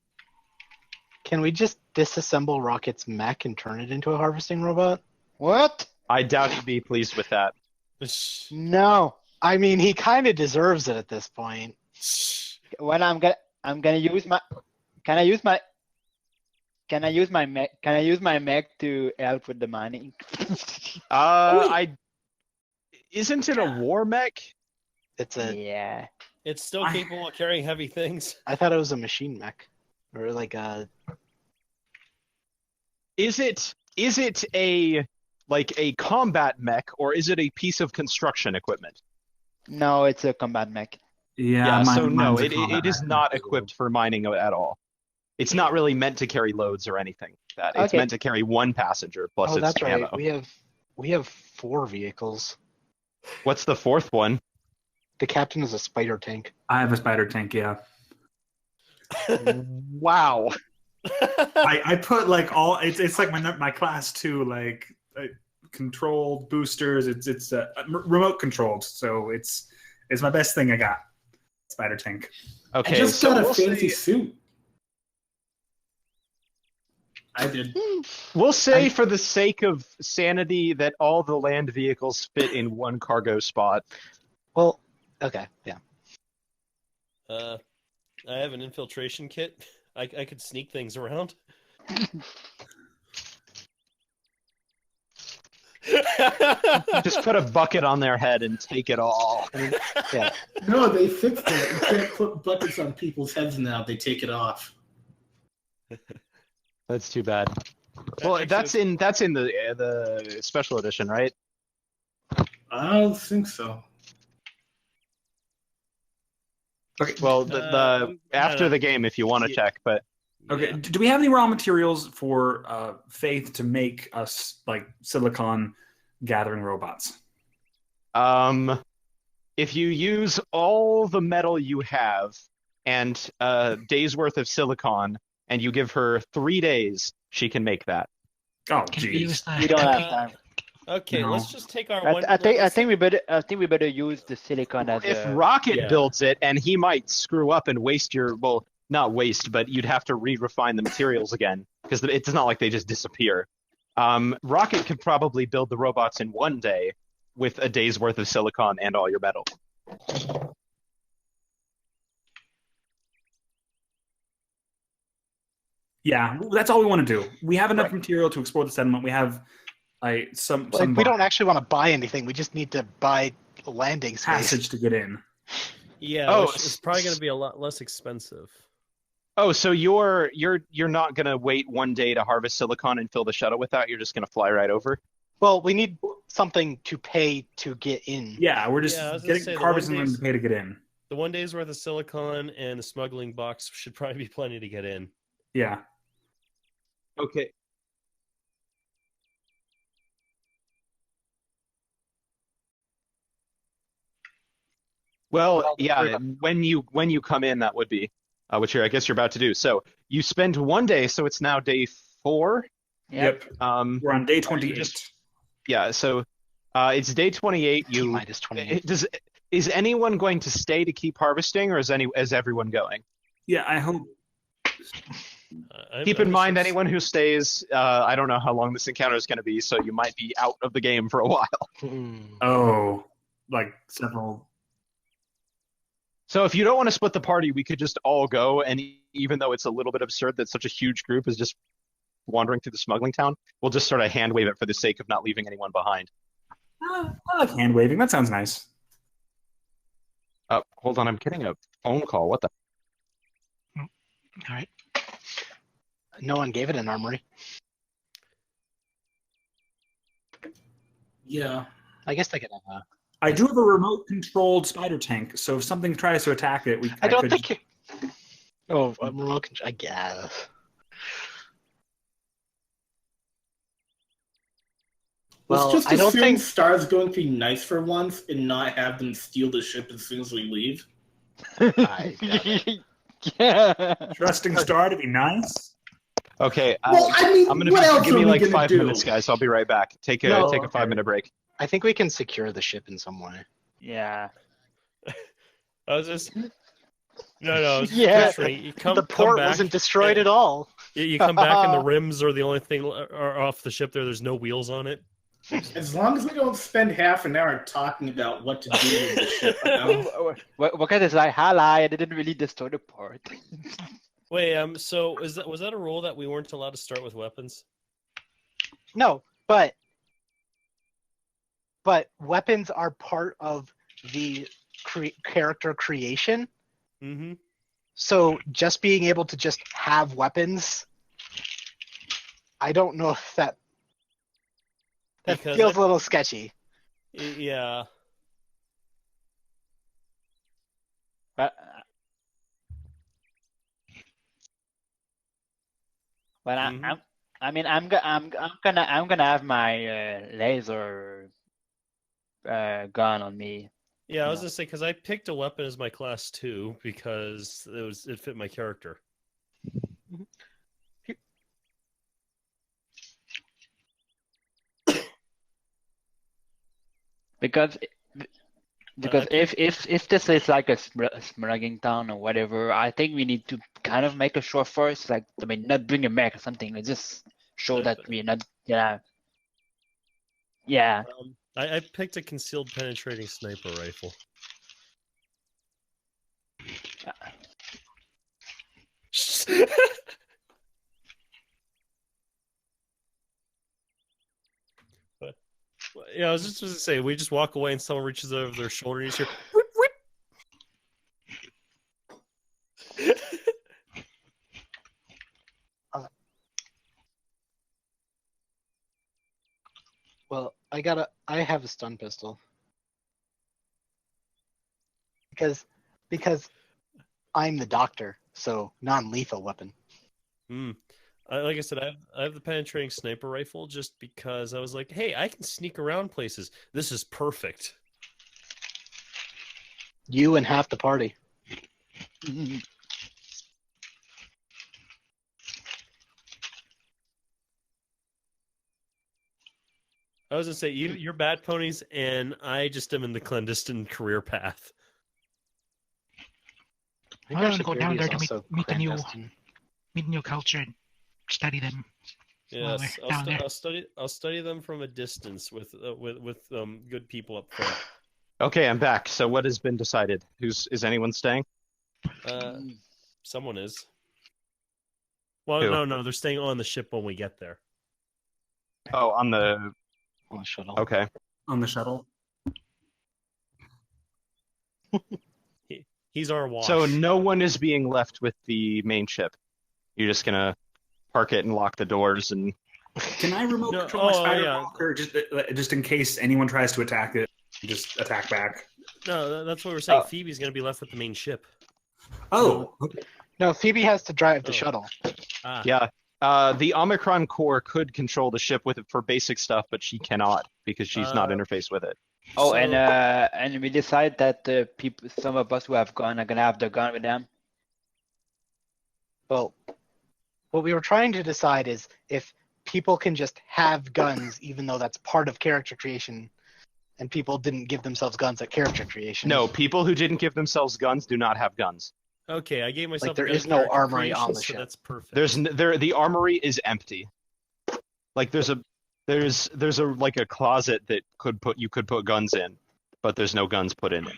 Can we just disassemble Rocket's mech and turn it into a harvesting robot?
What?
I doubt he'd be pleased with that.
No.
I mean, he kind of deserves it at this point.
Well, I'm gonna use my. Can I use my? Can I use my mech? Can I use my mech to help with the mining?
Isn't it a war mech?
It's a.
Yeah.
It's still capable of carrying heavy things.
I thought it was a machine mech, or like a.
Is it a combat mech, or is it a piece of construction equipment?
No, it's a combat mech.
Yeah, so no,
mine's a
it
combat
is
mech.
not equipped for mining at all. It's not really meant to carry loads or anything. It's
Okay.
meant to carry one passenger plus
Oh,
its
that's
ammo.
right. We have 4 vehicles.
What's the fourth one?
The captain is a spider tank.
I have a spider tank, yeah.
Wow.
I put like all it's like my class 2 like controlled boosters. It's remote controlled, so it's my best thing I got. Spider tank.
Okay,
I just
so
got a
we'll
fancy
say,
suit. I did.
we'll say for the sake of sanity that all the land vehicles fit in one cargo spot.
Well, okay, yeah.
I have an infiltration kit. I could sneak things around.
Just put a bucket on their head and take it all.
Yeah.
No, they fixed it. You can't put buckets on people's heads now. They take it off.
That's too bad. Well, that's in the special edition, right?
I don't think so.
Okay.
Well, the after
no.
the game, if you want to check, but
Okay.
Yeah.
Do we have any raw materials for Faith to make us like silicon gathering robots?
if you use all the metal you have and a day's worth of silicon, and you give her 3 days, she can make that.
Oh,
Can we use
geez.
the
We don't have
MP?
time.
Okay,
No.
let's just take our
I,
one.
I think we better use the silicon as
If
a.
Rocket
yeah.
builds it, and he might screw up and waste your, well, not waste, but you'd have to re-refine the materials again, because it's not like they just disappear. Rocket could probably build the robots in 1 day with a day's worth of silicon and all your metal.
Yeah, that's all we want to do. We have enough material to explore the settlement. We have some
We don't actually want to buy anything. We just need to buy a landing space.
passage to get in.
Yeah,
Oh,
it's probably going to be a lot less expensive.
Oh, so you're not gonna wait 1 day to harvest silicon and fill the shuttle with that? You're just gonna fly right over?
Well, we need something to pay to get in.
Yeah, we're just
Yeah, I was gonna say,
getting
the
harvesting
one
them
days-
to pay to get in.
The 1 day's worth of silicon and a smuggling box should probably be plenty to get in.
Yeah.
Okay. Well, yeah, when you come in, that would be, which I guess you're about to do. So you spend 1 day, so it's now day 4.
Yep.
We're on day
you
28.
just- Yeah, so it's day 28.
T minus 28.
Is anyone going to stay to keep harvesting, or is everyone going?
Yeah, I hope.
Keep in mind, anyone who stays, I don't know how long this encounter is going to be, so you might be out of the game for a while.
Oh, like several.
So if you don't want to split the party, we could just all go, and even though it's a little bit absurd that such a huge group is just wandering through the smuggling town, we'll just sort of hand wave it for the sake of not leaving anyone behind.
I like hand waving. That sounds nice.
Hold on, I'm getting a phone call. What the?
All right.
No one gave it an armory.
Yeah.
I guess they could.
I do have a remote controlled spider tank, so if something tries to attack it,
I don't
could
think you. Oh, a remote control. I guess. Well,
Let's just
I don't
assume
think
Star's going to be nice for once and not have them steal the ship as soon as we leave.
I doubt it.
Yeah.
Trusting Star to be nice.
Okay,
Well, I mean,
I'm gonna
what else
give
are
me
we
like
gonna
5
do?
minutes, guys. I'll be right back. Take a
No,
take a 5
okay.
minute break.
I think we can secure the ship in some way.
Yeah.
I was just no. I was just
Yeah.
picturing you come
The port
back,
wasn't destroyed
and
at all.
You come back and the rims are the only thing are off the ship. There's no wheels on it.
As long as we don't spend half an hour talking about what to do with the ship. You know?
What kind of like highlight? I didn't really destroy the port.
Wait, so was that a rule that we weren't allowed to start with weapons?
No, but weapons are part of the character creation.
Mm-hmm.
So just being able to just have weapons, I don't know if that
Because
feels a little sketchy.
Yeah.
But
Mhm.
I'm gonna have my laser gun on me.
Yeah, I was
Yeah.
gonna say because I picked a weapon as my class 2 because it fit my character.
Because
I
if this is like a smuggling town or whatever, I think we need to kind of make a show first. Like, I mean, not bring a mech or something. Let's just show that we're not. Yeah. Yeah.
I picked a concealed penetrating sniper rifle. Yeah, I was just going to say, we just walk away and someone reaches over their shoulder and you hear, whip, whip.
Well, I have a stun pistol. Because I'm the doctor, so non-lethal weapon.
Like I said, I have the penetrating sniper rifle just because I was like, hey, I can sneak around places. This is perfect.
You and half the party.
I was gonna say you're bad ponies, and I just am in the clandestine career path.
Maybe
I'm
our
gonna go down
security
there
is
to
also clandestine.
meet new culture and study them. While
Yes,
we're down there.
I'll study them from a distance with good people up front.
Okay, I'm back. So what has been decided? Is anyone staying?
Someone is. Well,
Who?
no, they're staying on the ship when we get there.
Oh, on the
shuttle.
okay.
On the shuttle.
He's our watch.
So no one is being left with the main ship. You're just gonna park it and lock the doors and.
Can I remote
No,
control my
oh,
spider
yeah.
walker just in case anyone tries to attack it? Just attack back.
No, that's what we're saying. Phoebe's going to be left with the main ship.
Oh,
No, Phoebe has to drive the shuttle.
Ah.
Yeah. The Omicron core could control the ship with it for basic stuff, but she cannot because she's not interfaced with it.
Oh,
So-
and we decide that the people, some of us who have gun, are gonna have the gun with them.
Well, what we were trying to decide is if people can just have guns, even though that's part of character creation, and people didn't give themselves guns at character creation.
No, people who didn't give themselves guns do not have guns.
Okay, I gave myself.
Like, there
a gun
is
at
no
character
armory
creation,
on the
so
ship.
That's perfect.
The armory is empty. Like there's a like a closet that you could put guns in, but there's no guns put in it.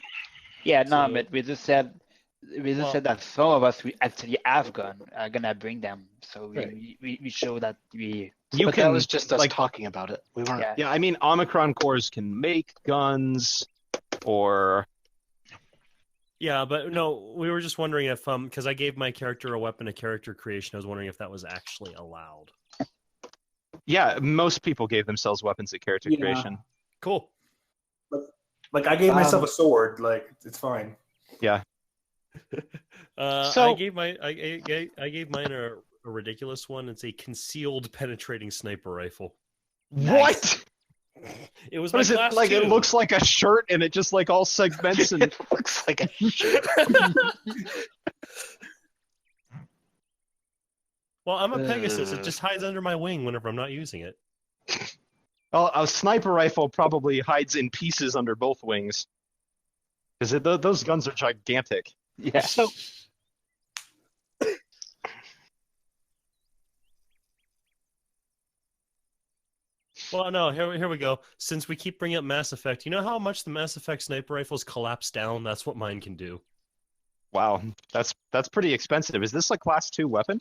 Yeah, no,
So-
but we just said that some of us we actually have gun are gonna bring them, so we show that we.
But that was just us talking about it. We weren't.
Yeah.
Yeah, I mean Omicron cores can make guns, or
Yeah, but no, we were just wondering if because I gave my character a weapon at character creation, I was wondering if that was actually allowed.
yeah, most people gave themselves weapons at character
Yeah.
creation.
Cool.
like I gave myself a sword. Like it's fine.
Yeah.
So-
I gave mine a ridiculous one. It's a concealed penetrating sniper rifle.
What?
It was
What
my
is it
class
like?
too.
It looks like a shirt, and it just like all segments and
It looks like a shirt.
Well, I'm a Pegasus. It just hides under my wing whenever I'm not using it.
well, a sniper rifle probably hides in pieces under both wings, because those guns are gigantic.
Yeah.
So
Well, no, here we go. Since we keep bringing up Mass Effect, you know how much the Mass Effect sniper rifles collapse down? That's what mine can do.
Wow, that's pretty expensive. Is this a class 2 weapon?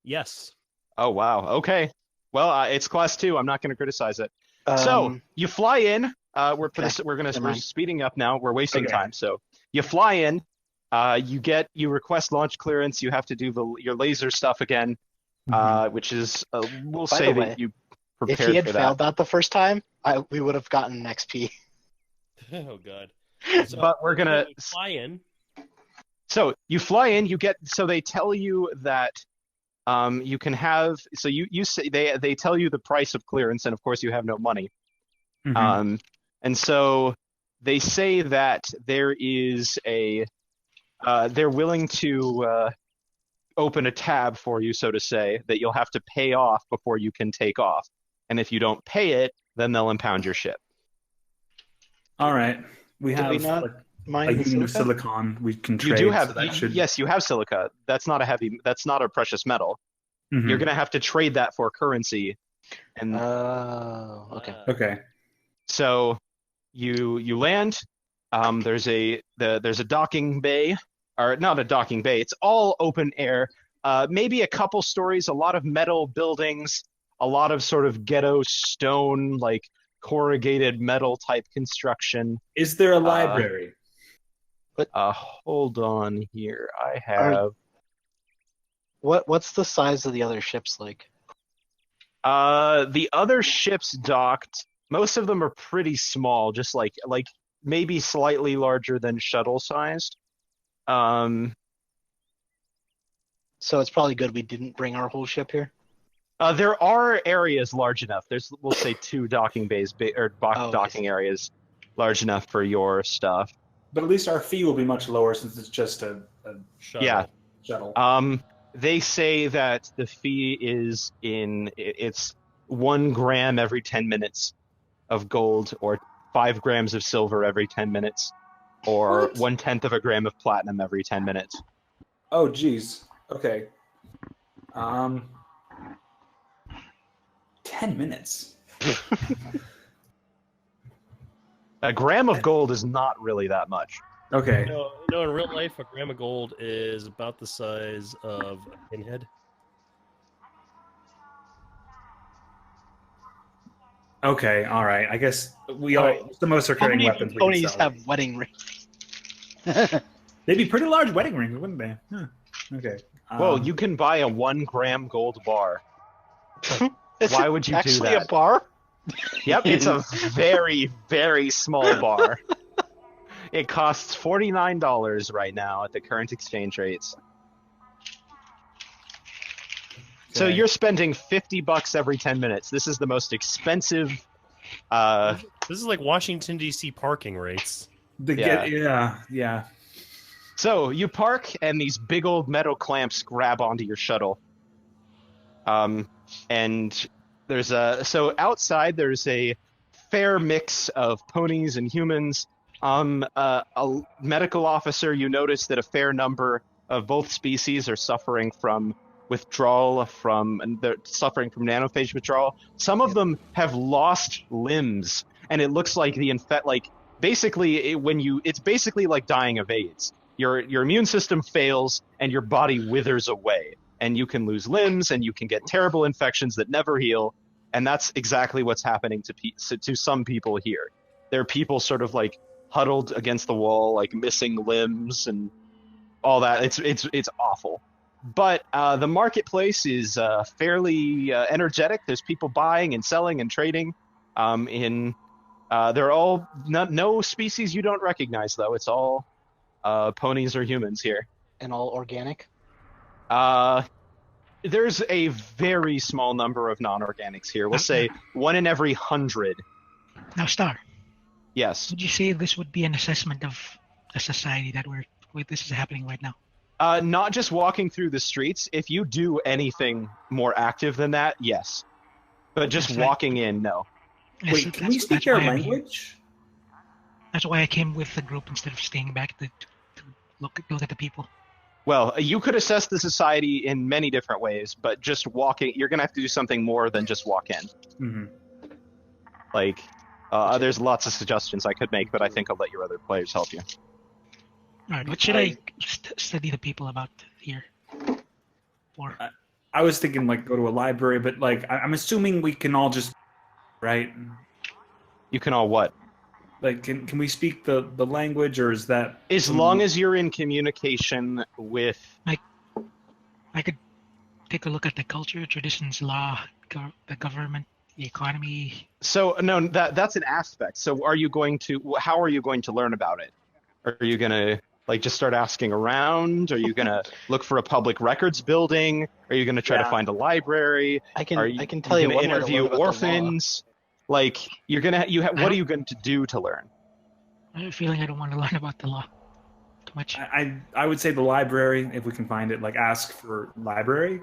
Yes.
Oh wow. Okay. Well, it's class 2. I'm not going to criticize it. So you fly in. We're speeding up now. We're wasting
Okay.
time. So you fly in. You request launch clearance. You have to do your laser stuff again, which is we'll
By
say
the way,
that you
if
prepared
he had
for
failed
that.
that the first time, we would have gotten an XP.
Oh god.
But we're gonna.
we fly in.
So you fly in. So they tell you that you can have. So you say they tell you the price of clearance, and of course you have no money.
Mhm.
And so they say that there is they're willing to open a tab for you, so to say, that you'll have to pay off before you can take off. And if you don't pay it, then they'll impound your ship.
All right. We
Did
have
we not
like,
mine
a
the
unit of
silica?
silicon we can trade.
You do have,
so that should...
yes, you have silica. That's not a precious metal.
Mhm.
You're gonna have to trade that for currency. And
Oh, okay.
Okay.
so you land. There's a docking bay, or not a docking bay. It's all open air. Maybe a couple stories, a lot of metal buildings, a lot of sort of ghetto stone, like corrugated metal type construction.
Is there a library?
Hold on here. I have.
What's the size of the other ships like?
The other ships docked. Most of them are pretty small, just like maybe slightly larger than shuttle sized.
So it's probably good we didn't bring our whole ship here.
There are areas large enough. There's, we'll say, 2 docking bays docking areas large enough for your stuff.
But at least our fee will be much lower since it's just a
Shuttle.
Yeah.
shuttle.
They say that the fee is it's 1 gram every 10 minutes of gold, or 5 grams of silver every 10 minutes, or
What?
1/10 of a gram of platinum every 10 minutes.
Oh, geez. Okay. 10 minutes.
A gram of gold is not really that much.
Okay.
No, in real life, a gram of gold is about the size of a pinhead.
Okay. All right. I guess we
All
all
right.
the most are
How
carrying
many
weapons. We can
ponies
sell.
have wedding rings?
They'd be pretty large wedding rings, wouldn't they? Huh. Okay.
Well, you can buy a 1 gram gold bar.
Is
Why
it
would you do
actually
that?
a bar?
Yep, it's a very, very small bar. It costs $49 right now at the current exchange rates. So
Okay.
you're spending $50 every 10 minutes. This is the most expensive.
This is like Washington D.C. parking rates.
Yeah.
So you park, and these big old metal clamps grab onto your shuttle. And there's outside there's a fair mix of ponies and humans. A medical officer, you notice that a fair number of both species are suffering from withdrawal and they're suffering from nanophage withdrawal. Some of them have lost limbs, and it looks like it's basically like dying of AIDS. Your immune system fails and your body withers away, and you can lose limbs and you can get terrible infections that never heal. And that's exactly what's happening to some people here. There are people sort of like huddled against the wall, like missing limbs and all that. It's awful. But the marketplace is fairly energetic. There's people buying and selling and trading. They're all no species you don't recognize, though. It's all ponies or humans here.
And all organic?
There's a very small number of non-organics here. We'll say 1 in every 100
Now, Star,
Yes.
would you say this would be an assessment of a society that this is happening right now?
Not just walking through the streets. If you do anything more active than that, yes. But just
That's right.
walking in, no.
Yes,
Wait, can we speak their
why I'm here.
language?
That's why I came with the group instead of staying back to look at the people.
Well, you could assess the society in many different ways, but just walking, you're gonna have to do something more than just walk in.
Mm-hmm.
Like, there's lots of suggestions I could make, but I think I'll let your other players help you.
All right, what should I study the people about here for?
I was thinking like go to a library, but like I'm assuming we can all just, right?
You can all what?
Like, can we speak the language, or is that
As long as you're in communication with.
I could take a look at the culture, traditions, law, the government, the economy.
So no, that's an aspect. So how are you going to learn about it? Are you gonna like just start asking around? Are you gonna look for a public records building? Are you gonna try to find a library?
I can tell
Are
you
gonna
one way to
interview
learn about the law.
orphans? Like what are you going to do to learn?
I have a feeling I don't want to learn about the law too much.
I would say the library, if we can find it. Like ask for library ?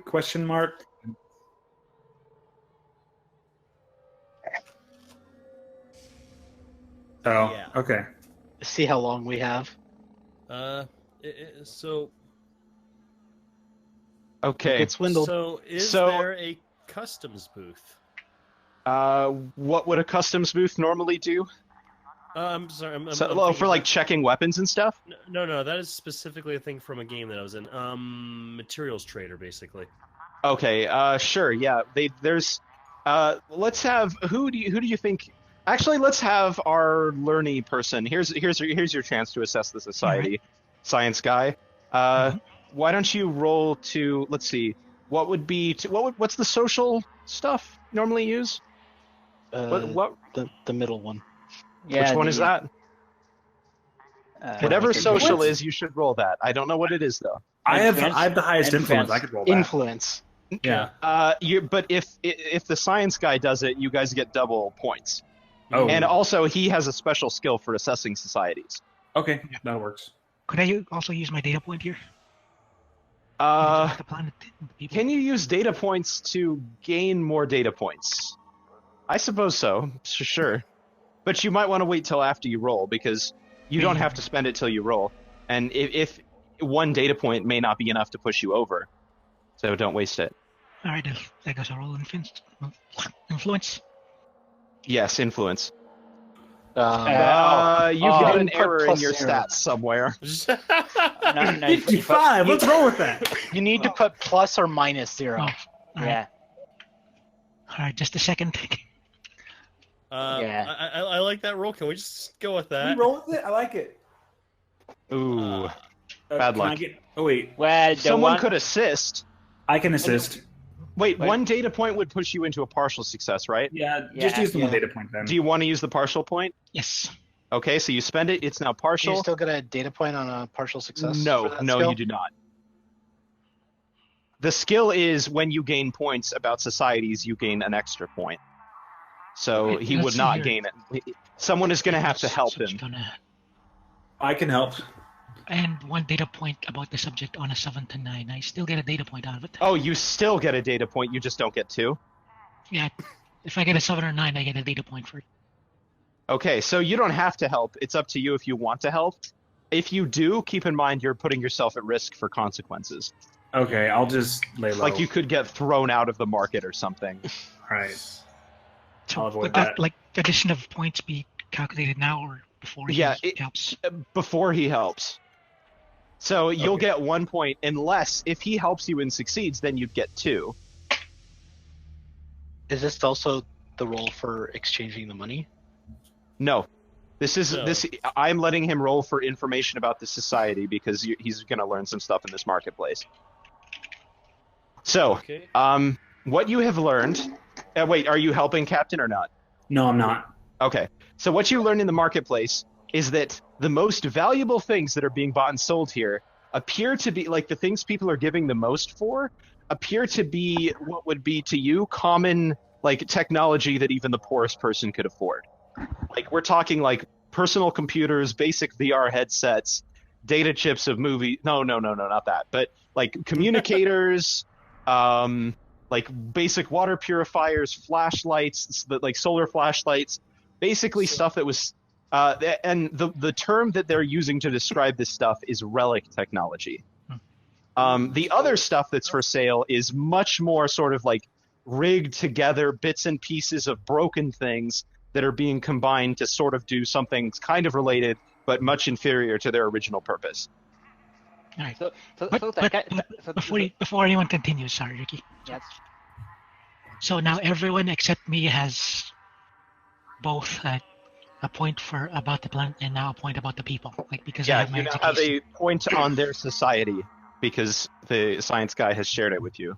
Oh,
Yeah.
okay.
See how long we have.
So
Okay.
Get swindled.
so is
So-
there a customs booth?
What would a customs booth normally do?
I'm sorry. I'm
So,
thinking
for like checking weapons and stuff?
No. That is specifically a thing from a game that I was in. Materials trader, basically.
Okay. Sure. Yeah. There's. Let's have. Who do you think? Actually, let's have our learny person. Here's your chance to assess the society, science guy. Why don't you roll to? Let's see. What's the social stuff normally use? What?
The middle one.
Yeah,
Which one is that? Whatever
okay,
social
what?
is, you should roll that. I don't know what it is though.
I have
Influence?
the highest influence. I could roll that.
Influence.
Yeah.
But if the science guy does it, you guys get double points.
Oh.
And also, he has a special skill for assessing societies.
Okay, that works.
Could I also use my data point here? The planet, the people?
Can you use data points to gain more data points? I suppose so, sure. But you might want to wait till after you roll, because you don't have to spend it till you roll. And if one data point may not be enough to push you over, so don't waste it.
All right, I guess I'll roll influence.
Yes, influence. You've
You
got
didn't
an
put
error in
plus
your
0.
stats somewhere.
55. What's wrong with that?
You need to put plus or minus 0.
Oh, all right.
Yeah.
All right, just a second.
Yeah.
I like that roll. Can we just go with
Can
that?
you roll with it? I like it.
Ooh, bad
can I
luck.
oh wait,
Well, the
Someone
one,
could assist.
I can assist.
Wait,
Wait.
one data point would push you into a partial success, right?
Yeah, just
Yeah,
use the one
yeah.
data point then.
Do you want to use the partial point?
Yes.
Okay, so you spend it. It's now
Do you
partial.
still get a data point on a partial success?
No,
for that
no,
skill?
you do not. The skill is when you gain points about societies, you gain an extra point. So
Okay,
he
let's
would
see
not
here.
gain it. Someone is going to have to help
So it's
him.
I can help.
And one data point about the subject on a 7 to 9. I still get a data point out of it.
Oh, you still get a data point. You just don't get 2.
Yeah. If I get a 7 or 9, I get a data point for it.
Okay, so you don't have to help. It's up to you if you want to help. If you do, keep in mind you're putting yourself at risk for consequences.
Okay, I'll just lay low.
Like you could get thrown out of the market or something.
All right.
So
I'll avoid
would
that.
like addition of points be calculated now or before
Yeah,
he
it-
helps?
Before he helps. So you'll
Okay.
get 1 point unless if he helps you and succeeds, then you'd get 2.
Is this also the role for exchanging the money?
No. This. I'm letting him roll for information about the society because he's going to learn some stuff in this marketplace. So,
Okay.
what you have learned. Wait, are you helping Captain or not?
No, I'm not.
Okay. So what you learn in the marketplace is that the most valuable things that are being bought and sold here appear to be like the things people are giving the most for appear to be what would be to you common like technology that even the poorest person could afford. Like we're talking like personal computers, basic VR headsets, data chips of movie. No, not that. But like communicators, like basic water purifiers, flashlights, like solar flashlights, basically stuff that was. And the term that they're using to describe this stuff is relic technology. The other stuff that's for sale is much more sort of like rigged together bits and pieces of broken things that are being combined to sort of do something kind of related, but much inferior to their original purpose.
All right.
So
Before anyone continues, sorry, Ricky.
Yes.
So now everyone except me has both a point for about the planet and now a point about the people, like because I
Yeah,
have my
you now have
education.
a point on their society because the science guy has shared it with you.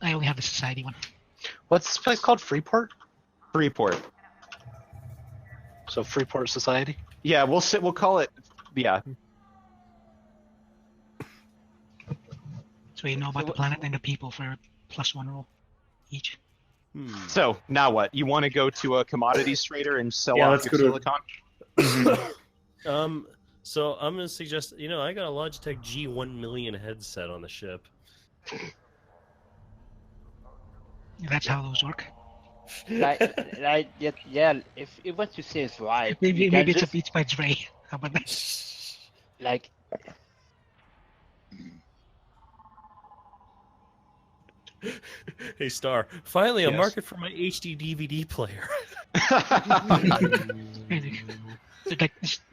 I only have the society one.
What's this place called? Freeport?
Freeport.
So Freeport Society?
Yeah, we'll call it. Yeah.
So you know about the planet and the people for +1 roll each.
So now what? You want to go to a commodities trader and sell
Yeah,
off
let's
your
go to-
silicon?
So I'm gonna suggest, I got a Logitech G1 million headset on the ship.
That's how those work.
Yeah. If what you say is right,
Maybe
you can
it's a
just,
Beats by Dre. How about that?
like.
Hey Star, finally a
Yes.
market for my HD DVD player.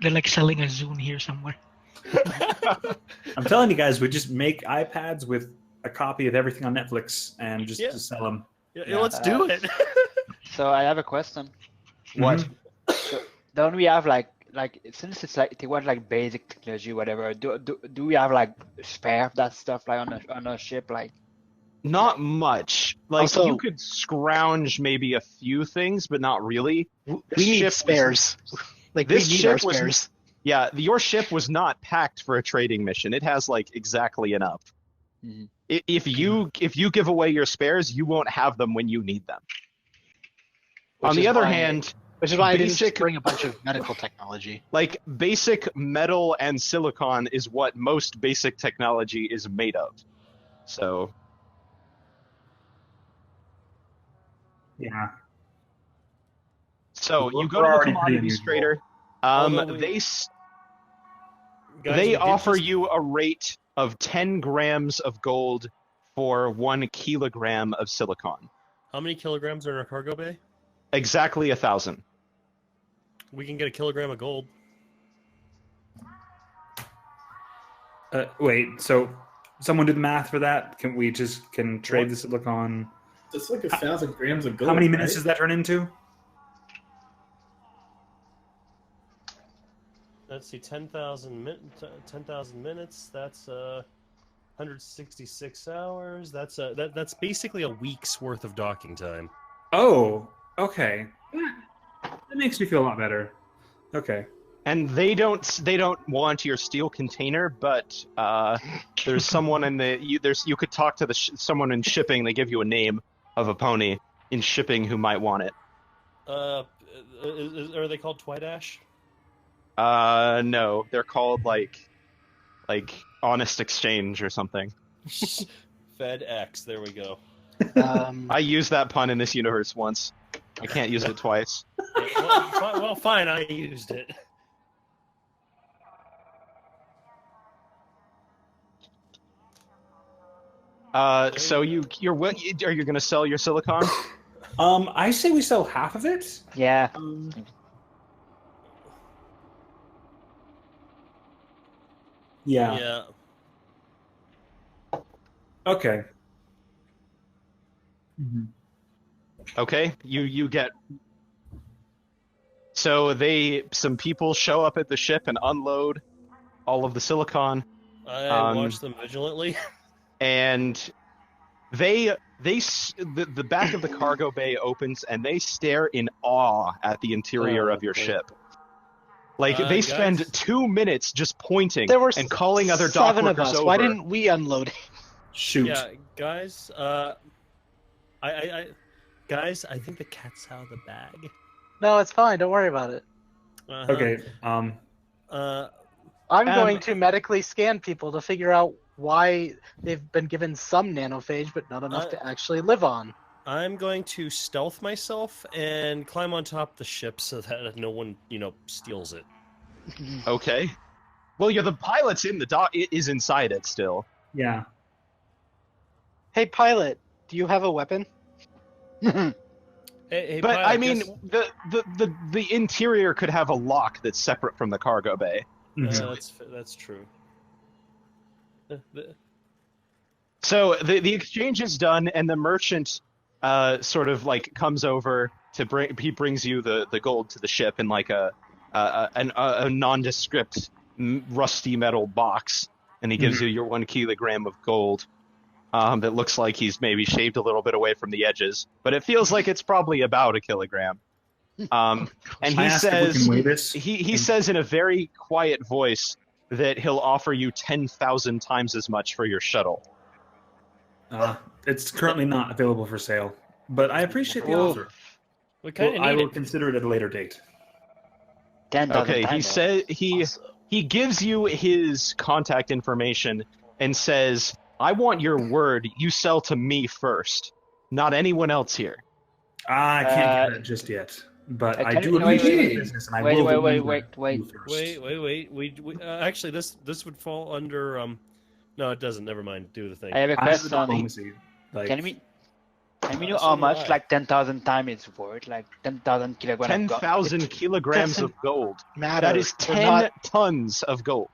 They're like selling a Zune here somewhere.
I'm telling you guys, we just make iPads with a copy of everything on Netflix and just
Yeah.
to sell them.
Yeah, let's do it.
So I have a question.
What?
Mm-hmm.
So don't we have like since it's like they want like basic technology, whatever? Do we have like spare of that stuff like on a ship like?
Not much. Like
Also-
you could scrounge maybe a few things, but not really.
We
This
need
ship was-
spares. Like,
this
we need
ship
our
was-
spares.
Yeah, your ship was not packed for a trading mission. It has like exactly enough.
Mhm.
If you give away your spares, you won't have them when you need them.
Which
On the
is
other
why-
hand,
Which is why I didn't
basic-
just bring a bunch of medical technology.
like basic metal and silicon is what most basic technology is made of. So
Yeah.
So
We're
you go to a
already pretty
commodities
unusual.
trader.
Although we-
They
Guys, we
they
did
offer
just-
you a rate of 10 grams of gold for 1 kilogram of silicon.
How many kilograms are in our cargo bay?
Exactly 1,000.
We can get a kilogram of gold.
Wait, so someone do the math for that? Can we trade
What?
the silicon?
It's like 1,000 grams of gold.
How many minutes
right?
does that turn into?
Let's see, 10,000 minutes. That's 166 hours. That's basically a week's worth of docking time.
Oh, okay. That makes me feel a lot better. Okay.
And they don't want your steel container, but there's someone in you could talk to someone in shipping. They give you a name of a pony in shipping who might want it.
Are they called Twidash?
No, they're called like Honest Exchange or something.
FedEx. There we go.
I used that pun in this universe once. I can't use it twice.
Well, fine. I used it.
So you're what? Are you going to sell your silicon?
I say we sell half of it.
Yeah.
Yeah.
Yeah.
Okay. Mm-hmm.
Okay, you get. So some people show up at the ship and unload all of the silicon,
I watch them vigilantly.
and the back of the cargo bay opens and they stare in awe at the interior of your ship. Like they
Guys?
spend 2 minutes just pointing
There were
and calling other dock
7 of
workers
us.
over.
Why didn't we unload?
Shoot.
Yeah, guys. Guys, I think the cat's out of the bag.
No, it's fine. Don't worry about it.
Uh-huh.
Okay.
I'm going to medically scan people to figure out why they've been given some nanophage, but not enough to actually live on.
I'm going to stealth myself and climb on top of the ship so that no one, steals it.
Okay. Well, the pilot's in the dock. It is inside it still.
Yeah.
Hey, pilot, do you have a weapon?
Hey,
But
pilot,
I mean,
guess-
the interior could have a lock that's separate from the cargo bay.
that's true.
So the exchange is done, and the merchant sort of like comes over to bring. He brings you the gold to the ship in like a nondescript rusty metal box, and he gives you your 1 kilogram of gold. That looks like he's maybe shaved a little bit away from the edges, but it feels like it's probably about a kilogram. And he says he says in a very quiet voice that he'll offer you 10,000 times as much for your shuttle.
It's currently not available for sale, but I appreciate the offer.
We kind of need
I will
it.
consider it at a later date.
10,000
Okay, he
times.
said he gives you his contact information and says, "I want your word. You sell to me first, not anyone else here."
I can't get it just yet, but I
can-
do
wait,
appreciate
wait,
the business, and I
wait,
will
wait,
remember
wait.
you first.
Wait. We actually, this would fall under No, it doesn't. Never mind. Do the thing.
I have a
I have
question.
diplomacy. Like,
Can we know
So
how
do
much
I.
like 10,000 times it's worth? Like 10,000 kilograms.
10,000 kilograms of gold.
Matter.
That is
We're
10
not,
tons of gold.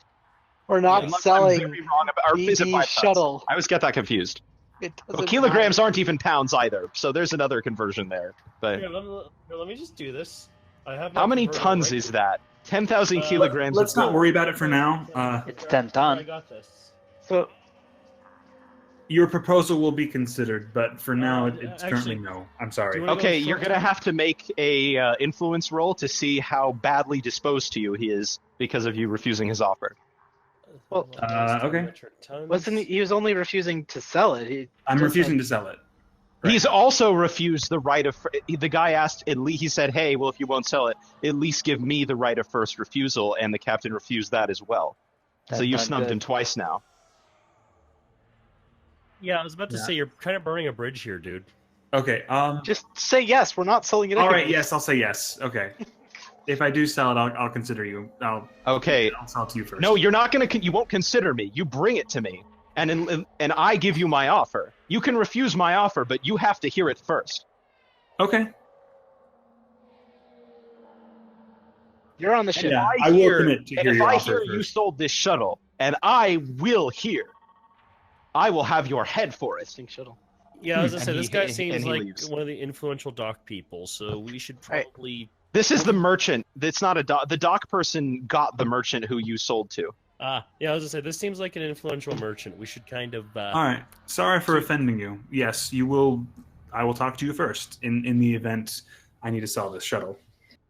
we're not
Unless I'm
selling
very wrong about, or is it
BB
5 tons?
shuttle.
I always get that confused.
It
Well,
doesn't
kilograms
matter.
aren't even pounds either, so there's another conversion there. But
Here, let me just do this. I have.
how
my
many
converter
tons
right
is that? 10,000
Uh,
kilograms
let's
of
not
gold.
worry about it for now.
It's 10 ton.
I got this.
So
Your proposal will be considered, but for now, it's currently
actually,
no. I'm sorry.
do you wanna
Okay,
go
you're
short
gonna
term?
have to make a influence roll to see how badly disposed to you he is because of you refusing his offer.
Well,
okay.
Metric tons.
wasn't he was only refusing to sell it?
I'm
just
refusing
said-
to sell it.
He's also refused the right of. The guy asked. At least he said, "Hey, well, if you won't sell it, at least give me the right of first refusal." And the captain refused that as well. So
That's
you've
not
snubbed
good.
him twice now.
Yeah, I was about to
Yeah.
say you're kind of burning a bridge here, dude.
Okay.
Just say yes. We're not selling it.
All right.
anyway.
Yes, I'll say yes. Okay. If I do sell it, I'll consider you.
Okay.
I'll sell it to you first.
No, you're not gonna. You won't consider me. You bring it to me, and I give you my offer. You can refuse my offer, but you have to hear it first.
Okay.
You're on the ship.
Yeah,
If
I will
hear-
commit to
And
hear
if
your
I
offer
hear you
first.
sold this shuttle, and I will hear, I will have your head for it.
Interesting shuttle.
Yeah, I was gonna
And
say this
he-
guy
and
seems
he
like
leaves.
one of the influential dock people, so we should
Right.
probably.
This is the merchant. It's not a dock. The dock person got the merchant who you sold to.
Yeah, I was gonna say this seems like an influential merchant. We should kind of.
All right. Sorry for offending you. Yes, you will. I will talk to you first in the event I need to sell this shuttle.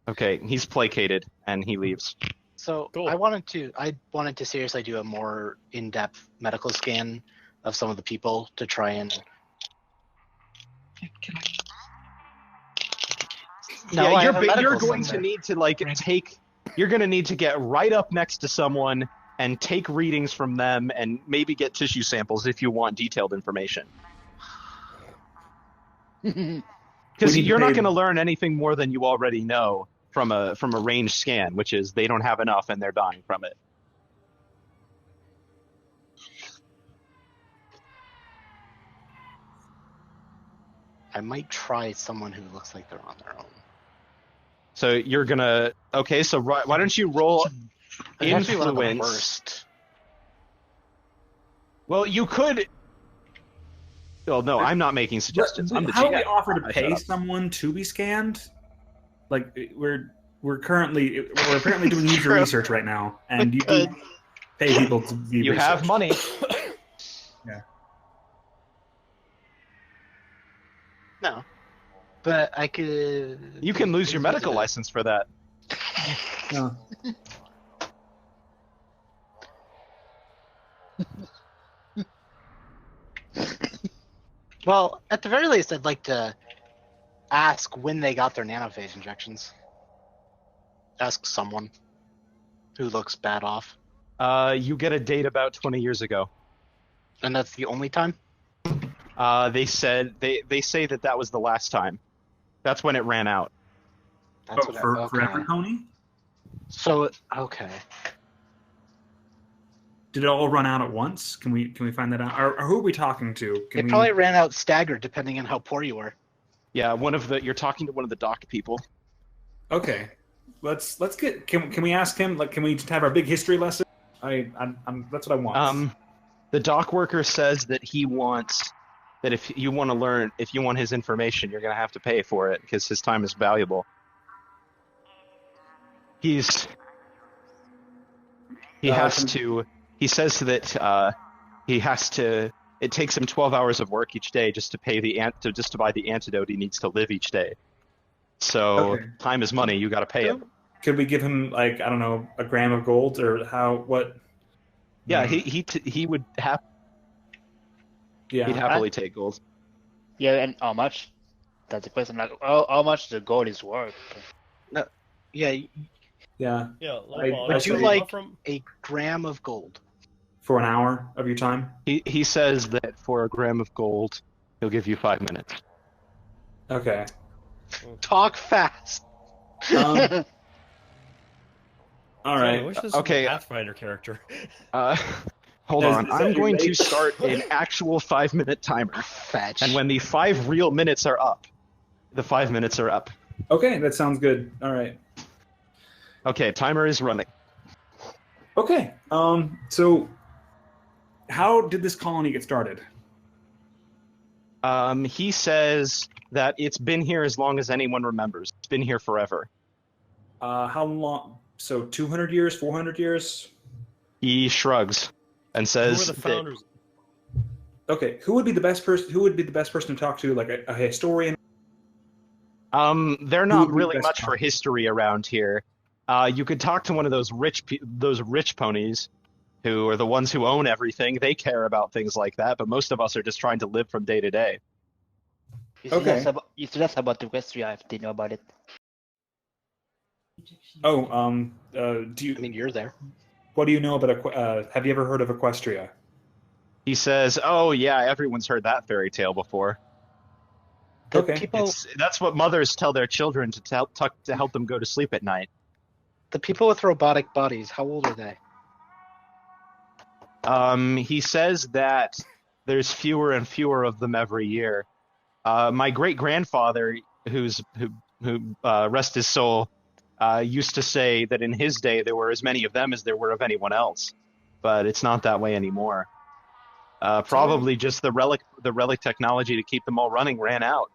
Okay, he's placated and he leaves.
So
Cool.
I wanted to seriously do a more in-depth medical scan of some of the people to try and.
Can I-
No,
yeah,
I have a medical
you're going to
sensor.
need to like
Right.
take. You're going to need to get right up next to someone and take readings from them, and maybe get tissue samples if you want detailed information. Because
We need to
you're not
pay-
going to learn anything more than you already know from a range scan, which is they don't have enough and they're dying from it.
I might try someone who looks like they're on their own.
So you're gonna okay. So why don't you roll
It has to be one of the
influence?
worst.
Well, you could. Well, no, I'm not making suggestions. I'm the
How do we
GM.
offer to
I
pay
shut up.
someone to be scanned? Like we're apparently doing user
True.
research right now, and you do pay people to be.
You have
researched.
money.
No, but I could.
You can lose your medical license for that.
No.
Well, at the very least, I'd like to ask when they got their nanophase injections. Ask someone who looks bad off.
You get a date about 20 years ago.
And that's the only time?
They said they say that was the last time. That's when it ran out.
That's
for every pony?
So, okay.
Did it all run out at once? Can we find that out? Or who are we talking to?
It probably ran out staggered depending on how poor you were.
Yeah, you're talking to one of the dock people.
Okay. Let's get. Can we ask him? Like, can we just have our big history lesson? I'm that's what I want.
The dock worker says that he wants that if you want his information, you're gonna have to pay for it because his time is valuable. He says that he has to. It takes him 12 hours of work each day just to pay just to buy the antidote he needs to live each day. So time is money. You got to pay him.
Could we give him, like, I don't know, a gram of gold or what?
Yeah, he would have.
Yeah,
he'd happily take gold.
Yeah, and how much? That's the question. Like, how much the gold is worth?
No, yeah.
Yeah.
Would you like a gram of gold
for an hour of your time?
He says that for a gram of gold, he'll give you 5 minutes.
Okay.
Talk fast.
All right.
I wish this was a Pathfinder character.
Hold on. I'm going to start an actual 5-minute timer.
Fetch.
And when the 5 real minutes are up, the 5 minutes are up.
Okay, that sounds good. All right.
Okay, timer is running.
Okay. So how did this colony get started?
He says that it's been here as long as anyone remembers. It's been here forever.
How long? So 200 years, 400 years?
He shrugs and says,
"Who are the founders?"
Okay, who would be the best person? Who would be the best person to talk to? Like a historian?
They're not really much for history around here. You could talk to one of those rich ponies, who are the ones who own everything. They care about things like that, but most of us are just trying to live from day to day.
You should ask about the Equestria if they know about it.
Oh, do you?
I mean, you're there.
What do you know about? Have you ever heard of Equestria?
He says, "Oh yeah, everyone's heard that fairy tale before."
Okay,
that's what mothers tell their children to help them go to sleep at night.
The people with robotic bodies, how old are they?
He says that there's fewer and fewer of them every year. My great grandfather, who rest his soul, used to say that in his day there were as many of them as there were of anyone else, but it's not that way anymore. Probably just the relic technology to keep them all running ran out.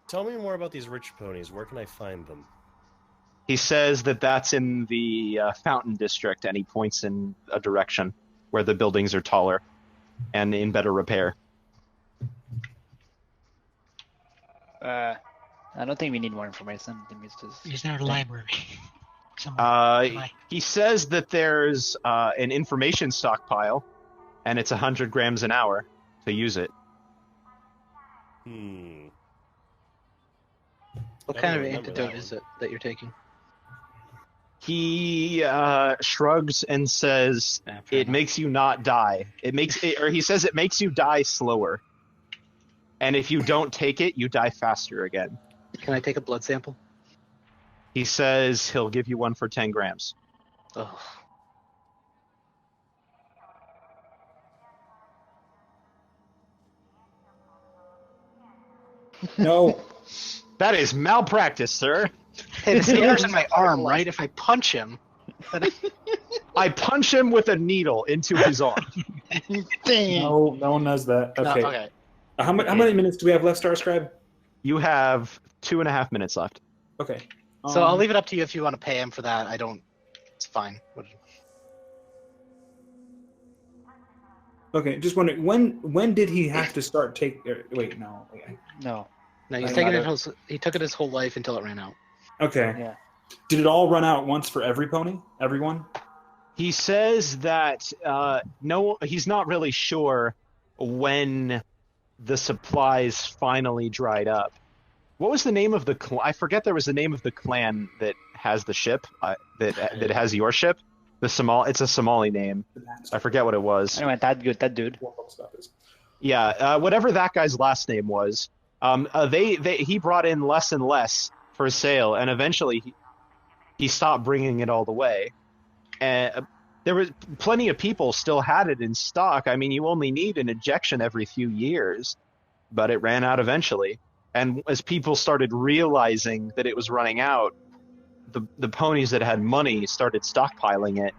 Tell me more about these rich ponies. Where can I find them?
He says that that's in the Fountain District, and he points in a direction where the buildings are taller and in better repair.
I don't think we need more information. I think it's just...
Is there a library?
He says that there's an information stockpile, and it's 100 grams an hour to use it.
What kind of antidote is it that you're taking?
He shrugs and says, "It makes you not die. He says it makes you die slower. And if you don't take it, you die faster again."
Can I take a blood sample?
He says he'll give you one for 10 grams.
Oh.
No.
That is malpractice, sir.
Hey, the scanner's in my arm, right? If I punch him...
I punch him with a needle into his arm.
Damn.
No one knows that. Okay.
No, okay.
How many minutes do we have left, Starscribe?
You have 2.5 minutes left.
Okay.
So I'll leave it up to you if you want to pay him for that. I don't... It's fine.
Okay, just wondering, when did he have to start wait, no.
No.
No, he took it his whole life until it ran out.
Okay.
Yeah.
Did it all run out once for every pony? Everyone?
He says that no, he's not really sure when the supplies finally dried up. What was the name of the? I forget. There was the name of the clan that has the ship. That has your ship. The Somal. It's a Somali name. I forget what it was.
Anyway, that dude.
Yeah, whatever that guy's last name was. He brought in less and less for sale, and eventually he stopped bringing it all the way. And there was plenty of people still had it in stock. I mean, you only need an injection every few years, but it ran out eventually. And as people started realizing that it was running out, the ponies that had money started stockpiling it,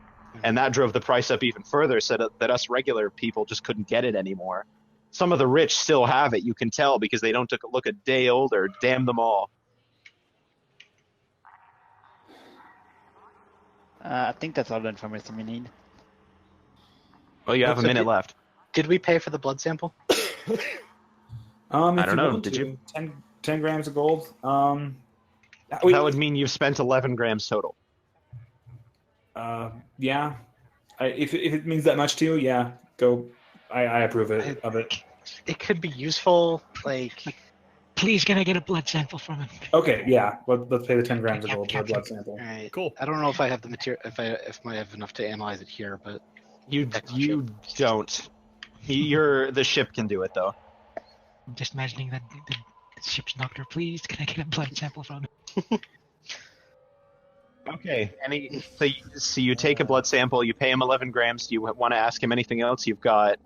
and that drove the price up even further, so that us regular people just couldn't get it anymore. Some of the rich still have it, you can tell, because they don't look a day older. Damn them all.
I think that's all the information we need.
Well, you have a minute left.
Did we pay for the blood sample?
I don't know. Did you?
10 grams of gold.
That would mean you've spent 11 grams total.
Yeah. If it means that much to you, yeah, go. I approve of it.
It could be useful, like...
Please, can I get a blood sample from him?
Okay, yeah. Let's pay the 10 grams of gold for a blood sample.
All right.
Cool.
I don't know if I have the material, if I have enough to analyze it here, but
You don't. The ship can do it, though.
I'm just imagining that the ship's doctor. Please, can I get a blood sample from him?
Okay. So you take a blood sample, you pay him 11 grams. Do you want to ask him anything else? You've got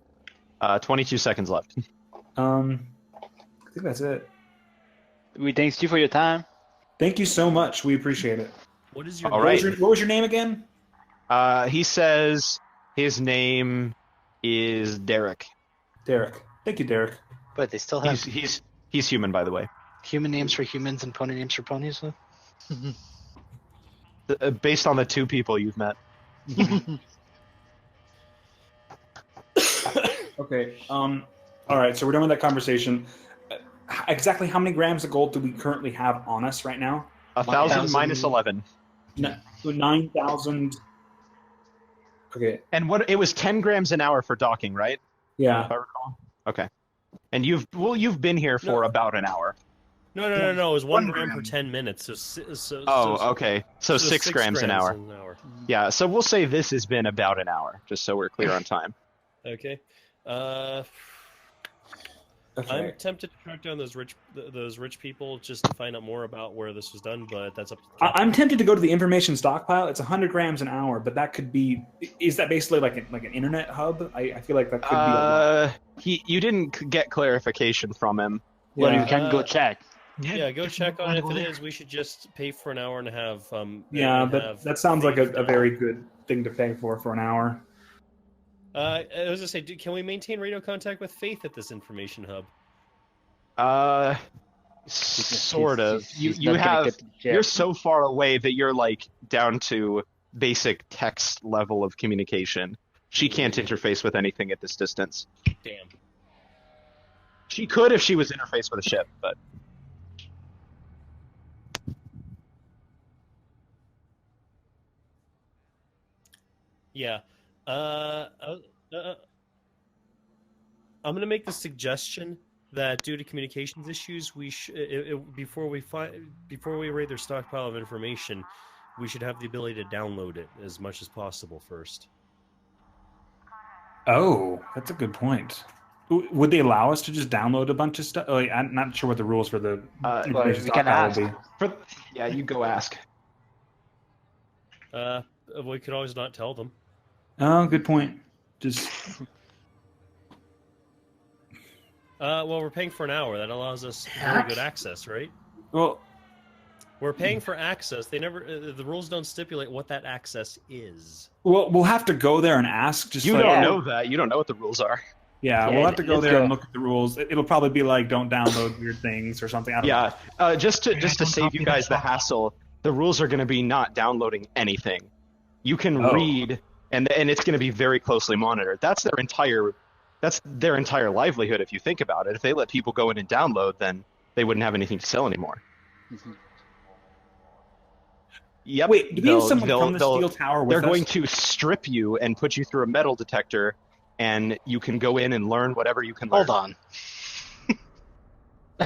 22 seconds left.
I think that's it.
We thanks you for your time.
Thank you so much. We appreciate it.
What is your
All right.
What was your name again?
He says his name is Derek.
Derek. Thank you, Derek.
but they still have
He's human, by the way.
human names for humans and pony names for ponies. Though.
Based on the two people you've met.
Okay. All right. So we're done with that conversation. Exactly how many grams of gold do we currently have on us right now?
1,000 minus 11.
No, 9,000. Okay.
And what it was 10 grams an hour for docking, right?
Yeah.
If I recall. Okay. And you've been here for about an hour.
No. It was 1 gram per 10 minutes.
Okay. So 6 grams an hour. Yeah. So we'll say this has been about an hour, just so we're clear on time.
Okay.
Okay.
I'm tempted to track down those rich people just to find out more about where this was done, but that's up to the
I'm tempted to go to the information stockpile. It's 100 grams an hour, but that could be. Is that basically like an internet hub? I feel like that could be.
You didn't get clarification from him.
Well,
Yeah.
you can go check.
Yeah, go check on
wanna
it. If
go
it
there.
is, we should just pay for an hour and have.
Yeah,
and
but
have
that sounds like
Faith
a very good thing to pay for an hour.
I was gonna say, can we maintain radio contact with Faith at this information hub?
Sort of.
She's
You
not gonna
have.
get the
You're
ship.
so far away that you're like down to basic text level of communication. She can't interface with anything at this distance.
Damn.
She could if she was interfaced with a ship, but
Yeah. I'm gonna make the suggestion that due to communications issues, before we raid their stockpile of information, we should have the ability to download it as much as possible first.
Oh, that's a good point. Would they allow us to just download a bunch of stuff? Like, I'm not sure what the rules for the information
we can
stockpile
ask.
would be.
yeah, you go ask.
We could always not tell them.
Oh, good point. Just
Well, we're paying for an hour. That allows us very good access, right?
well,
We're paying for access. They never. The rules don't stipulate what that access is.
we'll have to go there and ask. Just
You
like,
don't know that. You don't know what the rules are.
Yeah,
Yeah,
we'll have to go
let's
there
go.
and look at the rules. It'll probably be like, don't download weird things or something. I don't know.
Yeah, just to
don't
save you
copy
guys the
that.
hassle, the rules are going to be not downloading anything. You can
Oh.
read, and it's going to be very closely monitored. That's their entire livelihood. If you think about it, if they let people go in and download, then they wouldn't have anything to sell anymore. Yep.
Wait, do we have
they'll-
someone
they'll-
from the
they'll-
steel tower with
They're
us?
going to strip you and put you through a metal detector, and you can go in and learn whatever you can learn.
Hold on.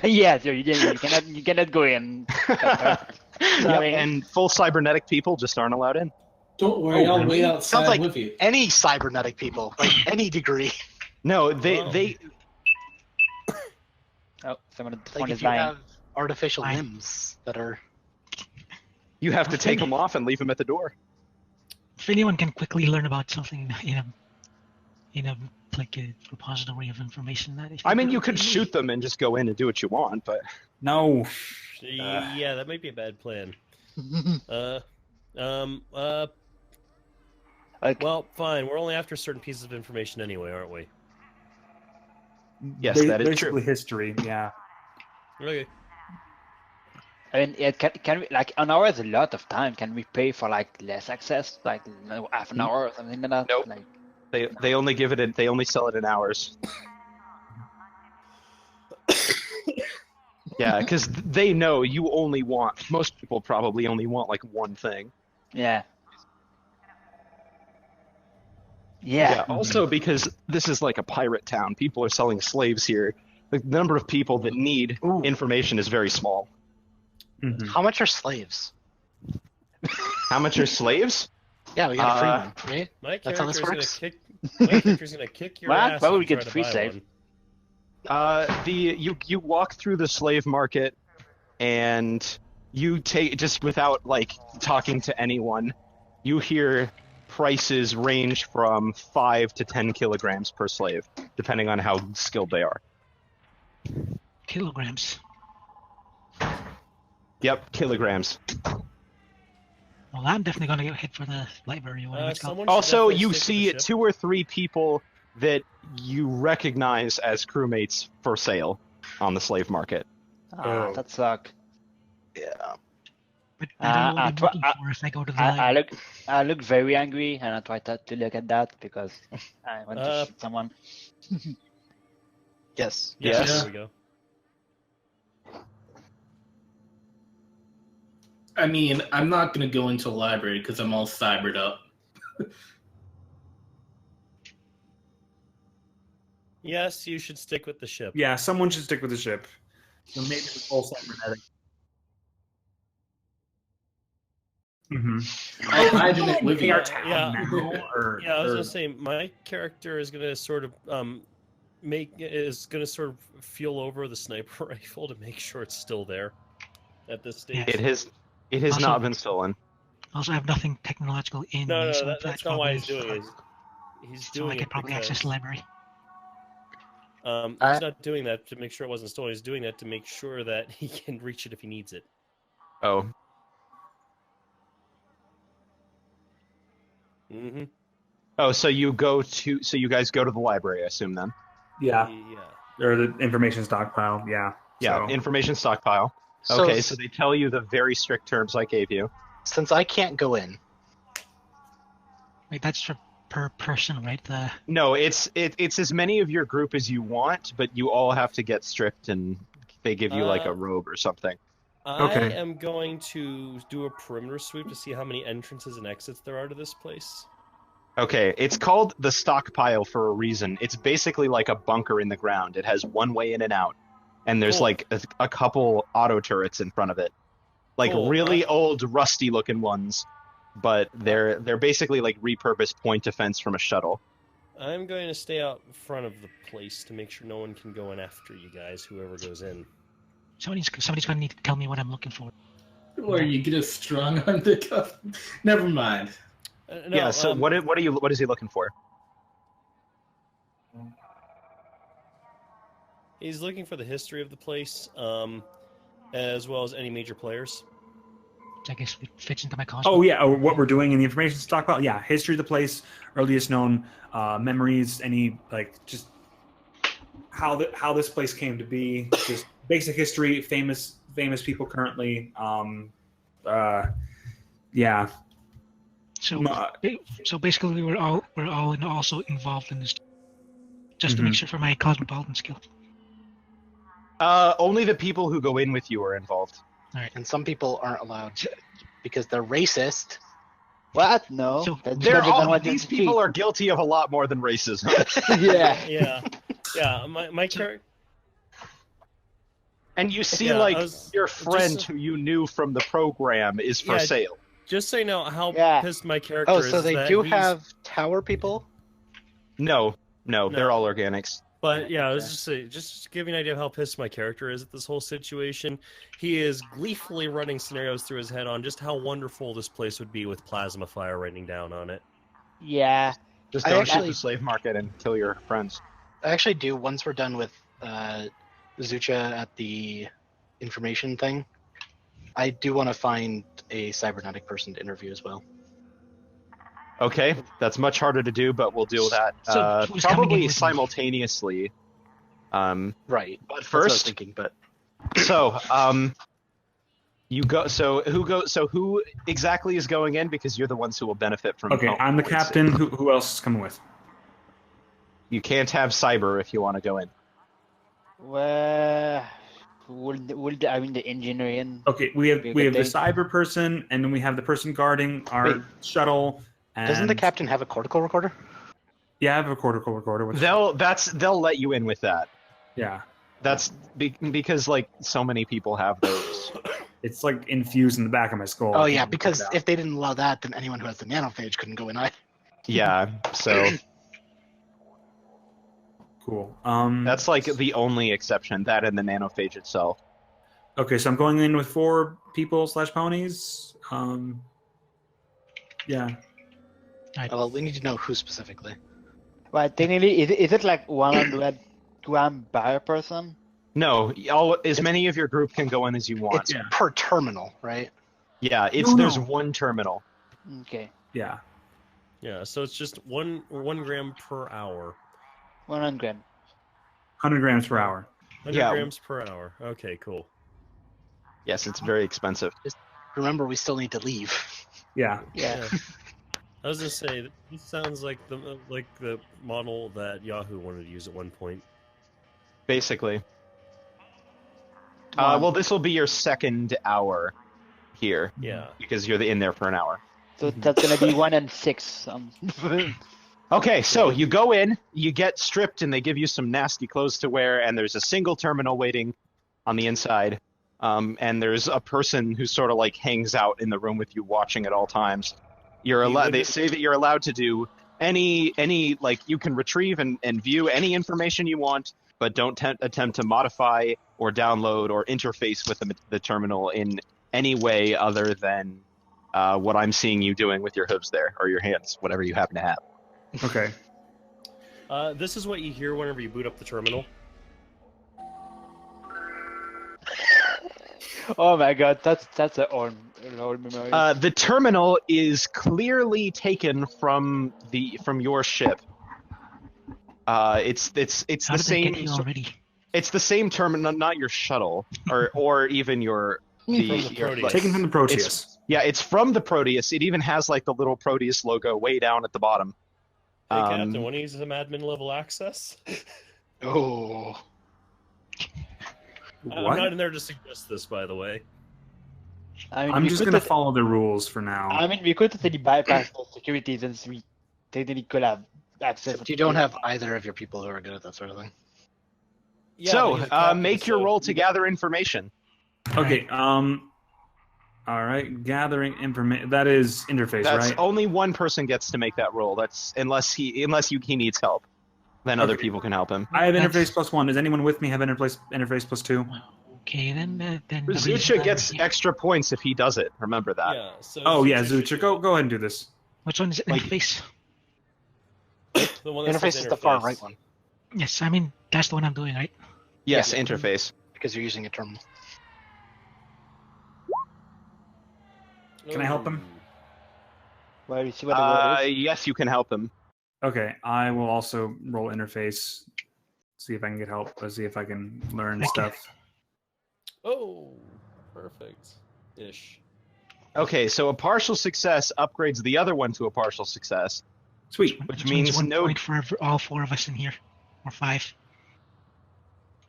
Yeah, so you cannot go in.
Yep,
Sorry.
and full cybernetic people just aren't allowed in.
Don't worry,
Oh,
I'll
really?
wait
Sounds
outside
like
with you.
any cybernetic people, like any degree.
No,
Wow.
Oh, someone at the phone
Like
is
if you
dying.
have artificial
Fine.
limbs that are.
you have to take them off and leave them at the door.
If anyone can quickly learn about something in a like a repository of information, that
I mean, you could shoot them and just go in and do what you want, but
No.
Yeah, that might be a bad plan.
Like,
Well, fine. We're only after certain pieces of information anyway, aren't we?
yes, that is
Basically
true.
history, yeah.
Okay.
I mean, can we like an hour is a lot of time. Can we pay for like less access, like half an hour or something like that?
Nope.
Like,
They only give it. They only sell it in hours. Yeah, because they know you only want. Most people probably only want like one thing.
yeah. Yeah.
Also, because this is like a pirate town, people are selling slaves here. The number of people that need
Ooh.
information is very small.
Mhm.
How much are slaves?
How much are slaves?
Yeah, we got a free
Uh,
one, right?
My
That's how this
character's
works?
my character's gonna kick your
What?
ass.
Why
if
would
you
we get
try to
free
buy
save?
one.
You walk through the slave market, and you take just without like talking to anyone, you hear prices range from 5 to 10 kilograms per slave, depending on how skilled they are.
kilograms.
Yep, kilograms.
Well, I'm definitely gonna get hit for the library or whatever it's called.
Someone should
Also,
definitely
you
stick with
see
the ship.
2 or 3 people that you recognize as crewmates for sale on the slave market.
Ah, that suck.
Yeah.
But I don't know what
I
I'm
try-
looking for if I go to the
I
library.
look very angry, and I try to look at that because I want to shoot someone.
Yes.
Yes.
Yes.
There we go.
I mean, I'm not gonna go into a library because I'm all cybered up.
Yes, you should stick with the ship.
Yeah, someone should stick with the ship. So maybe the full cybernetic. Mm-hmm.
I didn't live
Pay our
here.
tab
Yeah.
now, or,
Yeah, I was
or-
gonna say my character is gonna sort of feel over the sniper rifle to make sure it's still there at this stage.
Yeah.
It has
Also-
not been stolen.
Also, I have nothing technological in
No,
me,
no,
so
that's not
probably,
why he's doing it. He's
So
doing
I
it
could probably
because
access the library.
he's not doing that to make sure it wasn't stolen. He's doing that to make sure that he can reach it if he needs it.
Oh.
Mm-hmm.
Oh, so you guys go to the library, I assume then.
yeah,
Yeah.
or the information stockpile. Yeah.
Yeah,
So-
information stockpile.
So,
Okay, so they tell you the very strict terms I gave you.
since I can't go in,
Wait, that's for per person, right?
No, it's as many of your group as you want, but you all have to get stripped, and they give you like a robe or something.
I
Okay.
am going to do a perimeter sweep to see how many entrances and exits there are to this place.
Okay, it's called the stockpile for a reason. It's basically like a bunker in the ground. It has one way in and out, and there's
Cool.
like a couple auto turrets in front of it, like
Cool.
really old, rusty-looking ones. But they're basically like repurposed point defense from a shuttle.
I'm going to stay out front of the place to make sure no one can go in after you guys, whoever goes in.
Somebody's gonna need to tell me what I'm looking for.
Or you get us strung on the cuff. Never mind.
No,
Yeah. So what is he looking for?
He's looking for the history of the place, as well as any major players.
Which I guess it fits into my cost.
Oh yeah, or what we're doing in the information stockpile. Yeah, history of the place, earliest known memories, any like just how this place came to be, just basic history, famous people currently. Yeah.
So basically, we're all also involved in this, just to make sure for my cosmopolitan skill.
Only the people who go in with you are involved.
and some people aren't allowed to, because they're racist.
What? No.
So
That's
They're
better than
all,
what
these
they
people are guilty of a lot more than racism.
Yeah.
Yeah, yeah. My character.
And you see,
Yeah,
like,
I was-
your friend
just-
who you knew from the program is for
Yeah,
sale.
Just so you know how
Yeah.
pissed my character
Oh,
is.
so they
that
do
he's-
have tower people?
No, they're
No.
all organics.
But yeah, I was
Okay.
just to give you an idea of how pissed my character is at this whole situation. He is gleefully running scenarios through his head on just how wonderful this place would be with plasma fire raining down on it.
Yeah.
Just
I
don't shoot
actually-
the slave market and kill your friends.
I actually do, once we're done with Zucha at the information thing, I do want to find a cybernetic person to interview as well.
Okay, that's much harder to do, but we'll deal with that.
So who's coming in
Probably
with me?
simultaneously.
Right.
But
That's what I was
first,
thinking, but
so you go. So who goes? So who exactly is going in? Because you're the ones who will benefit from.
Okay, I'm the
points.
captain. Who else is coming with?
You can't have cyber if you want to go in.
Well, the engineering.
Okay, we have
Be a
we
good
have the
thing.
cyber person, and then we have the person guarding our
Wait.
shuttle. And
doesn't the captain have a cortical recorder?
Yeah, I have a cortical recorder. With
They'll let you in with that.
Yeah,
That's because like so many people have those.
it's like infused in the back of my skull.
Oh
I
yeah,
can't
because
take it out.
if they didn't allow that, then anyone who has the nanophage couldn't go in either.
Yeah, so
Cool.
that's like the only exception. That and the nanophage itself.
Okay, so I'm going in with 4 people / ponies. Yeah.
Well, we need to know who specifically.
Well, technically, is it like 100 gram per person?
No, as many of your group can go in as you want.
It's per terminal, right?
Yeah,
No,
there's
no.
one terminal.
Okay.
Yeah.
Yeah, so it's just one gram per hour.
100.
100 grams per hour.
100
Yeah.
grams per hour. Okay, cool.
Yes, it's very expensive.
Remember, we still need to leave.
Yeah.
Yeah.
I was gonna say this sounds like the model that Yahoo wanted to use at one point.
Basically. Well, this will be your second hour here
Yeah.
because you're in there for an hour.
So that's gonna be 1 and 6.
Okay, so you go in, you get stripped, and they give you some nasty clothes to wear, and there's a single terminal waiting on the inside. And there's a person who sort of like hangs out in the room with you, watching at all times. You're allowed. They say that you're allowed to do any like you can retrieve and view any information you want, but don't attempt to modify or download or interface with the terminal in any way other than what I'm seeing you doing with your hooves there or your hands, whatever you happen to have.
Okay.
This is what you hear whenever you boot up the terminal.
Oh my god, that's an old memory.
The terminal is clearly taken from your ship. It's
How
the
did they get
same.
here already?
It's the same terminal, not your shuttle, or even your
From the
your,
Proteus.
like-
Taken from the Proteus.
yeah, it's from the Proteus. It even has like the little Proteus logo way down at the bottom.
Hey,
Um,
Captain, want to use some admin level access?
Oh.
I'm
What?
not in there to suggest this, by the way.
I mean,
I'm
we
just
could
gonna
tot-
follow the rules for now.
I mean, we could totally bypass the security since we technically could have access.
Except you don't have either of your people who are good at that sort of thing.
Yeah,
so,
but he's a captain,
make your
so-
roll to gather information.
Okay. All right. Gathering information. That is interface,
That's
right?
only one person gets to make that roll. That's unless he needs help, then other
Okay.
people can help him.
I have
That's-
interface +1. Does anyone with me have interface +2?
Okay, then the reason
Zucha
I'm
gets
here-
extra points if he does it. Remember that.
Yeah, so
Oh yeah,
should
Zucha,
do
go
it.
ahead and do this.
Which one is it?
Like-
Interface?
The one that
Interface
says
is the far
interface.
right one,
Yes, I mean that's the one I'm doing, right?
Yes,
Yeah.
interface.
because you're using a terminal.
Can I help him?
Ooh.
Well, you see what the word is?
Yes, you can help him.
Okay, I will also roll interface. See if I can get help. Let's see if I can learn
Okay.
stuff.
Oh, perfect. Ish.
Okay, so a partial success upgrades the other one to a partial success.
Sweet.
Which
means
means
1
no-
point for all 4 of us in here, or 5.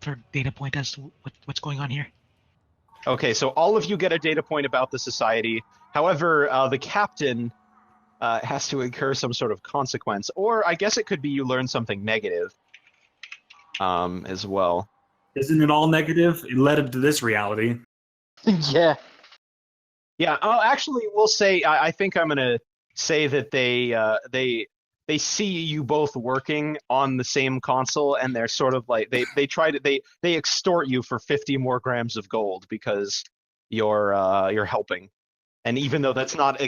For data point as to what's going on here.
Okay, so all of you get a data point about the society. However, the captain has to incur some sort of consequence, or I guess it could be you learn something negative as well.
Isn't it all negative? It led into this reality.
Yeah.
Yeah. Oh, actually, we'll say I think I'm gonna say that they see you both working on the same console, and they're sort of like they try to they extort you for 50 more grams of gold because you're helping, and even though that's not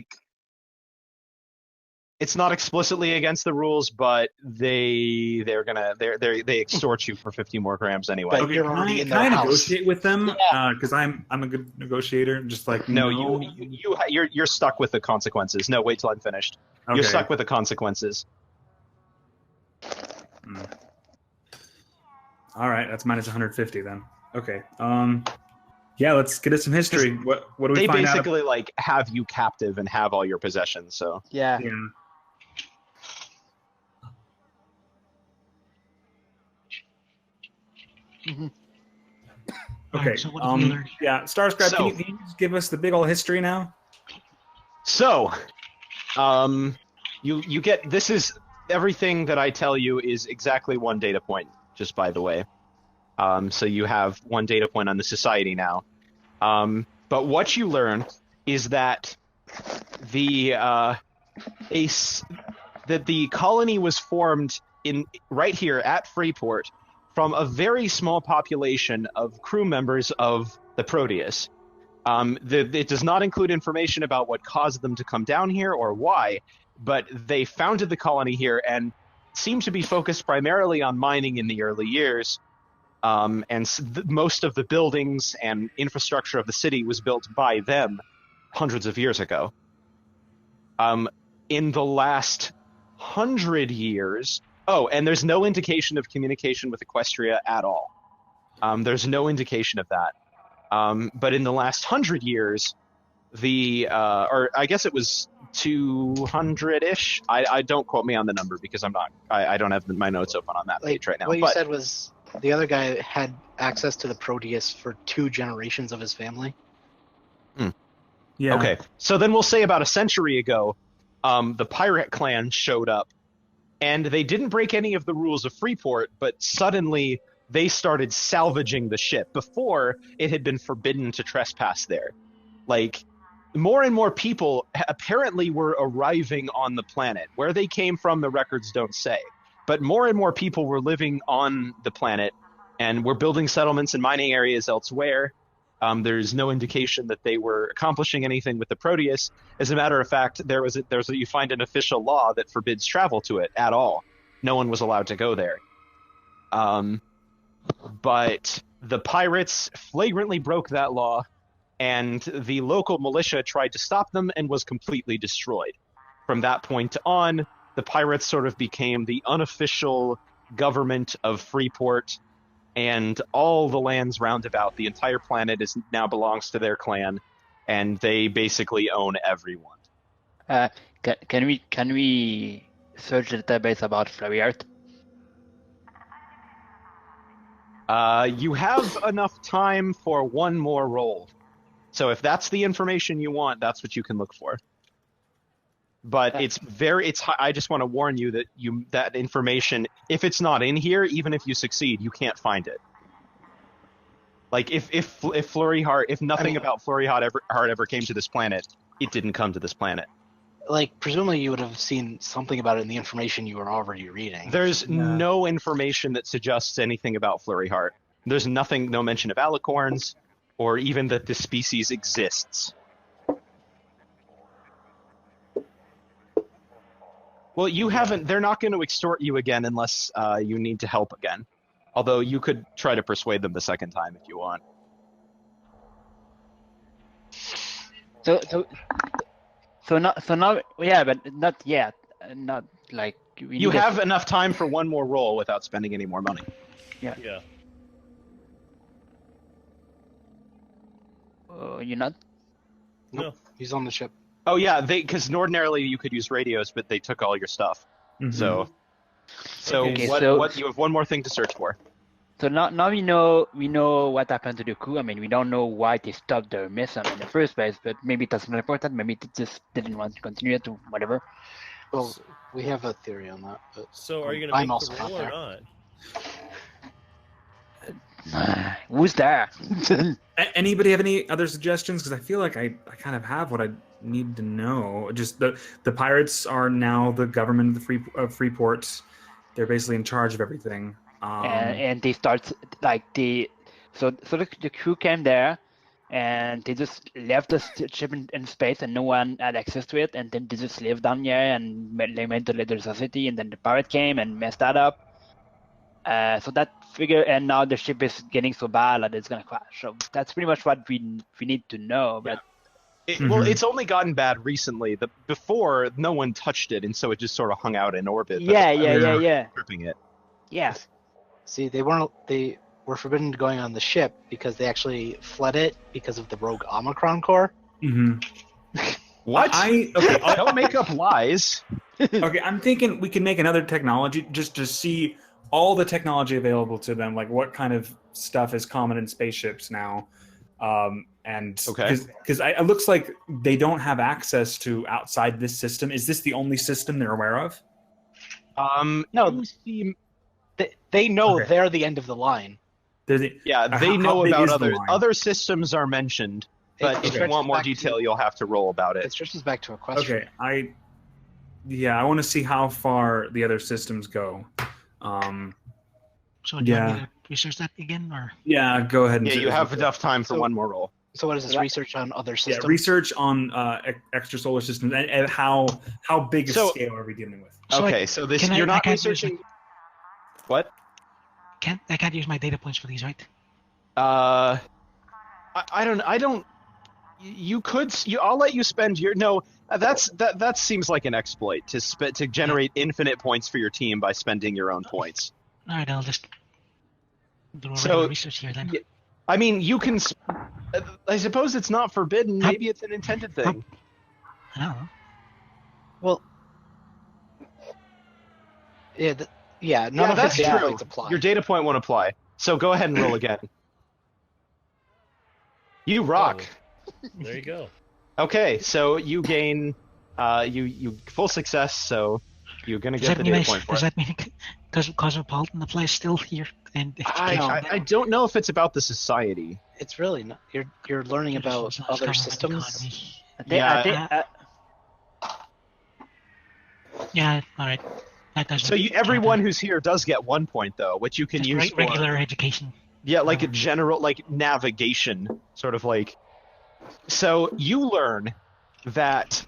it's not explicitly against the rules, but they extort you for 50 more grams anyway.
But
Okay,
you're
can
already
I,
in
can
their
I
house.
negotiate with them?
Yeah.
Because I'm a good negotiator. Just like
No,
no.
you're stuck with the consequences. No, wait till I'm finished. You're
Okay.
stuck with the consequences.
All right, that's minus 150 then. Okay. Yeah, let's get us some history. What do we
They
find out?
basically like have you captive and have all your possessions. So
Yeah.
Yeah.
Mhm.
Okay.
Alright, so what did we learn?
Yeah, Starscrap,
So-
can you just give us the big old history now?
So, you get this is everything that I tell you is exactly one data point. Just by the way, so you have one data point on the society now. But what you learn is that that the colony was formed in right here at Freeport from a very small population of crew members of the Proteus. It does not include information about what caused them to come down here or why, but they founded the colony here and seem to be focused primarily on mining in the early years. Most of the buildings and infrastructure of the city was built by them hundreds of years ago. In the last 100 years, and there's no indication of communication with Equestria at all. There's no indication of that. But in the last 100 years, or I guess it was 200-ish. I don't quote me on the number because I don't have my notes open on that page right now.
What you
But
said was the other guy had access to the Proteus for 2 generations of his family.
Yeah.
okay, so then we'll say about a century ago, the pirate clan showed up, and they didn't break any of the rules of Freeport, but suddenly they started salvaging the ship. Before, it had been forbidden to trespass there. Like, more and more people apparently were arriving on the planet. Where they came from, the records don't say. But more and more people were living on the planet and were building settlements and mining areas elsewhere. There's no indication that they were accomplishing anything with the Proteus. As a matter of fact, you find an official law that forbids travel to it at all. No one was allowed to go there. But the pirates flagrantly broke that law, and the local militia tried to stop them and was completely destroyed. From that point on, the pirates sort of became the unofficial government of Freeport, and all the lands roundabout, the entire planet now belongs to their clan, and they basically own everyone.
Can we search the database about Flurry Art?
You have enough time for one more roll. So if that's the information you want, that's what you can look for. But I just want to warn you that that information, if it's not in here, even if you succeed, you can't find it. Like if Flurry Heart, if nothing about Flurry Heart ever came to this planet, it didn't come to this planet.
Like, presumably you would have seen something about it in the information you were already reading.
There's no information that suggests anything about Flurry Heart. There's no mention of alicorns, or even that this species exists. Well, they're not going to extort you again unless you need to help again. Although you could try to persuade them the second time if you want.
So now, yeah, but not yet. Not like
You have enough time for one more roll without spending any more money.
Yeah.
You're not.
Nope. He's on the ship.
Oh yeah, because ordinarily you could use radios, but they took all your stuff.
Mhm.
So
Okay,
what you have one more thing to search for.
So now we know what happened to the crew. I mean, we don't know why they stopped their mission in the first place, but maybe that's not important. Maybe they just didn't want to continue it or whatever.
Well, we have a theory on that. But
So are you going
I'm
to make
also
the roll
not
or
there.
not?
Who's there?
Anybody have any other suggestions? Because I feel like I kind of have what I need to know. Just the pirates are now the government of Freeport. They're basically in charge of everything.
And they start like the crew came there, and they just left the ship in space, and no one had access to it, and then they just lived down here, and they made the little society, and then the pirate came and messed that up. So that figure, and now the ship is getting so bad that it's gonna crash. So that's pretty much what we need to know. But
Well, it's only gotten bad recently. Before, no one touched it, and so it just sort of hung out in orbit. but
yeah.
Tripping it.
Yeah.
See, they were forbidden going on the ship because they actually fled it because of the rogue Omicron core.
What? Don't make up lies.
Okay, I'm thinking we can make another technology just to see all the technology available to them, like what kind of stuff is common in spaceships now. And because it looks like they don't have access to outside this system. Is this the only system they're aware of?
No, they know they're the end of the line.
They know about other systems are mentioned, but if you want more detail, you'll have to roll about it.
It stretches back to a question.
Okay, I want to see how far the other systems go.
So do you want me to research that again, or?
Yeah, go ahead.
You have enough time for one more roll.
So what is this? Research on other systems?
Yeah, research on extrasolar systems and how big a scale are we dealing with?
So this you're not researching. What?
I can't use my data points for these, right?
I don't. You could. I'll let you spend your. No, that seems like an exploit to generate infinite points for your team by spending your own points.
All right, I'll just do a regular research here then.
I mean, you can. I suppose it's not forbidden. Maybe it's an intended thing.
I don't know.
Well, none of
that's
his data
true.
points apply.
Your data point won't apply. So go ahead and roll again. You rock.
Oh, there you go.
Okay, so you gain you full success, so you're gonna get the data point for it.
Does that mean Cosmopolitan applies still here? And
I don't know if it's about the society.
It's really not. You're learning about other systems.
Yeah, all right.
So everyone who's here does get 1 point though, which you can
just
use for
regular education.
Yeah, like a general navigation, sort of like. So you learn that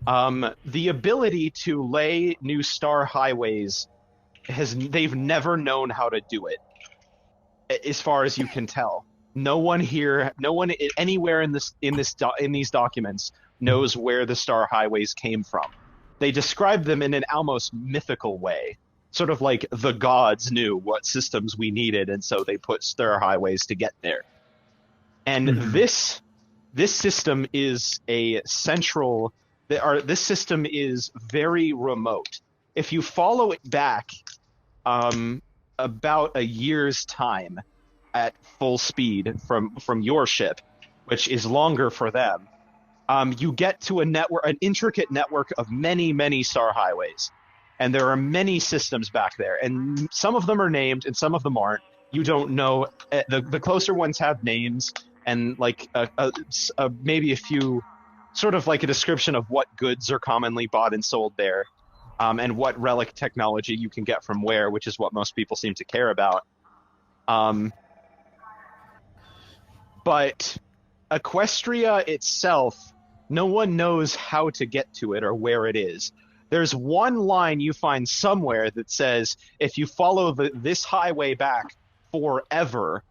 the ability to lay new star highways they've never known how to do it, as far as you can tell. No one anywhere in these documents knows where the star highways came from. They describe them in an almost mythical way, sort of like the gods knew what systems we needed, and so they put star highways to get there. And this system is this system is very remote. If you follow it back about a year's time at full speed from your ship, which is longer for them, you get to an intricate network of many star highways. And there are many systems back there, and some of them are named and some of them aren't. You don't know. The closer ones have names and like maybe a few, sort of like a description of what goods are commonly bought and sold there, and what relic technology you can get from where, which is what most people seem to care about. But Equestria itself, no one knows how to get to it or where it is. There's one line you find somewhere that says, if you follow this highway back forever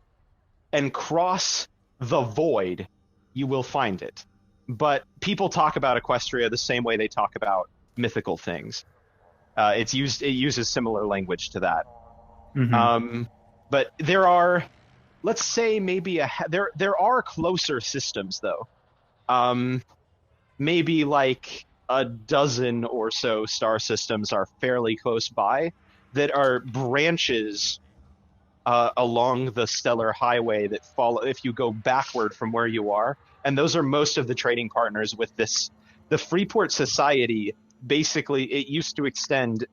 and cross the void, you will find it. But people talk about Equestria the same way they talk about mythical things. It uses similar language to that. But there are, let's say maybe there are closer systems though. Maybe like a dozen or so star systems are fairly close by that are branches along the stellar highway that follow if you go backward from where you are. And those are most of the trading partners with this. The Freeport Society, basically, it used to extend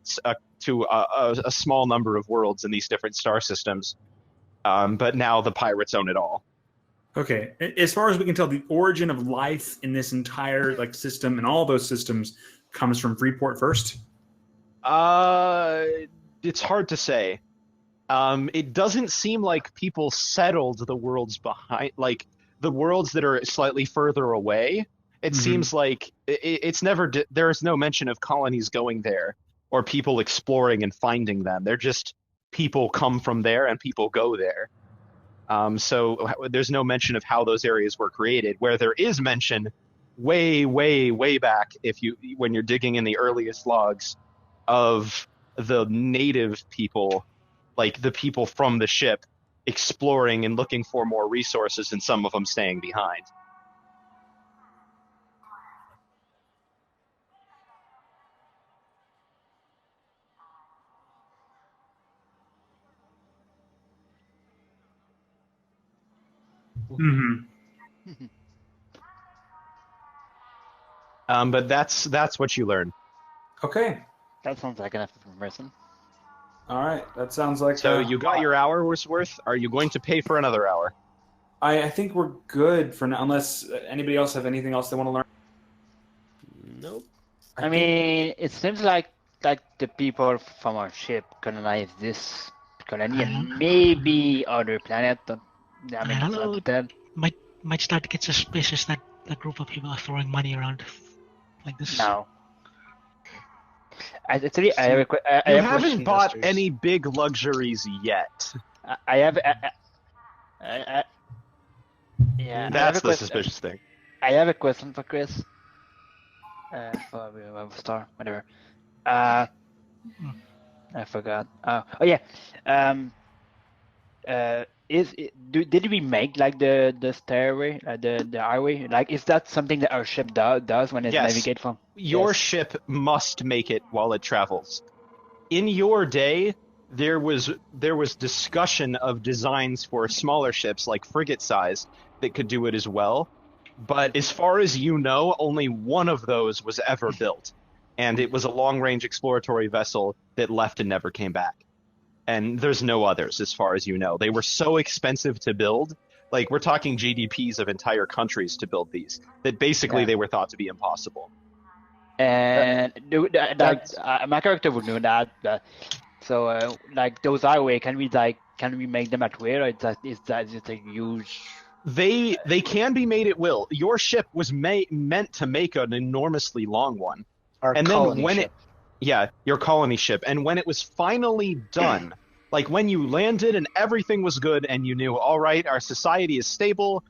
to a small number of worlds in these different star systems. But now the pirates own it all.
Okay, as far as we can tell, the origin of life in this entire like system and all those systems comes from Freeport first.
It's hard to say. It doesn't seem like people settled the worlds behind, like the worlds that are slightly further away. It seems like it's never. There's no mention of colonies going there or people exploring and finding them. They're just people come from there and people go there. So there's no mention of how those areas were created. Where there is mention, way, way, way back, when you're digging in the earliest logs, of the native people, like the people from the ship, exploring and looking for more resources, and some of them staying behind. But that's what you learn.
Okay.
That sounds like enough information.
All right. That sounds like.
So you got your hour's worth. Are you going to pay for another hour?
I think we're good for now, unless anybody else have anything else they want to learn.
Nope.
I mean, it seems like the people from our ship colonized this colony and maybe other planet. I mean,
I
it's
don't know.
not dead.
Might start to get suspicious that a group of people are throwing money around like this.
No. Actually, I have
You haven't bought any big luxuries yet.
I have. Yeah,
That's the suspicious thing.
I have a question for Chris. For Star, whatever. I forgot. Oh yeah. Did we make like the stairway, the highway? Like, is that something that our ship does when it navigates from?
Your ship must make it while it travels. In your day, there was discussion of designs for smaller ships, like frigate size, that could do it as well. But as far as you know, only one of those was ever built. And it was a long-range exploratory vessel that left and never came back. And there's no others, as far as you know. They were so expensive to build. Like, we're talking GDPs of entire countries to build these, that basically they were thought to be impossible.
And my character would know that. So, like, those highway, can we make them at will, or is that just a huge?
They can be made at will. Your ship was meant to make an enormously long one.
Our
and
colony
then when
ship.
your colony ship. And when it was finally done, like when you landed and everything was good and you knew, all right, our society is stable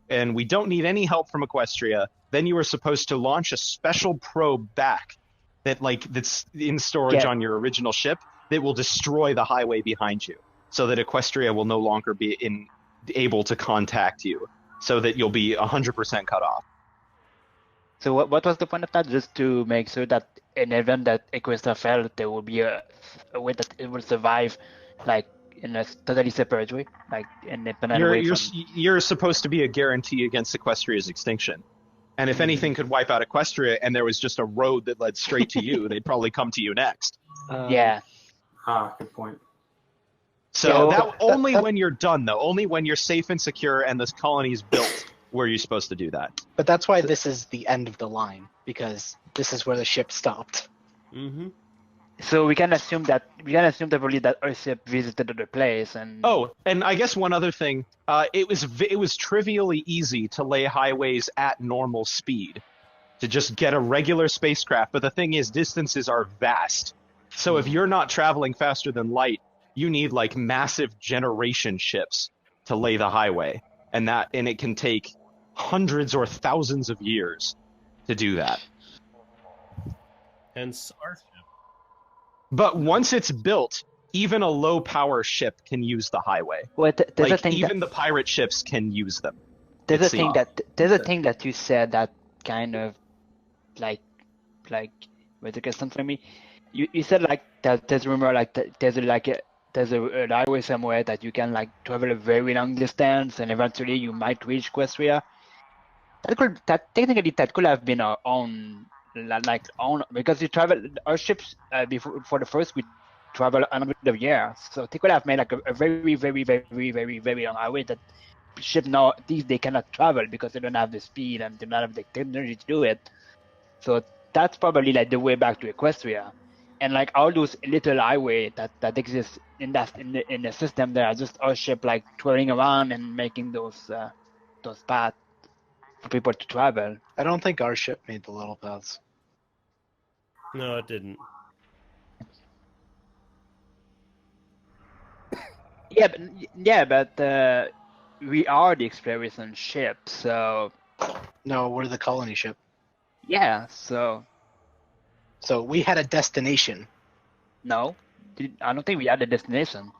and we don't need any help from Equestria, then you were supposed to launch a special probe back that's in storage on your original ship that will destroy the highway behind you, so that Equestria will no longer be able to contact you, so that you'll be 100% cut off.
So what was the point of that? Just to make sure that in the event that Equestria fell, there will be a way that it will survive, like in a totally separate way, like independent way.
You're supposed to be a guarantee against Equestria's extinction. And if anything could wipe out Equestria and there was just a road that led straight to you, they'd probably come to you next.
Yeah.
Good point.
So only when you're done, though. Only when you're safe and secure and this colony is built were you supposed to do that.
But that's why this is the end of the line, because this is where the ship stopped.
Mm-hmm.
So we can assume probably that our ship visited the place and.
Oh, and I guess one other thing, it was trivially easy to lay highways at normal speed, to just get a regular spacecraft. But the thing is, distances are vast. So if you're not traveling faster than light, you need like massive generation ships to lay the highway, and it can take hundreds or thousands of years to do that.
Hence our ship.
But once it's built, even a low power ship can use the highway.
Well, there's a thing
even the pirate ships can use them.
There's a thing that you said that kind of like was a question for me. You said like that there's a rumor like there's a highway somewhere that you can like travel a very long distance and eventually you might reach Equestria. That could have been our own because you travel our ships before the first we travel hundreds of years. So they could have made like a very, very, very, very, very long highway that ship now they cannot travel because they don't have the speed and they don't have the technology to do it. So that's probably like the way back to Equestria. And like all those little highway that exist in the system, there are just our ship like twirling around and making those paths for people to travel.
I don't think our ship made the little paths.
No, it didn't.
Yeah, but we are the exploration ship, so
No, we're the colony ship.
yeah. So
So we had a destination.
no, I don't think we had a destination.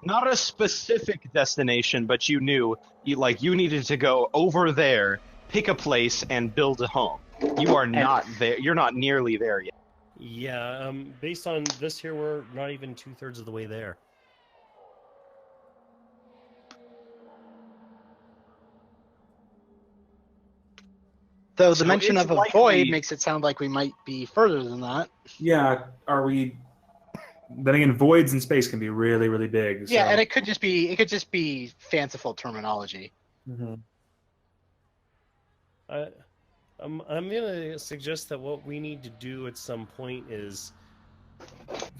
Not a specific destination, but you knew you needed to go over there, pick a place, and build a home. You are not there. You're not nearly there yet.
Yeah, based on this here, we're not even 2/3 of the way there.
Though the
So
mention
it's
of a
likely-
void makes it sound like we might be further than that.
Yeah, are we? Then again, voids in space can be really, really big.
Yeah,
so-
and it could just be fanciful terminology.
Mhm.
I'm gonna suggest that what we need to do at some point is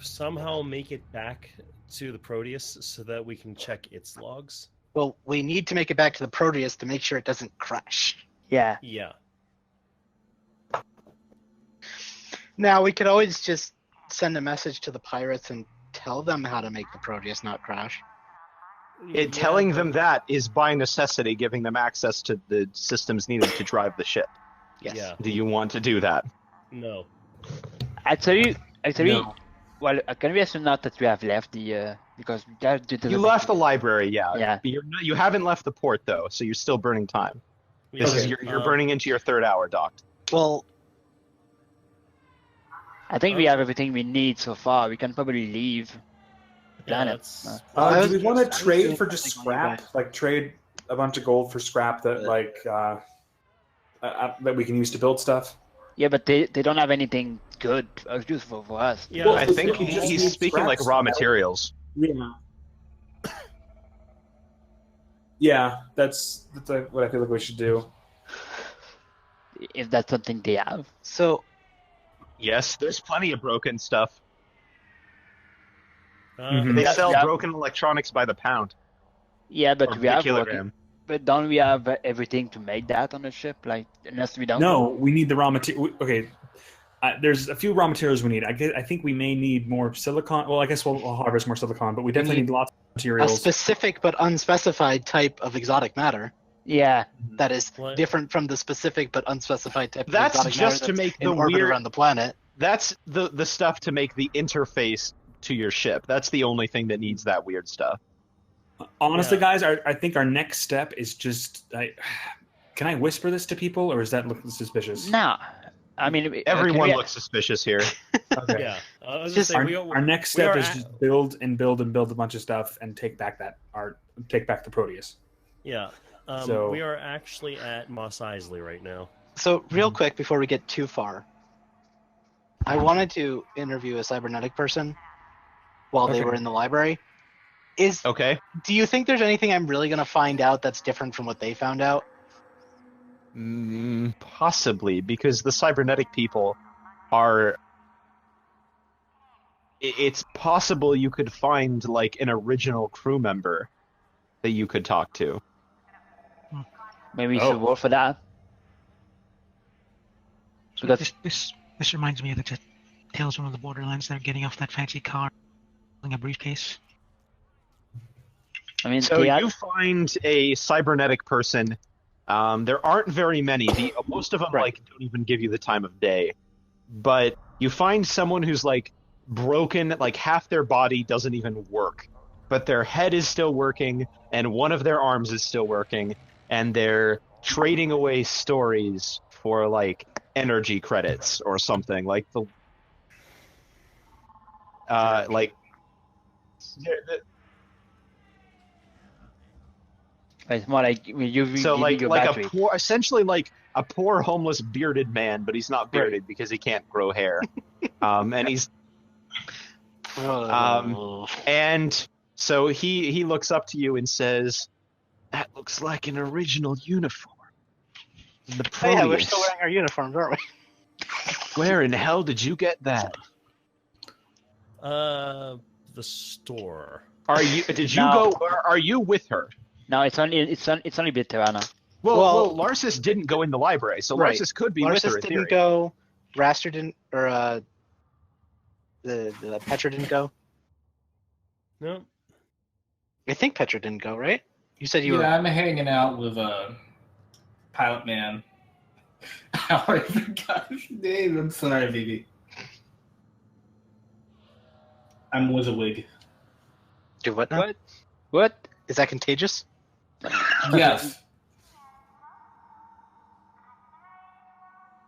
somehow make it back to the Proteus so that we can check its logs.
Well, we need to make it back to the Proteus to make sure it doesn't crash.
Yeah.
Yeah.
Now, we could always just send a message to the pirates and tell them how to make the Proteus not crash.
Telling
but-
them that is by necessity giving them access to the systems needed to drive the ship.
Yes.
Yeah.
Do you want to do that?
No.
Actually,
No.
well, can we assume not that we have left the because that
You left the library, yeah.
Yeah.
You haven't left the port though, so you're still burning time. This
Yeah.
is you're burning into your third hour, Doc.
Well,
I think we have everything we need so far. We can probably leave the
Yeah,
planet.
that's-
I was
Do we want to
just- I was
trade
doing
for just
something on the
scrap? Like trade a bunch of gold for scrap that that we can use to build stuff?
Yeah, but they don't have anything good or useful for us.
Yeah,
Well,
I
so
think
you just
he's
need
speaking like
scraps.
raw materials.
Yeah. Yeah, that's what I feel like we should do.
If that's something they have.
so
Yes, there's plenty of broken stuff.
Mhm.
They
Yeah,
sell
yeah.
broken electronics by the pound
Yeah, but
or
we
the
have
kilogram.
but don't we have everything to make that on the ship? Like, unless we don't.
No, we need the raw material. Okay, there's a few raw materials we need. I think we may need more silicon. Well, I guess we'll harvest more silicon, but we definitely need lots of
a
materials.
specific but unspecified type of exotic matter
Yeah.
that is
What?
different from the specific but unspecified type
That's
of exotic
just
matter
to
that's
make
in
the
orbit
weird-
around the planet.
That's the stuff to make the interface to your ship. That's the only thing that needs that weird stuff.
Honestly,
Yeah.
guys, I think our next step is just. Can I whisper this to people, or is that looking suspicious?
No. I mean,
Everyone
can we-
looks suspicious here.
Okay.
Yeah. I was
Just
gonna say,
Our next step
are
is
at-
just build and build and build a bunch of stuff and take back the Proteus.
Yeah.
So-
We are actually at Mos Eisley right now.
So, real quick before we get too far, I wanted to interview a cybernetic person while they
Okay.
were in the library.
Okay.
Do you think there's anything I'm really going to find out that's different from what they found out?
Possibly, because the cybernetic people are. It's possible you could find like an original crew member that you could talk to.
Maybe we
Oh.
should roll for that.
So
Because-
this reminds me of the Tales from the Borderlands. They're getting off that fancy car, holding a briefcase.
I mean,
So
they had-
you find a cybernetic person. There aren't very many. Most of them
Right.
like don't even give you the time of day. But you find someone who's like broken, like half their body doesn't even work, but their head is still working, and one of their arms is still working, and they're trading away stories for like energy credits or something like the. Like.
it's more like
So like
your
like
battery.
a poor, essentially like a poor homeless bearded man, but he's not bearded because he can't grow hair. And he's And so he looks up to you and says, "That looks like an original uniform." The
Oh, yeah, we're
Proteus.
still wearing our uniforms, aren't we?
Where in hell did you get that?
The store.
Did you
No.
go? Or are you with her?
No, it's only Veterana.
Well, Larsis didn't go in the library, so
Right.
Larsis could be with her
Larsis
in
didn't
theory.
go. Raster didn't, or the Petra didn't go.
No.
I think Petra didn't go, right? You said you
Yeah,
were.
I'm hanging out with Pilot Man. I already forgot his name. I'm sorry, baby. I'm Wizawig.
Do what now?
What?
Is that contagious?
Yes.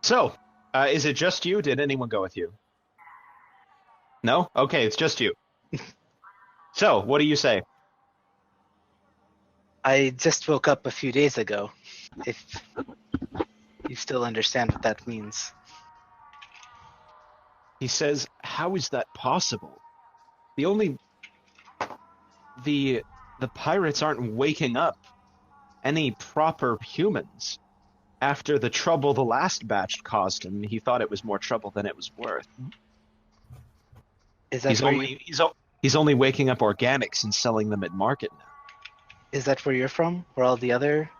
So, is it just you? Did anyone go with you? No? Okay, it's just you. So, what do you say?
I just woke up a few days ago. If you still understand what that means.
He says, "How is that possible? The pirates aren't waking up any proper humans. After the trouble the last batch caused him, he thought it was more trouble than it was worth.
Is that
He's only waking up organics and selling them at market now."
Is that where you're from? Where all the other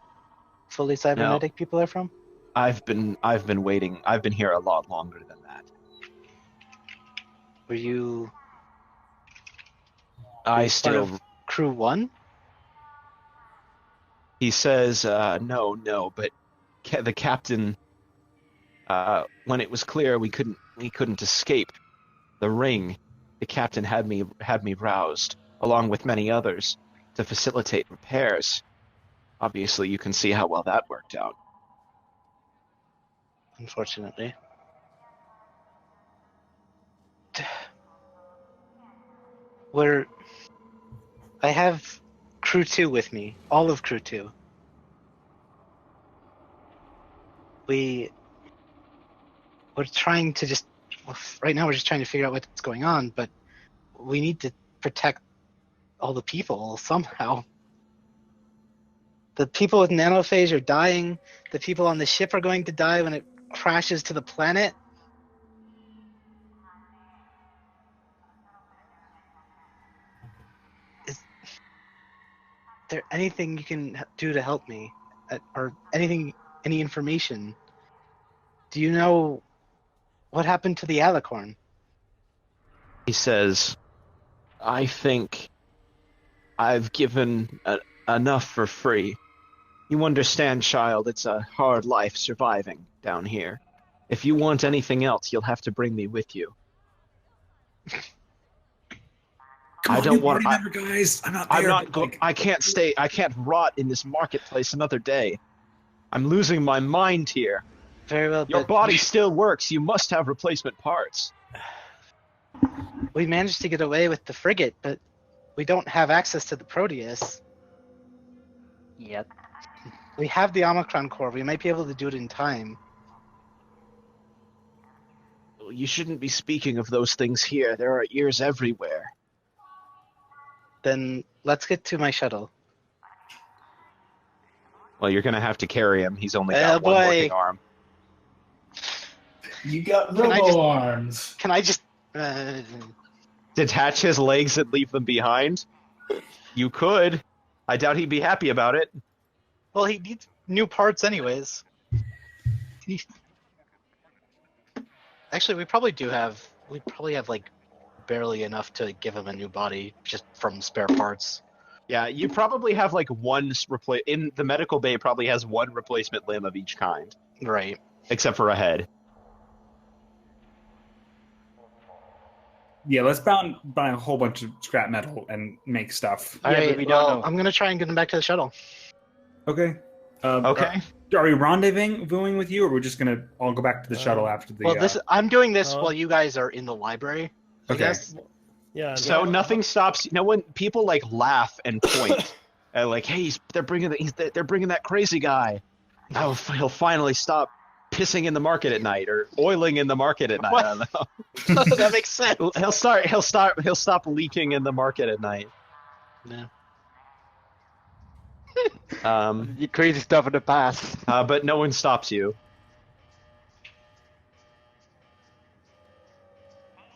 fully cybernetic people are from?
I've been waiting. I've been here a lot longer than that.
Were you
I
part
still.
of Crew 1?
He says, no, but the captain. When it was clear we couldn't escape the ring, the captain had me roused, along with many others, to facilitate repairs. Obviously, you can see how well that worked out.
Unfortunately. I have Crew 2 with me. All of Crew 2. We're trying to right now we're just trying to figure out what's going on, but we need to protect all the people somehow. The people with nanophage are dying. The people on the ship are going to die when it crashes to the planet. Is there anything you can do to help me? Or any information? Do you know what happened to the alicorn?
He says, "I think I've given enough for free. You understand, child, it's a hard life surviving down here. If you want anything else, you'll have to bring me with you." I don't want.
Guys, I'm not.
I'm
there,
not.
but, like,
I can't stay. I can't rot in this marketplace another day. I'm losing my mind here.
Very well,
Your
but
body still works. You must have replacement parts.
we managed to get away with the frigate, but we don't have access to the Proteus.
Yep.
We have the Omicron core. We might be able to do it in time.
You shouldn't be speaking of those things here. There are ears everywhere.
Then let's get to my shuttle.
Well, you're gonna have to carry him. He's only
Oh,
got one
boy.
working arm.
You got
Can I
robo
just-
arms.
Can I just...
Detach his legs and leave them behind? You could. I doubt he'd be happy about it.
Well, he needs new parts anyways. Actually, we probably have like barely enough to give him a new body just from spare parts.
Yeah, you probably have like one in the medical bay. Probably has one replacement limb of each kind,
Right.
except for a head.
yeah, let's buy a whole bunch of scrap metal and make stuff.
Yeah, but
Alright,
we don't know.
I'm gonna try and get him back to the shuttle.
Okay.
Okay.
Are we rendezvousing with you, or we're just gonna all go back to the shuttle after the?
Well, I'm doing this
uh,
while you guys are in the library. I
Okay.
guess.
Yeah.
So nothing stops. No one. People like laugh and point, like, "Hey, they're bringing that crazy guy. Oh, he'll finally stop pissing in the market at night or oiling in the market at night. I don't know.
That makes sense.
He'll stop leaking in the market at night.
Yeah.
The crazy stuff of the past.
But no one stops you.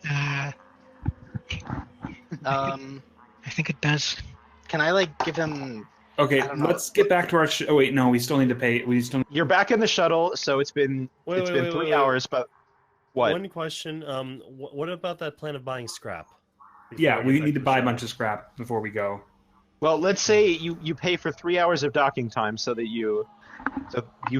Uh, I think it does.
Can I like give him?
Okay,
I don't know.
let's get back to our. Oh wait, no, we still need to pay. We still.
You're back in the shuttle, so it's been
Wait,
3 hours. But what?
One question. What about that plan of buying scrap?
Yeah,
Before
we
get
need to
back
buy a
the
bunch of scrap before we go.
Well, let's say you pay for 3 hours of docking time so you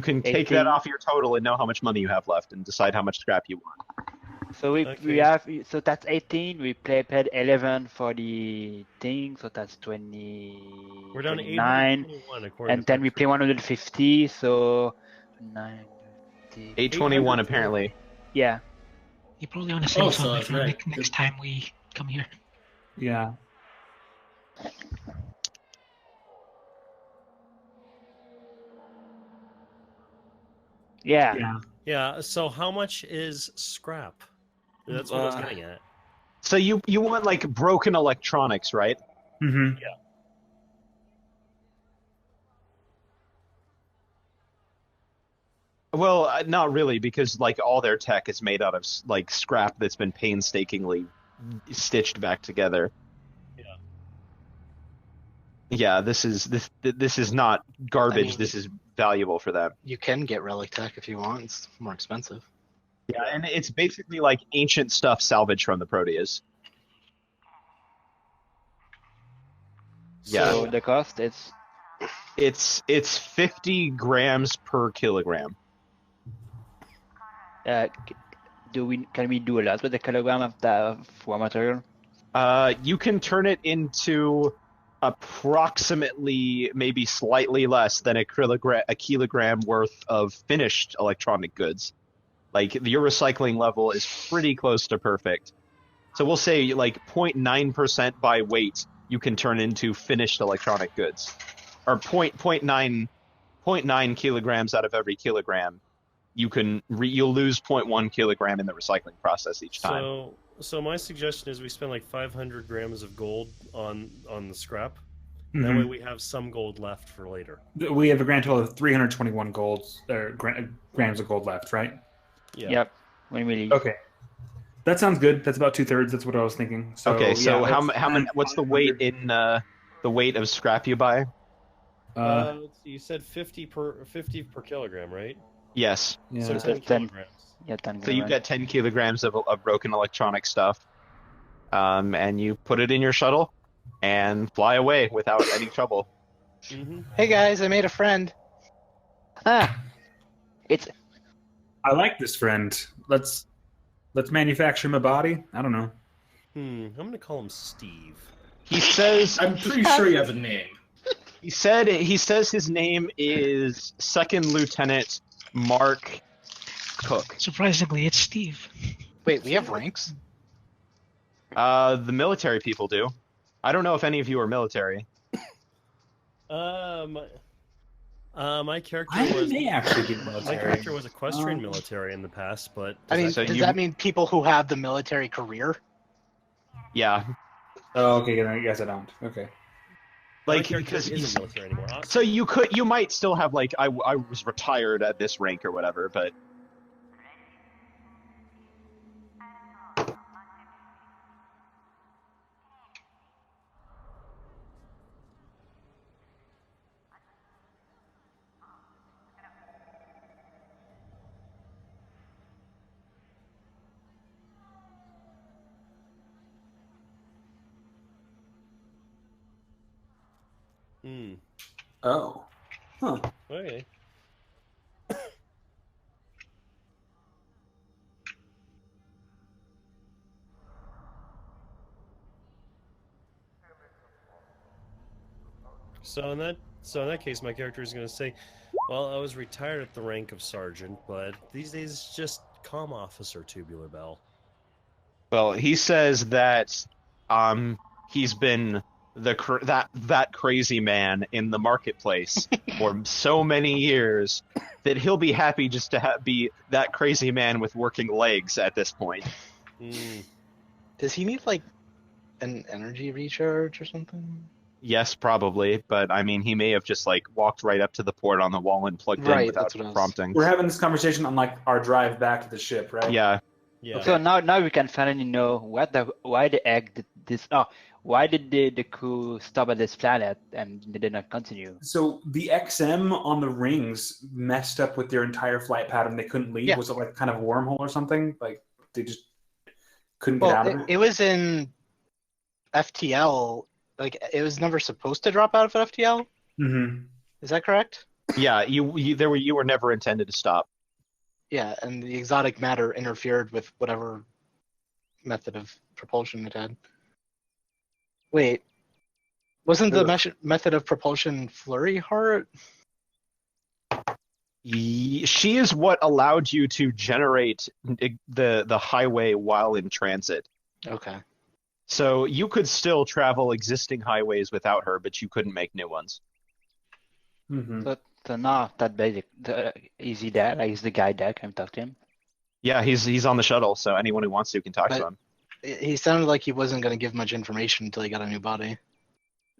can take
18.
that off your total and know how much money you have left and decide how much scrap you want.
So we
Okay.
have, so that's 18. We paid 11 for the thing, so that's 20.
We're down to
29,
821 according
and
to
then we pay 150. So 950.
821 apparently.
Yeah.
You probably want to save
Oh,
some
so
of it
that's
for
right.
next time we come here.
Yeah.
Yeah.
Yeah.
Yeah. So how much is scrap? That's what I was getting at.
So you want like broken electronics, right?
Mm-hmm.
Well, not really, because like all their tech is made out of like scrap that's been painstakingly stitched back together.
Yeah.
Yeah, this is not garbage.
I mean-
This is valuable for them.
You can get relic tech if you want. It's more expensive.
Yeah, and it's basically like ancient stuff salvaged from the Proteus. Yeah.
So the cost is
It's 50 grams per kilogram.
can we do a lot with the kilogram of the raw material?
You can turn it into approximately, maybe slightly less than a kilogram worth of finished electronic goods. Like your recycling level is pretty close to perfect. So we'll say like 0.9% by weight you can turn into finished electronic goods. Or 0.9 kilograms out of every kilogram. You'll lose 0.1 kilogram in the recycling process each time.
So my suggestion is we spend like 500 grams of gold on the scrap.
Mhm.
That way we have some gold left for later.
We have a grand total of 321 grams of gold left, right?
Yeah.
Yep. When we leave.
Okay. That sounds good. That's about 2/3. That's what I was thinking. So,
Okay, so
yeah,
how many? What's the weight in the weight of scrap you buy?
Let's see, you said 50 per kilogram, right?
Yes.
Yeah.
So 10
10.
kilograms.
Yeah, 10
So you
grams.
get 10 kilograms of broken electronic stuff, and you put it in your shuttle and fly away without any trouble.
Mm-hmm.
Hey guys, I made a friend.
It's
I like this friend. Let's manufacture him a body. I don't know.
I'm gonna call him Steve.
He says
I'm pretty sure you have a name.
he says his name is Second Lieutenant Mark Cook.
Surprisingly, it's Steve.
Wait, we have ranks?
The military people do. I don't know if any of you are military.
My character
I
was
may actually be
my
military.
character was equestrian military in the past, but
I mean,
So
does
you-
that mean people who have the military career?
Yeah,
Oh, okay. Then I guess I don't. Okay.
my
like
character
because
isn't military anymore.
so you might still have like I was retired at this rank or whatever, but
Oh. Huh.
Okay. So in that case, my character is going to say, "Well, I was retired at the rank of sergeant, but these days it's just comm officer, Tubular Bell."
well, he says that he's been that crazy man in the marketplace for so many years that he'll be happy just to be that crazy man with working legs at this point.
Does he need like an energy recharge or something?
Yes, probably, but I mean, he may have just like walked right up to the port on the wall and plugged in
Right,
without
that's what I was-
prompting.
We're having this conversation on like our drive back to the ship, right?
Yeah.
Yeah.
So now we can finally know why the egg did this. Oh, why did the crew stop at this planet and they did not continue?
So the XM on the rings messed up with their entire flight pattern. They couldn't leave.
Yeah.
Was it like kind of a wormhole or something? Like they just couldn't get
Well,
out of it?
it was in FTL. Like it was never supposed to drop out of FTL.
Mm-hmm.
Is that correct?
Yeah, you were never intended to stop.
Yeah, and the exotic matter interfered with whatever method of propulsion it had. Wait, wasn't the method of propulsion Flurry Heart?
She is what allowed you to generate the highway while in transit.
Okay.
So you could still travel existing highways without her, but you couldn't make new ones.
Mm-hmm.
So now that basic, is he there? Like, is the guy there? Can we talk to him?
Yeah, he's on the shuttle, so anyone who wants to can talk to him.
He sounded like he wasn't going to give much information until he got a new body.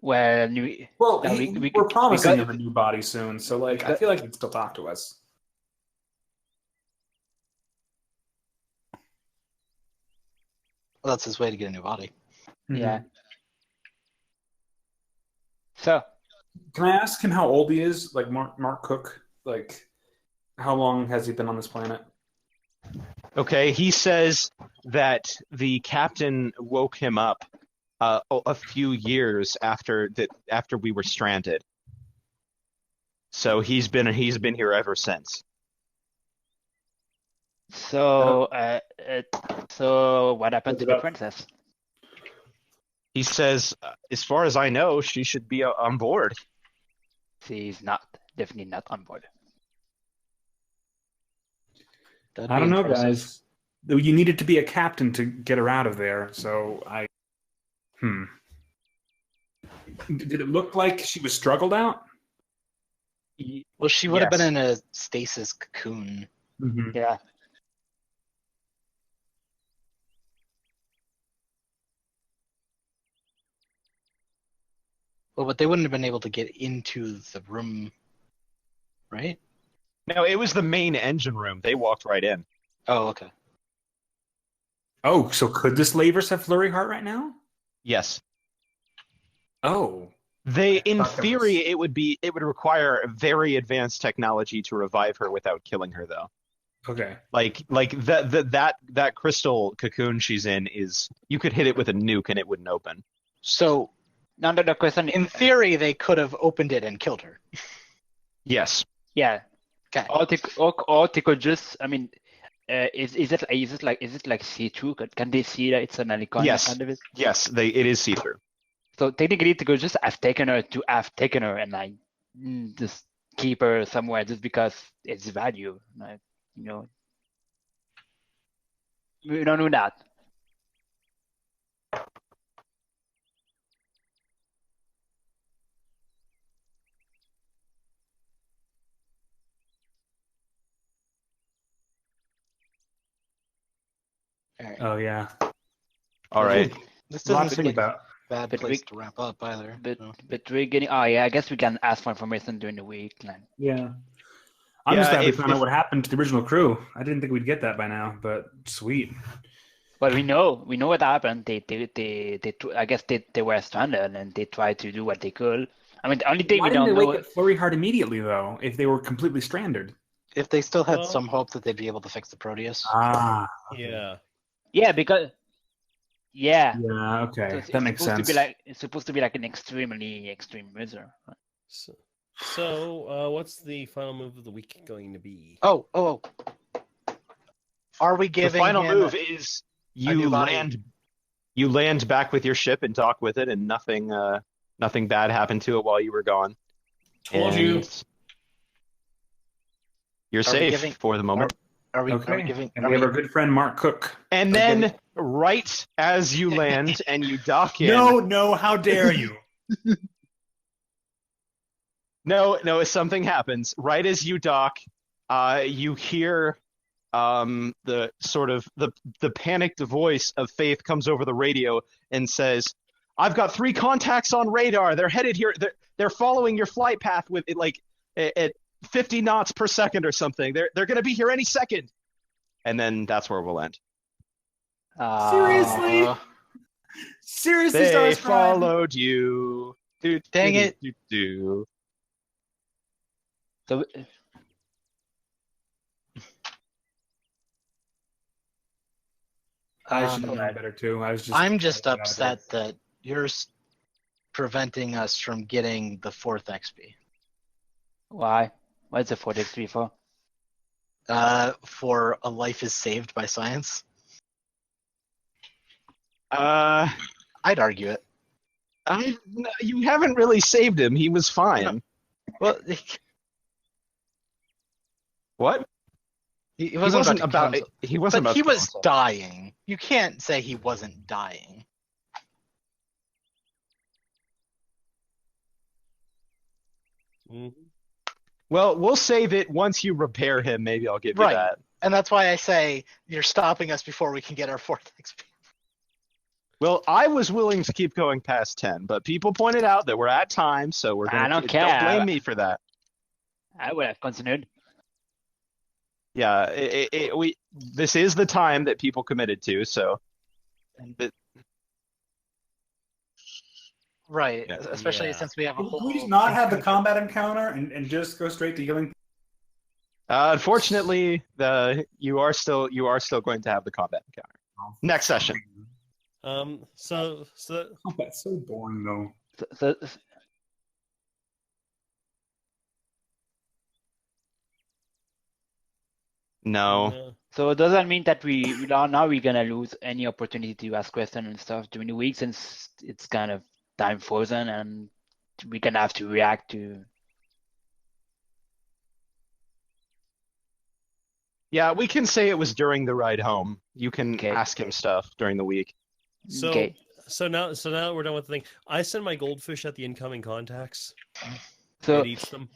Well,
Well,
no,
we're promising
got-
him a new body soon, so like I feel like he can still talk to us.
Well, that's his way to get a new body.
yeah. So
Can I ask him how old he is? Like Mark Cook? Like how long has he been on this planet?
Okay, he says that the captain woke him up a few years after we were stranded. So he's been here ever since.
so what happened to the princess?
He says, as far as I know, she should be on board.
She's definitely not on board.
That'd
I
be
don't know,
impressive.
guys. You needed to be a captain to get her out of there, so Did it look like she was struggled out?
Well, she would have
Yes.
been in a stasis cocoon.
Mm-hmm.
Yeah.
Well, but they wouldn't have been able to get into the room, right?
No, it was the main engine room. They walked right in.
Oh, okay.
Oh, so could this Lavers have Flurry Heart right now?
Yes.
Oh.
In
thought there
theory,
was-
it would require very advanced technology to revive her without killing her, though.
Okay.
Like that crystal cocoon she's in is, you could hit it with a nuke and it wouldn't open.
So,
Now the question
in theory, they could have opened it and killed her.
Yes.
yeah.
Okay.
Or they could just, I mean, is it like see-through? Can they see that it's an icon
Yes.
kind of it?
Yes, it is see-through.
So technically, they could just have taken her and like just keep her somewhere just because it's value. Like, you know, we don't know that.
All right.
Oh yeah.
All right.
This
Lots
doesn't
to
seem
think
like a
about.
bad
But
place
we-
to wrap up either.
But
so.
but we're getting. Oh yeah, I guess we can ask for information during the week. Like,
Yeah. I'm
Yeah,
just glad we
if-
found
if-
out what happened to the original crew. I didn't think we'd get that by now, but sweet.
but we know what happened. I guess they were stranded and they tried to do what they could. I mean, the only thing
Why
we
didn't
don't
they
know.
wake up Flurry Heart immediately though? If they were completely stranded.
If they still had
Well-
some hope that they'd be able to fix the Proteus.
Ah.
Yeah.
Yeah, because yeah.
Yeah.
So
Okay.
it's
That makes
supposed
sense.
to be like it's supposed to be like an extremely extreme measure.
So what's the final move of the week going to be?
Oh. Are we
The
giving
final
him
move is
new
you
body.
land back with your ship and dock with it, and nothing bad happened to it while you were gone.
Told
And
you.
You're
we
safe
giving-
for the moment.
Are we
Okay.
giving?
And
Are
we have
we,
our good friend Mark Cook.
And then, right as you land and you dock in,
No, how dare you?
No, something happens. Right as you dock, you hear the sort of the panicked voice of Faith comes over the radio and says, "I've got 3 contacts on radar. They're headed here. They're following your flight path with it like at 50 knots per second or something. They're going to be here any second." And then that's where we'll end.
Seriously? Seriously,
They
Stars Prime?
followed you.
Dang it.
Do.
So
I should have known better too.
I'm just upset that you're preventing us from getting the 4th XP.
why? What's the 4 XP for?
For a life is saved by science. I'd argue it.
You haven't really saved him. He was fine.
Well,
What?
he wasn't
about. He wasn't
but
about.
he
to
was
console.
dying. You can't say he wasn't dying.
Well, we'll save it once you repair him. Maybe I'll give you
Right.
that.
And that's why I say you're stopping us before we can get our 4th XP.
Well, I was willing to keep going past 10, but people pointed out that we're at time, so we're going
I
to.
don't care.
Don't blame me for that.
I would have continued.
Yeah, this is the time that people committed to, so.
Right.
Yeah.
Especially
Yeah.
since we have a whole.
Can we just not have the combat encounter and just go straight to healing?
Unfortunately, you are still going to have the combat encounter. Next session.
So
Combat's so boring though.
So,
No.
so does that mean that we are now we're gonna lose any opportunity to ask questions and stuff during the week since it's kind of time frozen and we're gonna have to react to.
Yeah, we can say it was during the ride home. You can
Okay.
ask him stuff during the week.
so
Okay.
so now that we're done with the thing, I send my goldfish at the incoming contacts.
So
It eats them.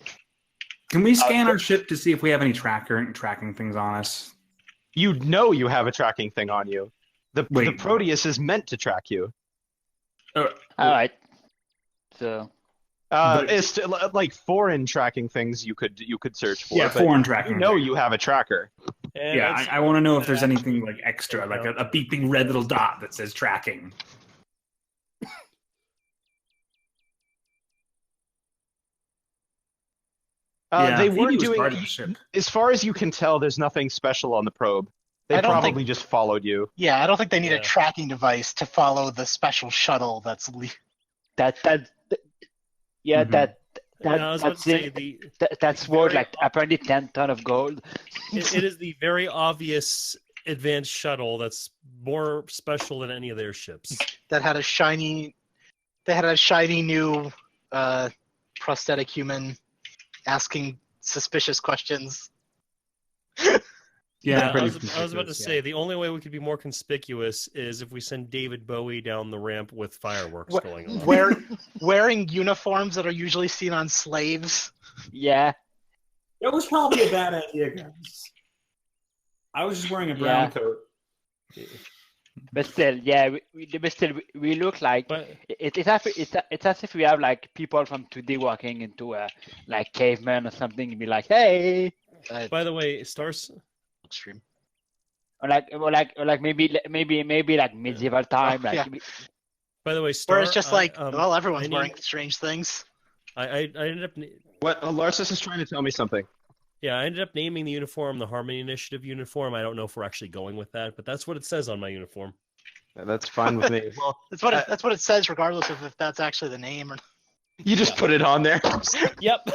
Can we scan our ship to see if we have any tracking things on us?
You know you have a tracking thing on you. The
Wait.
Proteus is meant to track you.
all right. So
But-
It's like foreign tracking things you could search for.
Yeah,
but
foreign tracking.
you know you have a tracker.
And
Yeah,
I'd-
I want to know if there's anything like extra, like a beeping red little dot that says tracking. Yeah,
They
Phoebe
weren't
was
doing.
part of the ship.
As far as you can tell, there's nothing special on the probe. They
I don't
probably
think-
just followed you.
Yeah, I don't think they need
Yeah.
a tracking device to follow the special shuttle that's.
that yeah
Mhm.
I was about
that's
to say
it. That's worth
very-
like apparently 10 ton of gold.
it is the very obvious advanced shuttle that's more special than any of their ships.
that had a shiny. They had a shiny new prosthetic human asking suspicious questions.
Yeah,
I
pretty
was about to
conspicuous,
say the only way we could be more conspicuous is if we send David Bowie down the ramp with fireworks
Wh-
going on.
Wearing uniforms that are usually seen on slaves.
Yeah.
That was probably a bad idea, guys. I was just wearing a brown
Yeah.
coat.
But still, yeah, we look like
But
it's as if we have like people from today walking into a like caveman or something and be like, hey,
by the way, Stars.
Extreme.
or like maybe like medieval time, like
yeah.
By the way, Star.
Where it's just like, well,
I
everyone's
need-
wearing strange things.
I ended up.
What? Larsis is trying to tell me something.
Yeah, I ended up naming the uniform the Harmony Initiative uniform. I don't know if we're actually going with that, but that's what it says on my uniform.
That's fine with me. Well,
That's what it says, regardless of if that's actually the name or.
you just put it on there.
Yep.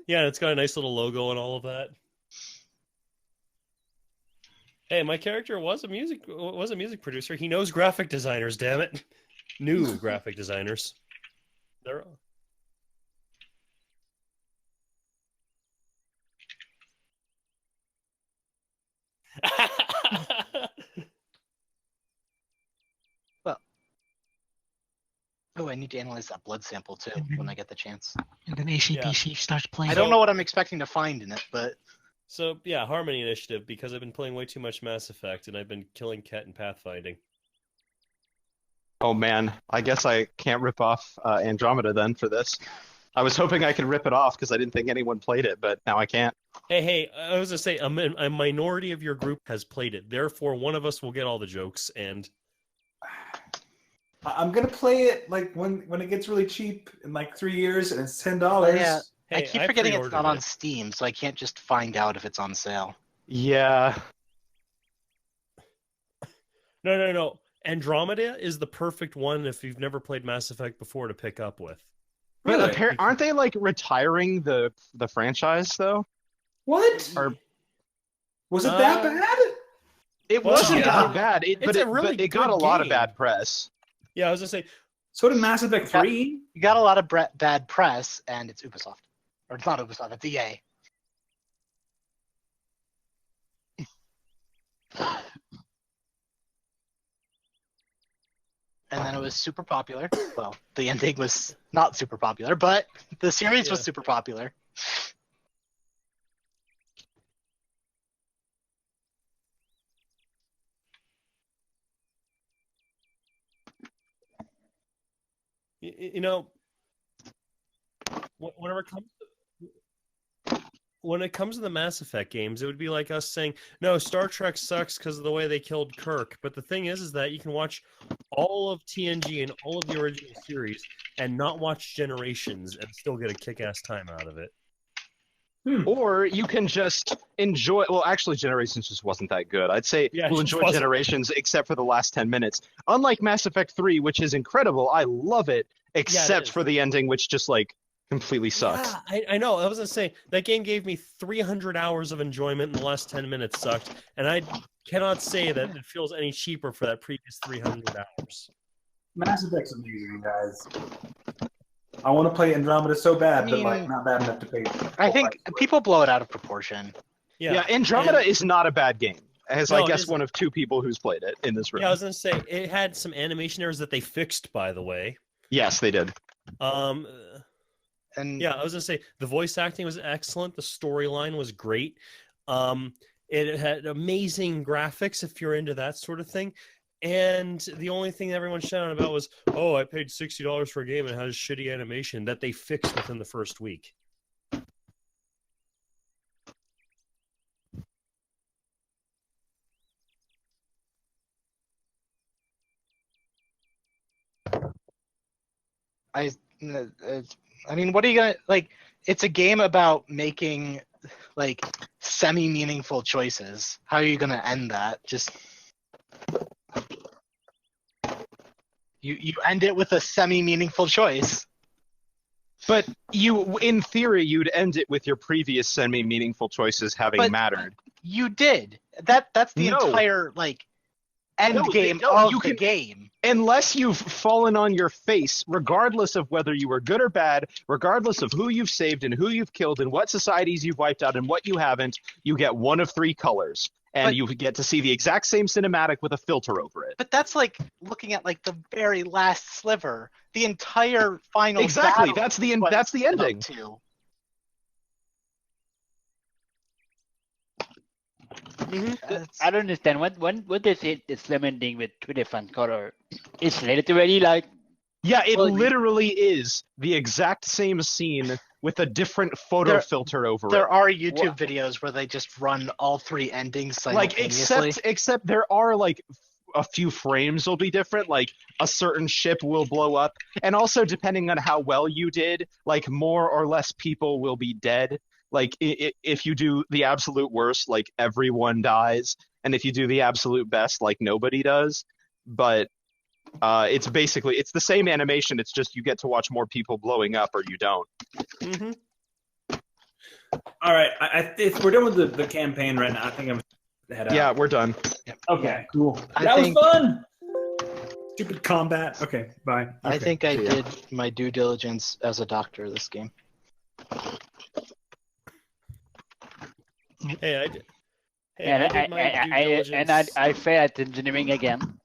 Yeah, it's got a nice little logo and all of that. Hey, my character was a music producer. He knows graphic designers. Damn it, new graphic designers. They're.
Well, I need to analyze that blood sample too when I get the chance.
And then ACDC starts playing.
I don't know what I'm expecting to find in it, but
So yeah, Harmony Initiative, because I've been playing way too much Mass Effect and I've been killing Ket and pathfinding.
Oh man, I guess I can't rip off Andromeda then for this. I was hoping I could rip it off because I didn't think anyone played it, but now I can't.
Hey, I was gonna say a minority of your group has played it. Therefore, one of us will get all the jokes, and
I'm gonna play it like when it gets really cheap in like 3 years and it's $10.
yeah,
hey,
I keep forgetting it's not
pre-ordered
on
it.
Steam, so I can't just find out if it's on sale.
Yeah.
No. Andromeda is the perfect one if you've never played Mass Effect before to pick up with.
But
Really?
aren't they like retiring the franchise though?
What?
Or
Was it that bad?
it
Well,
wasn't
yeah.
that bad.
It's a really
but it got
good
a lot of
game.
bad press.
Yeah, I was gonna say
So did Mass Effect 3?
You got a lot of bad press, and it's Ubisoft. Or it's not Ubisoft, it's EA. And then it was super popular. Well, the ending was not super popular, but the series was
Yeah.
super popular.
you know, when it comes to the Mass Effect games, it would be like us saying, "No, Star Trek sucks because of the way they killed Kirk." But the thing is that you can watch all of TNG and all of the original series and not watch Generations and still get a kick-ass time out of it.
Or you can just enjoy. Well, actually, Generations just wasn't that good. I'd say
Yeah, it
we'll
just
enjoy
wasn't.
Generations except for the last 10 minutes. Unlike Mass Effect 3, which is incredible, I love it, except
is.
for the ending, which just like completely sucks.
Yeah, I know. I was gonna say that game gave me 300 hours of enjoyment, and the last 10 minutes sucked. And I cannot say that it feels any cheaper for that previous 300 hours.
Mass Effect's amazing, guys. I want to play Andromeda so bad,
I
but like
mean,
not bad enough to pay.
I think people blow it out of proportion.
Yeah, Andromeda
and-
is not a bad game. As
No,
I
it
guess
isn't.
one of two people who's played it in this room.
Yeah, I was gonna say it had some animation errors that they fixed, by the way.
Yes, they did.
And
Yeah, I was gonna say the voice acting was excellent. The storyline was great. It had amazing graphics if you're into that sort of thing. And the only thing everyone shouted about was, "Oh, I paid $60 for a game and it has shitty animation that they fixed within the first week."
I mean, what are you gonna like? It's a game about making like semi-meaningful choices. How are you gonna end that? Just you end it with a semi-meaningful choice.
But in theory, you'd end it with your previous semi-meaningful choices having
But-
mattered.
You did. That's the
No.
entire like end
No,
game
no,
of
you
the
can-
game.
Unless you've fallen on your face, regardless of whether you were good or bad, regardless of who you've saved and who you've killed and what societies you've wiped out and what you haven't, you get one of three colors. And
But-
you get to see the exact same cinematic with a filter over it.
But that's like looking at like the very last sliver. The entire final
Exactly.
battle
That's the
is what
that's the
it's up
ending.
to. That's-
I don't understand what they say the slam ending with two different color. It's literally like
Yeah, it
Well, you-
literally is the exact same scene with a different photo
There-
filter over
There
it.
are YouTube videos where they just run all three endings
Like
simultaneously.
except there are like a few frames will be different, like a certain ship will blow up, and also depending on how well you did, like more or less people will be dead. Like if you do the absolute worst, like everyone dies, and if you do the absolute best, like nobody does. But it's the same animation. It's just you get to watch more people blowing up, or you don't.
Mm-hmm.
All right, if we're done with the campaign right now, I think I'm gonna head out.
Yeah, we're done.
Okay, cool.
I
That
think-
was fun. Stupid combat. Okay, bye.
I
Okay.
think I
See ya.
did my due diligence as a doctor this game.
Hey, I did. Hey,
and
I did my due diligence.
I failed at engineering again.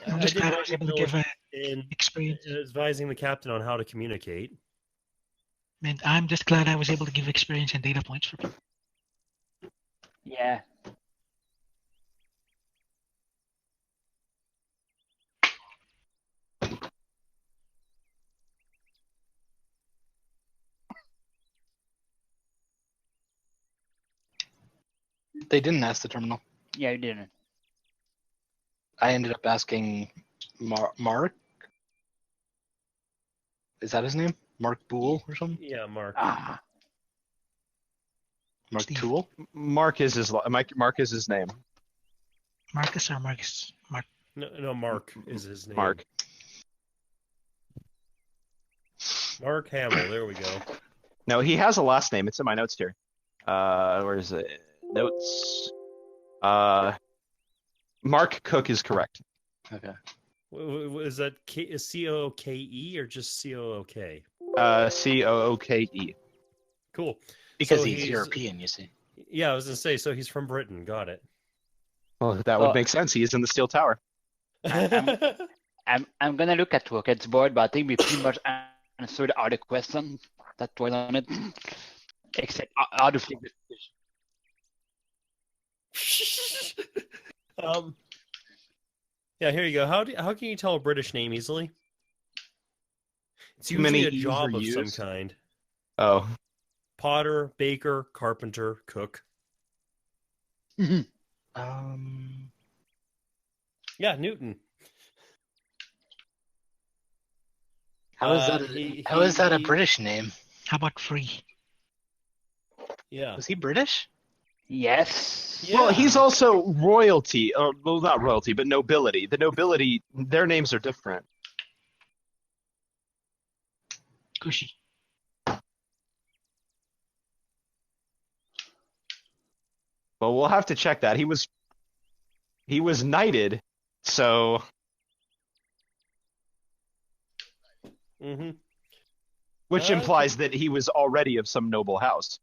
I
I'm just
did
glad
my
I was
due
able to give
diligence in
experience.
advising the captain on how to communicate.
And I'm just glad I was able to give experience and data points for people.
Yeah.
They didn't ask the terminal.
Yeah, you didn't.
I ended up asking Mark. Is that his name? Mark Boole or something?
Yeah, Mark.
Ah.
Mark
Steve.
Toole?
Mark is his name.
Marcus or Marcus? Mark.
No, Mark is his name.
Mark.
Mark Hamill. There we go.
No, he has a last name. It's in my notes here. Where is it? Notes. Mark Cook is correct.
Okay.
Is that C-O-O-K-E or just C-O-O-K?
Cooke.
Cool.
Because
So
he's European, you see.
Yeah, I was gonna say. So he's from Britain. Got it.
Well, that would make sense. He is in the Steel Tower.
I'm gonna look at Rocket's board, but I think we pretty much answered all the questions that was on it, except how to flip the fish.
Yeah, here you go. How can you tell a British name easily? It's
Too many
usually a
E's
job
are
of some
used?
kind.
Oh.
Potter, baker, carpenter, cook. Yeah, Newton.
How is that? How is that a British name?
How about free?
Yeah.
Was he British?
Yes.
Yeah.
Well, he's also royalty. Well, not royalty, but nobility. The nobility, their names are different.
Cushy.
Well, we'll have to check that. He was knighted, so
Mm-hmm.
which implies that he was already of some noble house.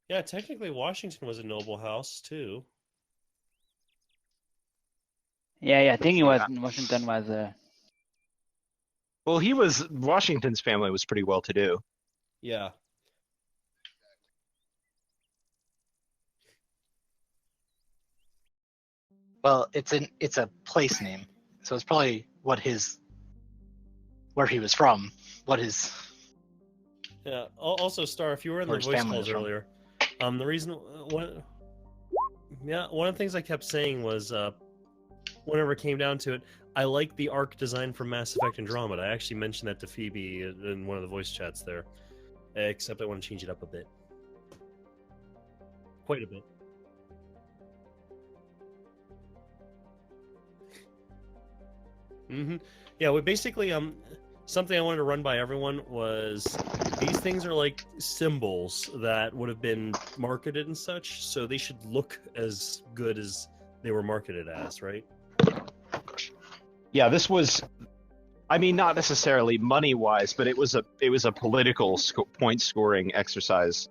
Yeah, technically Washington was a noble house too.
Yeah, I think he was. Washington was.
Well, Washington's family was pretty well to do.
Yeah.
Well, it's a place name, so it's probably where he was from,
Yeah. Also, Star, if you were in the
Where his
voice
family
calls
was from.
earlier, the reason one of the things I kept saying was whenever it came down to it, I like the arc design from Mass Effect Andromeda. I actually mentioned that to Phoebe in one of the voice chats there, except I want to change it up a bit, quite a bit. Mm-hmm. Yeah, well, basically, something I wanted to run by everyone was these things are like symbols that would have been marketed and such, so they should look as good as they were marketed as, right?
Yeah, this was, I mean, not necessarily money-wise, but it was a political point scoring exercise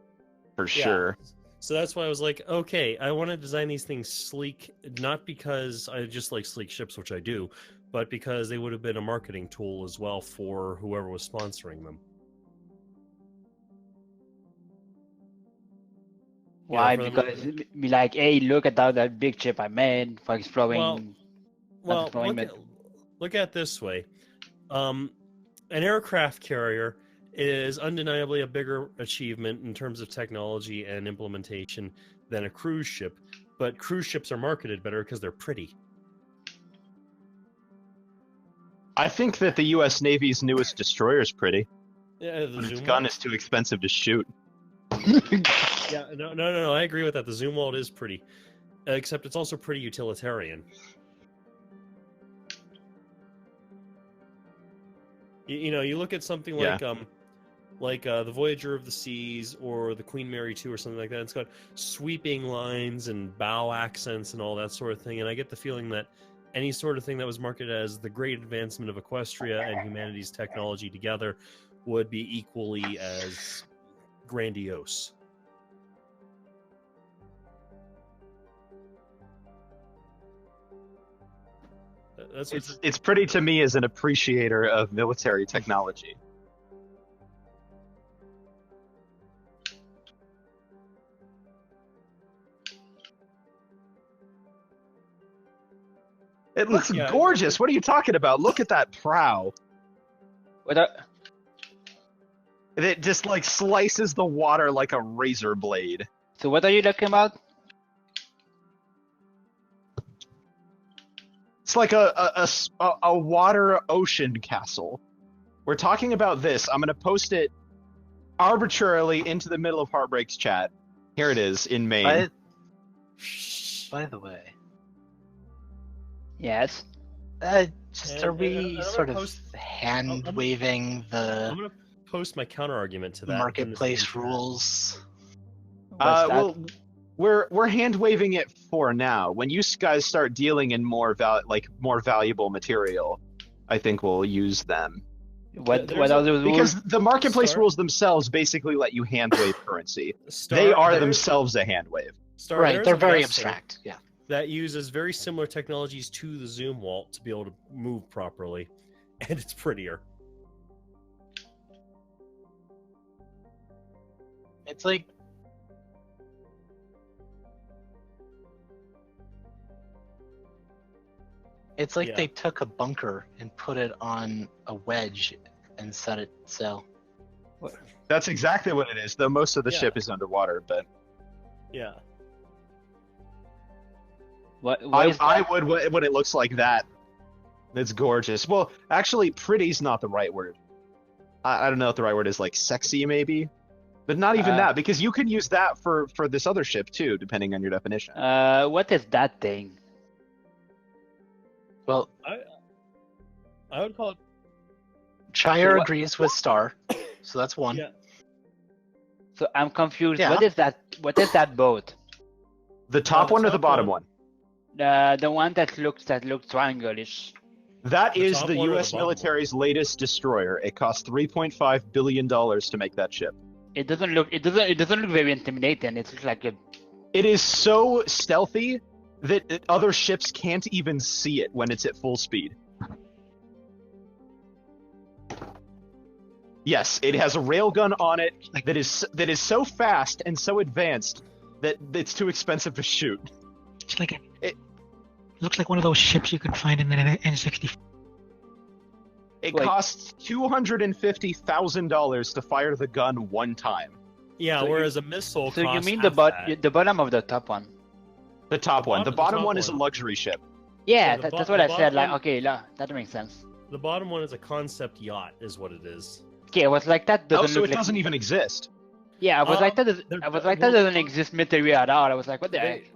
for sure.
So that's why I was like, okay, I want to design these things sleek, not because I just like sleek ships, which I do, but because they would have been a marketing tool as well for whoever was sponsoring them.
Why?
for them-
Because it'd be like, hey, look at that big chip I made for exploring.
Well, look at it this way. An aircraft carrier is undeniably a bigger achievement in terms of technology and implementation than a cruise ship, but cruise ships are marketed better because they're pretty.
I think that the U.S. Navy's newest destroyer is pretty.
Yeah,
But its gun is too expensive to shoot.
Yeah, no, I agree with that. The Zoomwald is pretty, except it's also pretty utilitarian. You look at something like the Voyager of the Seas or the Queen Mary 2 or something like that. It's got sweeping lines and bow accents and all that sort of thing. And I get the feeling that any sort of thing that was marketed as the great advancement of Equestria and humanity's technology together would be equally as grandiose. that's
It's pretty to me as an appreciator of military technology. It looks
Yeah.
gorgeous. What are you talking about? Look at that prow. It just like slices the water like a razor blade.
So what are you talking about?
It's like a water ocean castle. We're talking about this. I'm gonna post it arbitrarily into the middle of Heartbreak's chat. Here it is in Maine.
By the way,
Yes.
just
And-
are
and
we
I'm
sort
gonna
of
post-
hand waving
I'm
the
gonna post my counter argument to that. in the
marketplace
same chat.
rules?
What's that?
Well, we're hand waving it for now. When you guys start dealing in more valuable material, I think we'll use them.
What
there's
are
a-
those rules?
Because the marketplace
Star?
rules themselves basically let you hand wave currency.
Star,
They are
there's-
themselves a hand wave.
Star,
Right,
there's
they're
a
very
vessel
abstract. Yeah.
that uses very similar technologies to the zoom wall to be able to move properly, and it's prettier.
It's like
Yeah.
they took a bunker and put it on a wedge and set it sail.
That's exactly what it is, though most of the
Yeah.
ship is underwater, but
Yeah.
What
I
is that?
would when it looks like that. It's gorgeous. Well, actually, pretty's not the right word. I don't know if the right word is like sexy, maybe, but not even that, because you can use that for this other ship too, depending on your definition.
What is that thing?
Well,
I would call it.
Shire
what-
agrees with Star, so that's one.
Yeah.
So I'm confused.
Yeah.
What is that? What is that boat?
The top
the
one or the
top
bottom
one.
one?
The one that looks triangle-ish.
That
The
is
top
the
one or the
U.S.
bottom one?
military's latest destroyer. It cost $3.5 billion to make that ship.
It doesn't look very intimidating. It looks like a
It is so stealthy that other ships can't even see it when it's at full speed. Yes, it has a railgun on it that is so fast and so advanced that it's too expensive to shoot.
It's like
It-
looks like one of those ships you could find in the N64.
It
Wait.
costs $250,000 to fire the gun one time.
Yeah,
So you-
whereas a missile.
So you
costs
mean
half that.
the bottom of the top one?
The top one. The
the
bottom
top
one is a
one.
luxury ship.
Yeah,
the
that's
bo-
what
the
I said.
bottom
Like,
one-
okay, that makes sense.
The bottom one is a concept yacht, is what it is.
Okay, I was like that doesn't
Oh, so
look
it
like.
doesn't even exist.
Yeah, I was like that.
they're-
I was like
well,
that doesn't exist material at all. I was like, what the heck?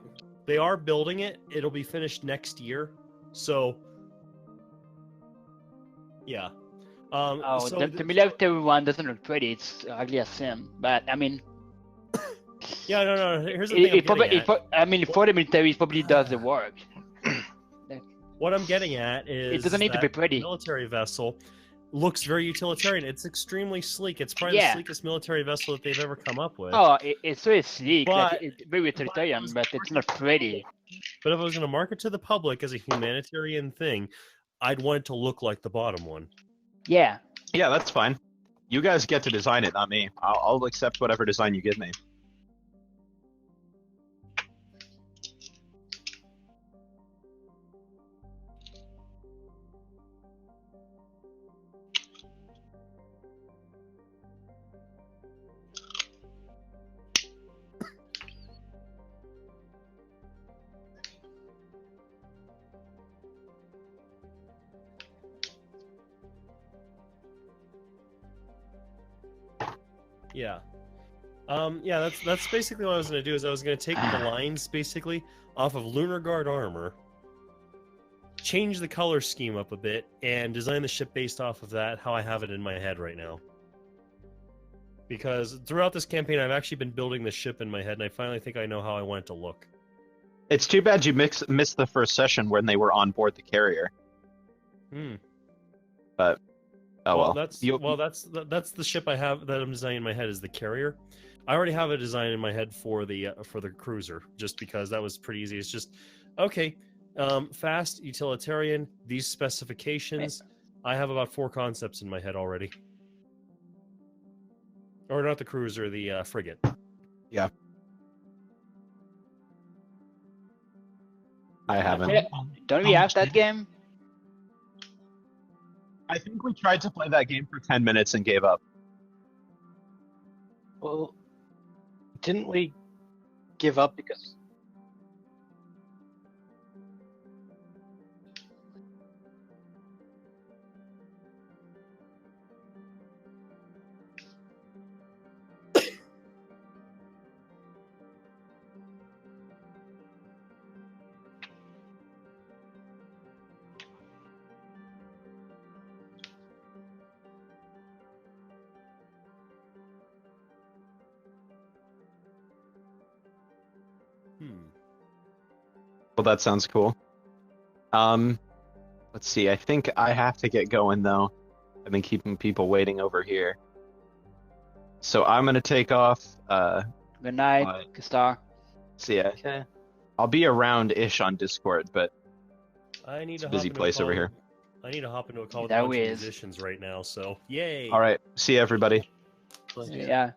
They are building it. It'll be finished next year. So, yeah.
Oh,
so
the military one doesn't look pretty. It's ugly as sin. But I mean,
yeah, no. Here's the thing. I'm
it probably,
getting at.
I mean, for the military, it probably does the work.
What I'm getting at is
It doesn't need to be
that
pretty.
the military vessel looks very utilitarian. It's extremely sleek. It's probably
Yeah.
the sleekest military vessel that they've ever come up with.
Oh, it's very sleek. Like,
But-
it's very utilitarian, but it's not pretty.
But if I was going to market to the public as a humanitarian thing, I'd want it to look like the bottom one.
Yeah.
Yeah, that's fine. You guys get to design it, not me. I'll accept whatever design you give me.
Yeah. Yeah, that's basically what I was going to do. Is I was going to take the lines basically off of Lunar Guard armor, change the color scheme up a bit, and design the ship based off of that. How I have it in my head right now. Because throughout this campaign, I've actually been building the ship in my head, and I finally think I know how I want it to look.
It's too bad you missed the first session when they were on board the carrier.
Hmm.
But oh well.
That's
You'll-
that's the ship I have that I'm designing in my head is the carrier. I already have a design in my head for the cruiser, just because that was pretty easy. It's just okay. Fast, utilitarian, these specifications. I have about 4 concepts in my head already. Or not the cruiser, the frigate.
I haven't.
Yeah. Don't we have that game?
I think we tried to play that game for 10 minutes and gave up.
Well, didn't we give up because
Well, that sounds cool. Let's see. I think I have to get going though. I've been keeping people waiting over here. So I'm gonna take off.
Good night,
Alright.
Kistar.
See ya.
okay?
I'll be around-ish on Discord, but
I need
it's a
to
busy
hop into
place
a call.
over here.
I need to hop into a call with
That
a bunch of
is.
musicians right now, so yay!
All right. See you, everybody.
Yeah.